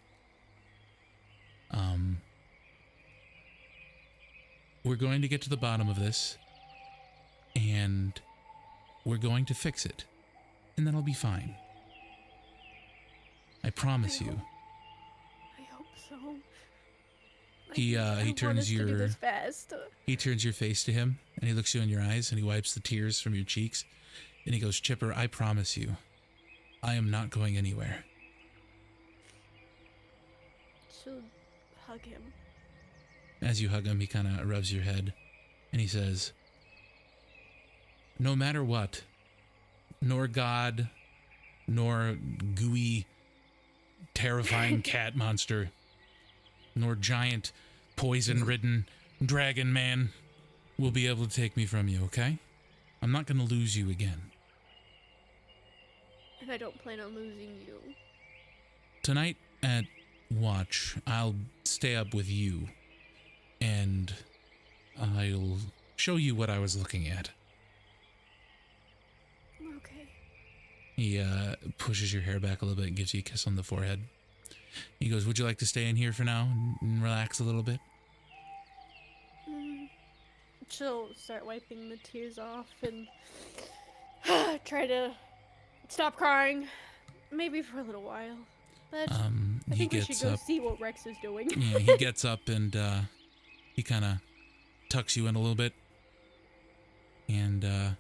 We're going to get to the bottom of this, and we're going to fix it, and then I'll be fine. I promise you. I hope so. He I don't want turns us to do this fast. He turns your face to him, and he looks you in your eyes, and he wipes the tears from your cheeks, and he goes, Chipper, I promise you, I am not going anywhere. She'll hug him. As you hug him, he kind of rubs your head, and he says, no matter what, nor God, nor gooey, terrifying cat monster, nor giant, poison-ridden dragon man will be able to take me from you, okay? I'm not going to lose you again. And I don't plan on losing you. Tonight at Watch, I'll stay up with you, and I'll show you what I was looking at. Okay. He pushes your hair back a little bit and gives you a kiss on the forehead. He goes, would you like to stay in here for now and relax a little bit? She'll start wiping the tears off and try to stop crying. Maybe for a little while. But I He think we should gets go up. see what Rex is doing. Yeah, he gets up and he kind of tucks you in a little bit. And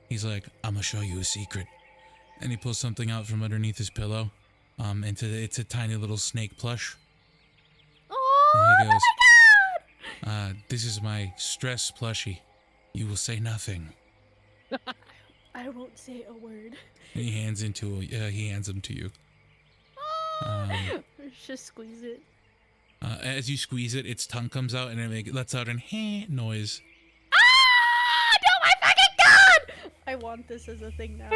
he's like, I'm going to show you a secret. And he pulls something out from underneath his pillow. It's a tiny little snake plush. Oh, And he goes, my God! This is my stress plushie. You will say nothing. I won't say a word. And he hands him to you. Just squeeze it. As you squeeze it, its tongue comes out and it lets out an "heh" noise. Ah! No, my fucking God! I want this as a thing now.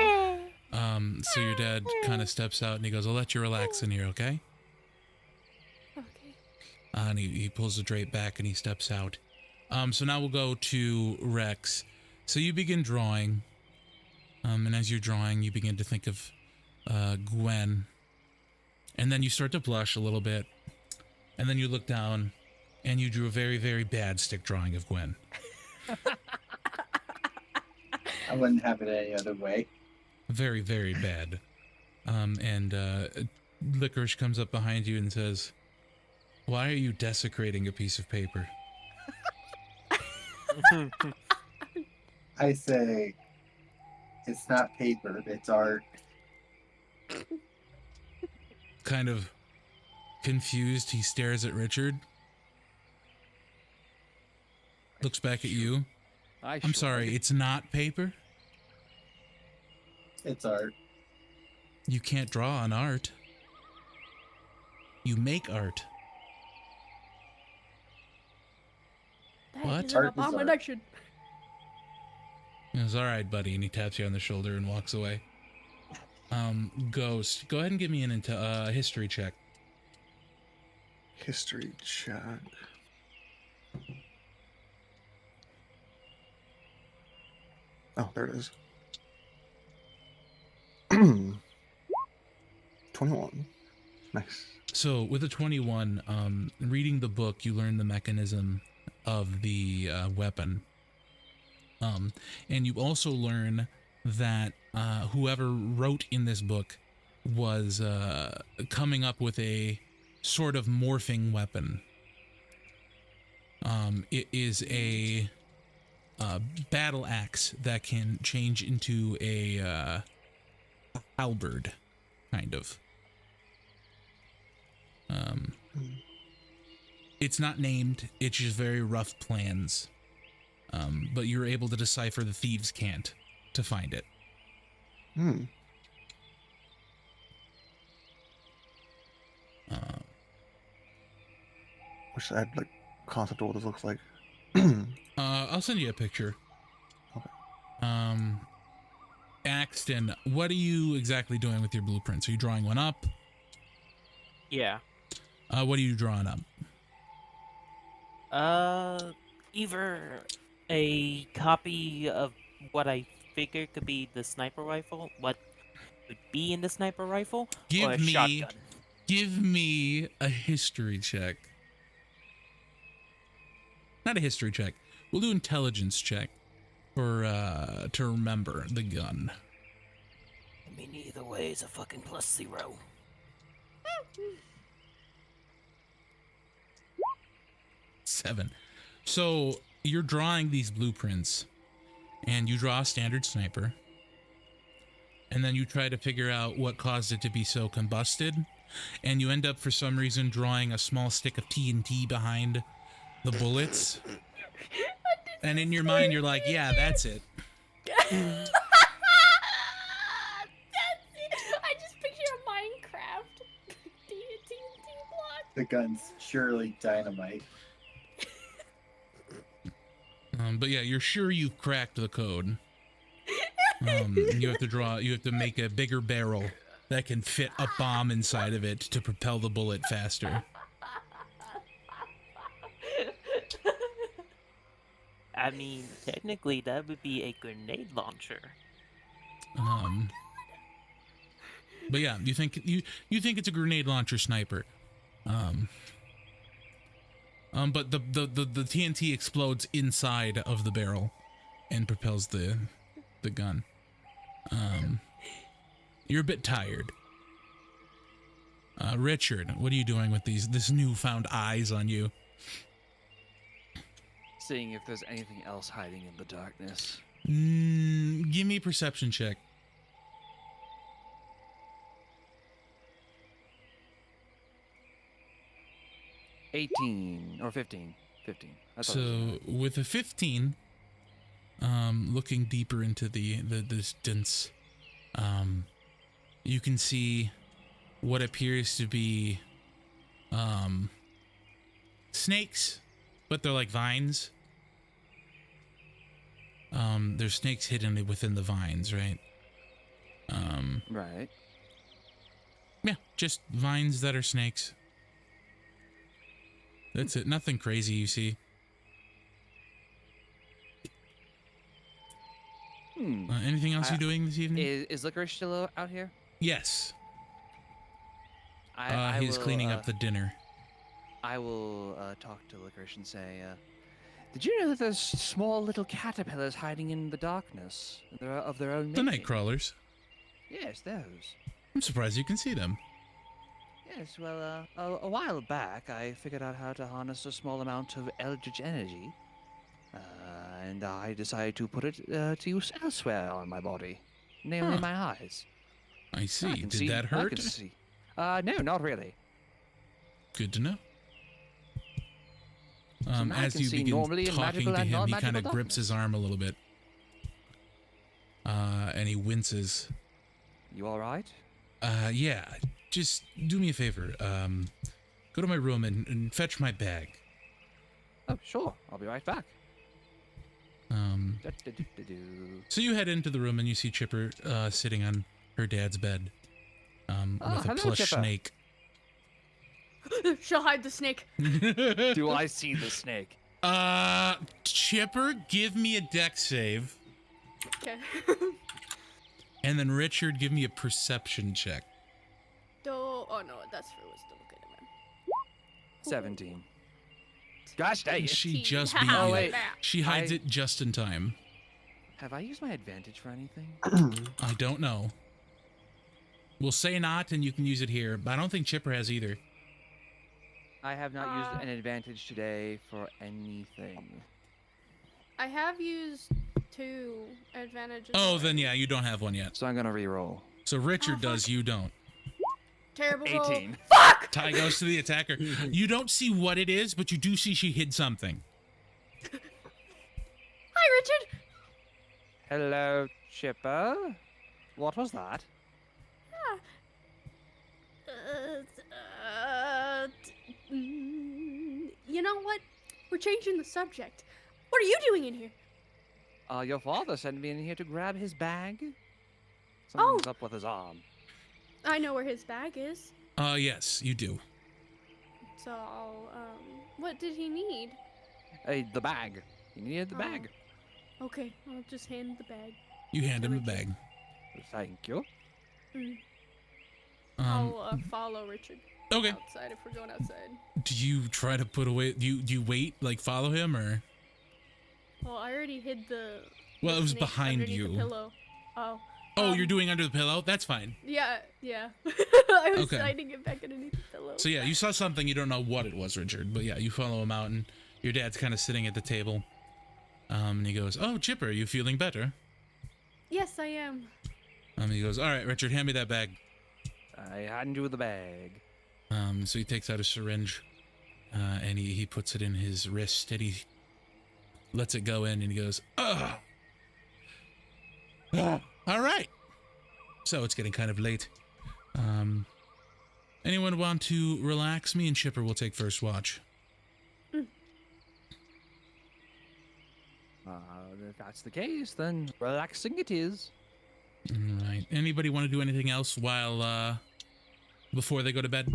So your dad kind of steps out and he goes, I'll let you relax in here, okay? Okay. And he pulls the drape back and he steps out. So now we'll go to Rex. So you begin drawing. And as you're drawing, you begin to think of Gwen. And then you start to blush a little bit. And then you look down and you drew a very, very bad stick drawing of Gwen. I wouldn't have it any other way. Very, very bad. And Licorice comes up behind you and says, why are you desecrating a piece of paper? I say, it's not paper, it's art. Kind of confused, he stares at Richard. Looks back at you. I'm sorry, it's not paper? It's art. You can't draw on art. You make art. That What? is an Art is art. abomination. He goes, all right, buddy, and he taps you on the shoulder and walks away. Ghost, go ahead and give me an history check. History check. Oh, there it is. 21. Nice. So with a 21, reading the book, you learn the mechanism of the weapon. And you also learn that whoever wrote in this book was coming up with a sort of morphing weapon. It is a battle axe that can change into a halberd, kind of. It's not named, it's just very rough plans. But you're able to decipher the thieves' cant to find it. Hmm. Wish I had like concept of what this looks like. I'll send you a picture. Okay. Axton, what are you exactly doing with your blueprints? Are you drawing one up? Yeah. What are you drawing up? Either a copy of what I figure could be the sniper rifle, what would be in the sniper rifle, or a shotgun. Give me a history check. Not a history check. We'll do intelligence check for to remember the gun. I mean, either way is a fucking +0. Seven. So you're drawing these blueprints, and you draw a standard sniper, and then you try to figure out what caused it to be so combusted, and you end up for some reason drawing a small stick of TNT behind the bullets. And in your mind, you're like, yeah, that's it. That's it. I just picture a Minecraft TNT block. The gun's surely dynamite. But yeah, you're sure you've cracked the code. You have to make a bigger barrel that can fit a bomb inside of it to propel the bullet faster. I mean, technically that would be a grenade launcher. But yeah, you think it's a grenade launcher sniper. But the TNT explodes inside of the barrel and propels the gun. You're a bit tired. Richard, what are you doing with this newfound eyes on you? Seeing if there's anything else hiding in the darkness. Give me a perception check. $18 or $15. That's all it So with a 15, looking deeper into the distance, you can see what appears to be snakes, but they're like vines. There's snakes hidden within the vines, right? right. Yeah, just vines that are snakes. That's it. Nothing crazy, you see. Anything else you're doing this evening? Is Licorice still out here? Yes. I He's will, cleaning up the dinner. I will talk to Licorice and say, did you know that there's small little caterpillars hiding in the darkness of their own The making? night crawlers. Yes, those. I'm surprised you can see them. Yes, well, a while back, I figured out how to harness a small amount of eldritch energy, and I decided to put it to use elsewhere on my body, namely Huh. my eyes. I see. I can Did see- that I hurt? can see. No, not really. Good to know. now I As can you see begin normally in talking magical to and him, he non-magical kind of grips his arm a little bit. And he winces. You all right? Yeah. Just do me a favor. Go to my room and fetch my bag. Oh, sure. I'll be right back. Du-du-du-du-du. So you head into the room and you see Chipper sitting on her dad's bed with a hello, plush Chipper. snake. She'll hide the snake. Do I see the snake? Chipper, give me a deck save. Okay. And then Richard, give me a perception check. Oh no, that's for wisdom. Okay, never mind. 17. Gosh dang it. She 18. just beat Haha, you. wait. math. She hides I- it just in time. Have I used my advantage for anything? I don't know. We'll say not, and you can use it here, but I don't think Chipper has either. I have not used Uh, an advantage today for anything. I have used 2 advantages. Oh, then already. yeah, you don't have one yet. So I'm gonna re-roll. So Richard Oh, does, fuck. you don't. Terrible roll. 18. Fuck! Ty goes to the attacker. You don't see what it is, but you do see she hid something. Hi, Richard. Hello, Chipper. What was that? You know what? We're changing the subject. What are you doing in here? Your father sent me in here to grab his bag. Oh. Something's up with his arm. I know where his bag is. Yes, you do. So, what did he need? Hey, the bag. He needed the Oh. bag. Okay, I'll just hand the bag. You hand him the Richard. bag. Thank you. Mm. Um, I'll follow Richard okay. outside if we're going outside. Do you try to put away? Do you wait, like follow him, or? Well, I already hid the. Well, the it was snake behind underneath you. The pillow. Oh. Oh, you're Um, doing under the pillow. That's fine. Yeah, yeah. I was Okay. hiding it back underneath the pillow. So yeah, you saw something. You don't know what it was, Richard. But yeah, you follow him out, and your dad's kind of sitting at the table. And he goes, "Oh, Chipper, you feeling better?" Yes, I am. He goes, "All right, Richard, hand me that bag." I hand you the bag. So he takes out a syringe, and he puts it in his wrist, and he lets it go in, and he goes, "Ugh." All right. So it's getting kind of late. Anyone want to relax? Me and Chipper will take first watch. If that's the case, then relaxing it is. All right. Anybody want to do anything else while before they go to bed?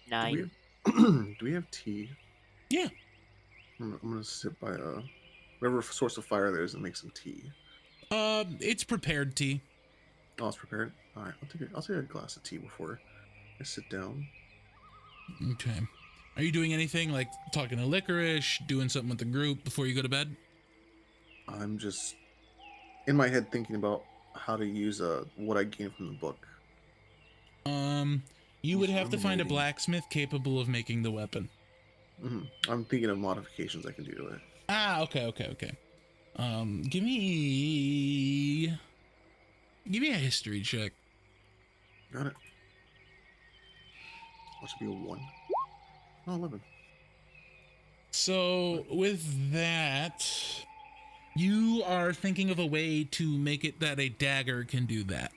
9. Do we have tea? Yeah. I'm gonna sit by whatever source of fire there is and make some tea. It's prepared tea. Oh, it's prepared. All right, I'll take a glass of tea before I sit down. Okay. Are you doing anything like talking to Licorice, doing something with the group before you go to bed? I'm just in my head thinking about how to use what I gained from the book. You would He's have to find a ruminating. blacksmith capable of making the weapon. I'm thinking of modifications I can do to it. Ah, okay. Give me a history check. Got it. That should be a 1. Oh, 11. So with that, you are thinking of a way to make it that a dagger can do that.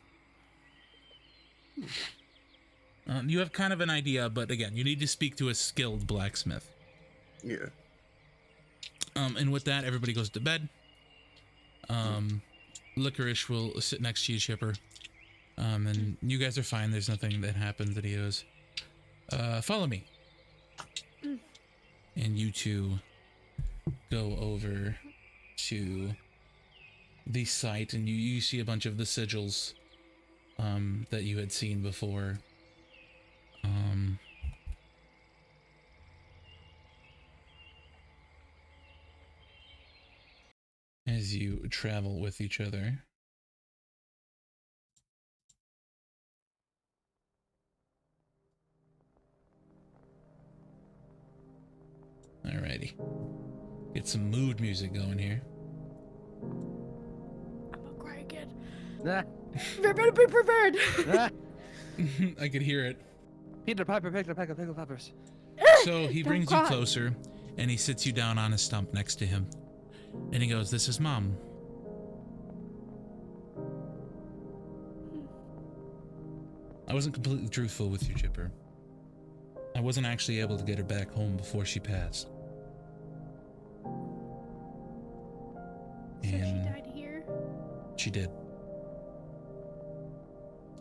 You have kind of an idea, but again, you need to speak to a skilled blacksmith. Yeah. And with that, everybody goes to bed. Licorice will sit next to you, Chipper. And you guys are fine. There's nothing that happens. And he goes, follow me. And you two go over to the site, and you see a bunch of the sigils that you had seen before. As you travel with each other. Alrighty. Get some mood music going here. I'm gonna cry again. Ah, You better be prepared. ah. I could hear it. Peter Piper picked a peck of pickled peppers. So he Don't brings you cry. closer, and he sits you down on a stump next to him. And he goes, "This is Mom." I wasn't completely truthful with you, Chipper. I wasn't actually able to get her back home before she passed. So she And died here. she did.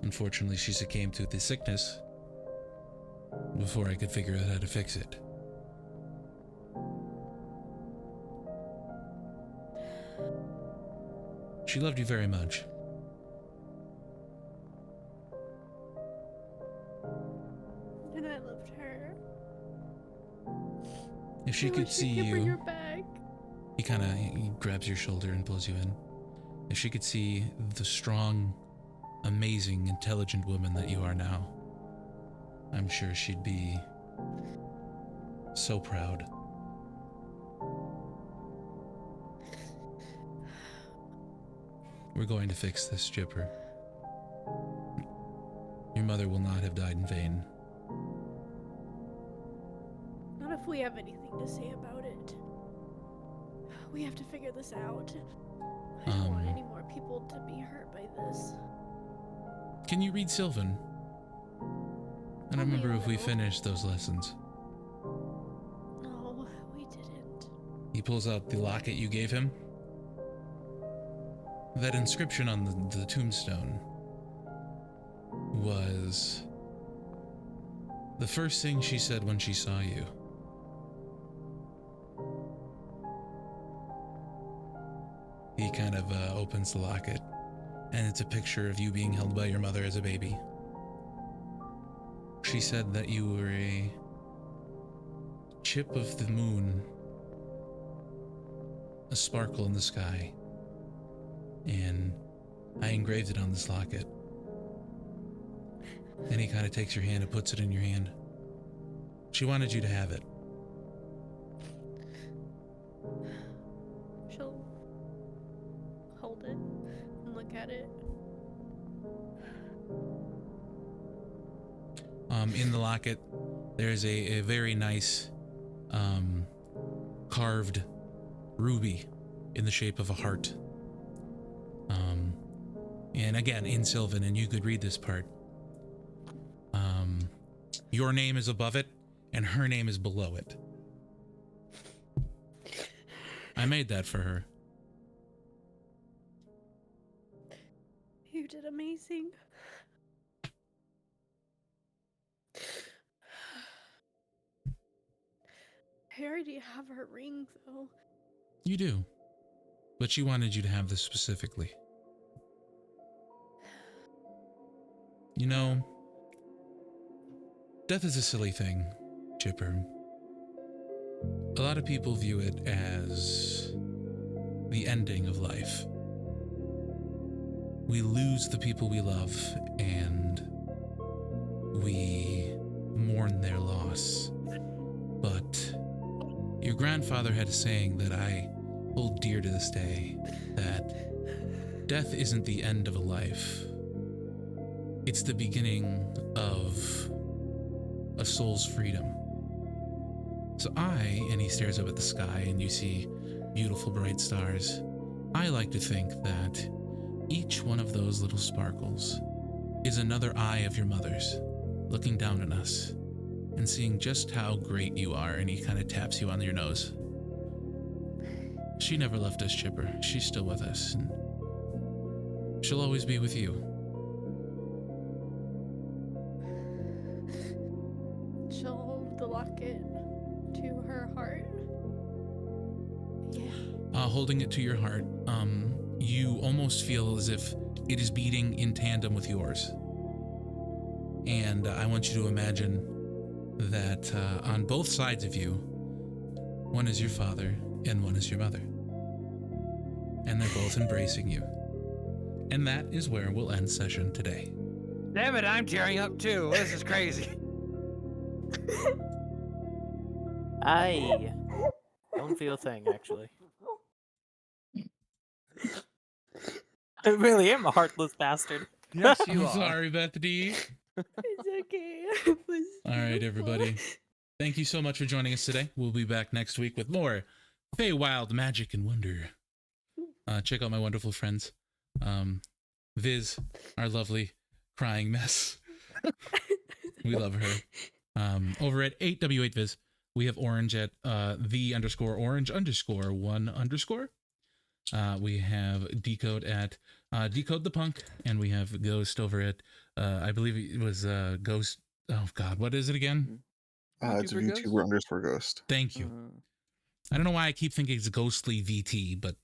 Unfortunately, she succumbed to the sickness before I could figure out how to fix it. She loved you very much. And I loved her. If she I could wish see I could bring her you, back. He grabs your shoulder and pulls you in. If she could see the strong, amazing, intelligent woman that you are now, I'm sure she'd be so proud. We're going to fix this, Chipper. Your mother will not have died in vain. Not if we have anything to say about it. We have to figure this out. I don't want any more people to be hurt by this. Can you read Sylvan? I don't Only remember a if we little. finished those lessons. No, we didn't. He pulls out the locket you gave him. That inscription on the tombstone was the first thing she said when she saw you. He kind of opens the locket, and it's a picture of you being held by your mother as a baby. She said that you were a chip of the moon, a sparkle in the sky, and I engraved it on this locket. And he kind of takes your hand and puts it in your hand. She wanted you to have it. She'll hold it and look at it. In the locket, there's a very nice carved ruby in the shape of a heart. And again, in Sylvan, and you could read this part. Your name is above it, and her name is below it. I made that for her. You did amazing. I already have her ring, though. You do. But she wanted you to have this specifically. You know, death is a silly thing, Chipper. A lot of people view it as the ending of life. We lose the people we love, and we mourn their loss. But your grandfather had a saying that I hold dear to this day, that death isn't the end of a life. It's the beginning of a soul's freedom. So and he stares up at the sky and you see beautiful bright stars. I like to think that each one of those little sparkles is another eye of your mother's, looking down at us and seeing just how great you are, and he kind of taps you on your nose. She never left us, Chipper. She's still with us, and she'll always be with you. She'll hold the locket to her heart. Yeah. Holding it to your heart, you almost feel as if it is beating in tandem with yours. And I want you to imagine that on both sides of you, one is your father and one is your mother. And they're both embracing you. And that is where we'll end session today. Damn it, I'm tearing up too. This is crazy. I don't feel a thing, actually. I really am a heartless bastard. Yes, you I'm are. sorry, Bethany. It's okay. It was All right, beautiful. everybody. Thank you so much for joining us today. We'll be back next week with more Feywild magic and wonder. Check out my wonderful friends. Viz, our lovely crying mess. We love her. Over at 8W8Viz, we have Orange at the_orange_1_. We have Decode at Decode the Punk, and we have Ghost over at I believe it was Ghost. Oh God, what is it again? It's a VTuber VTuber_Ghost. Thank you. I don't know why I keep thinking it's Ghostly VT, but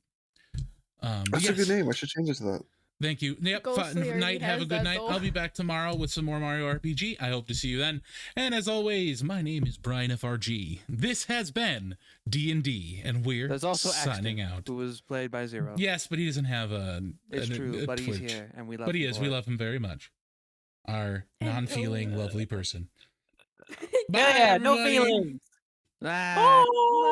That's a good yes. name. I should change it to that. Thank you. Yep. Ghostly already Night. Have a has good that night. goal. I'll be back tomorrow with some more Mario RPG. I hope to see you then. And as always, my name is Brian FRG. This has been D&D, and we're There's also signing Axton, out. who was played by Zero. Yes, but he doesn't have a. It's true, but he's Twitch. here, and we love But he him is. for We it. love him very much. Our And non-feeling, lovely person. Yeah, no everybody. feelings. Ah. Oh!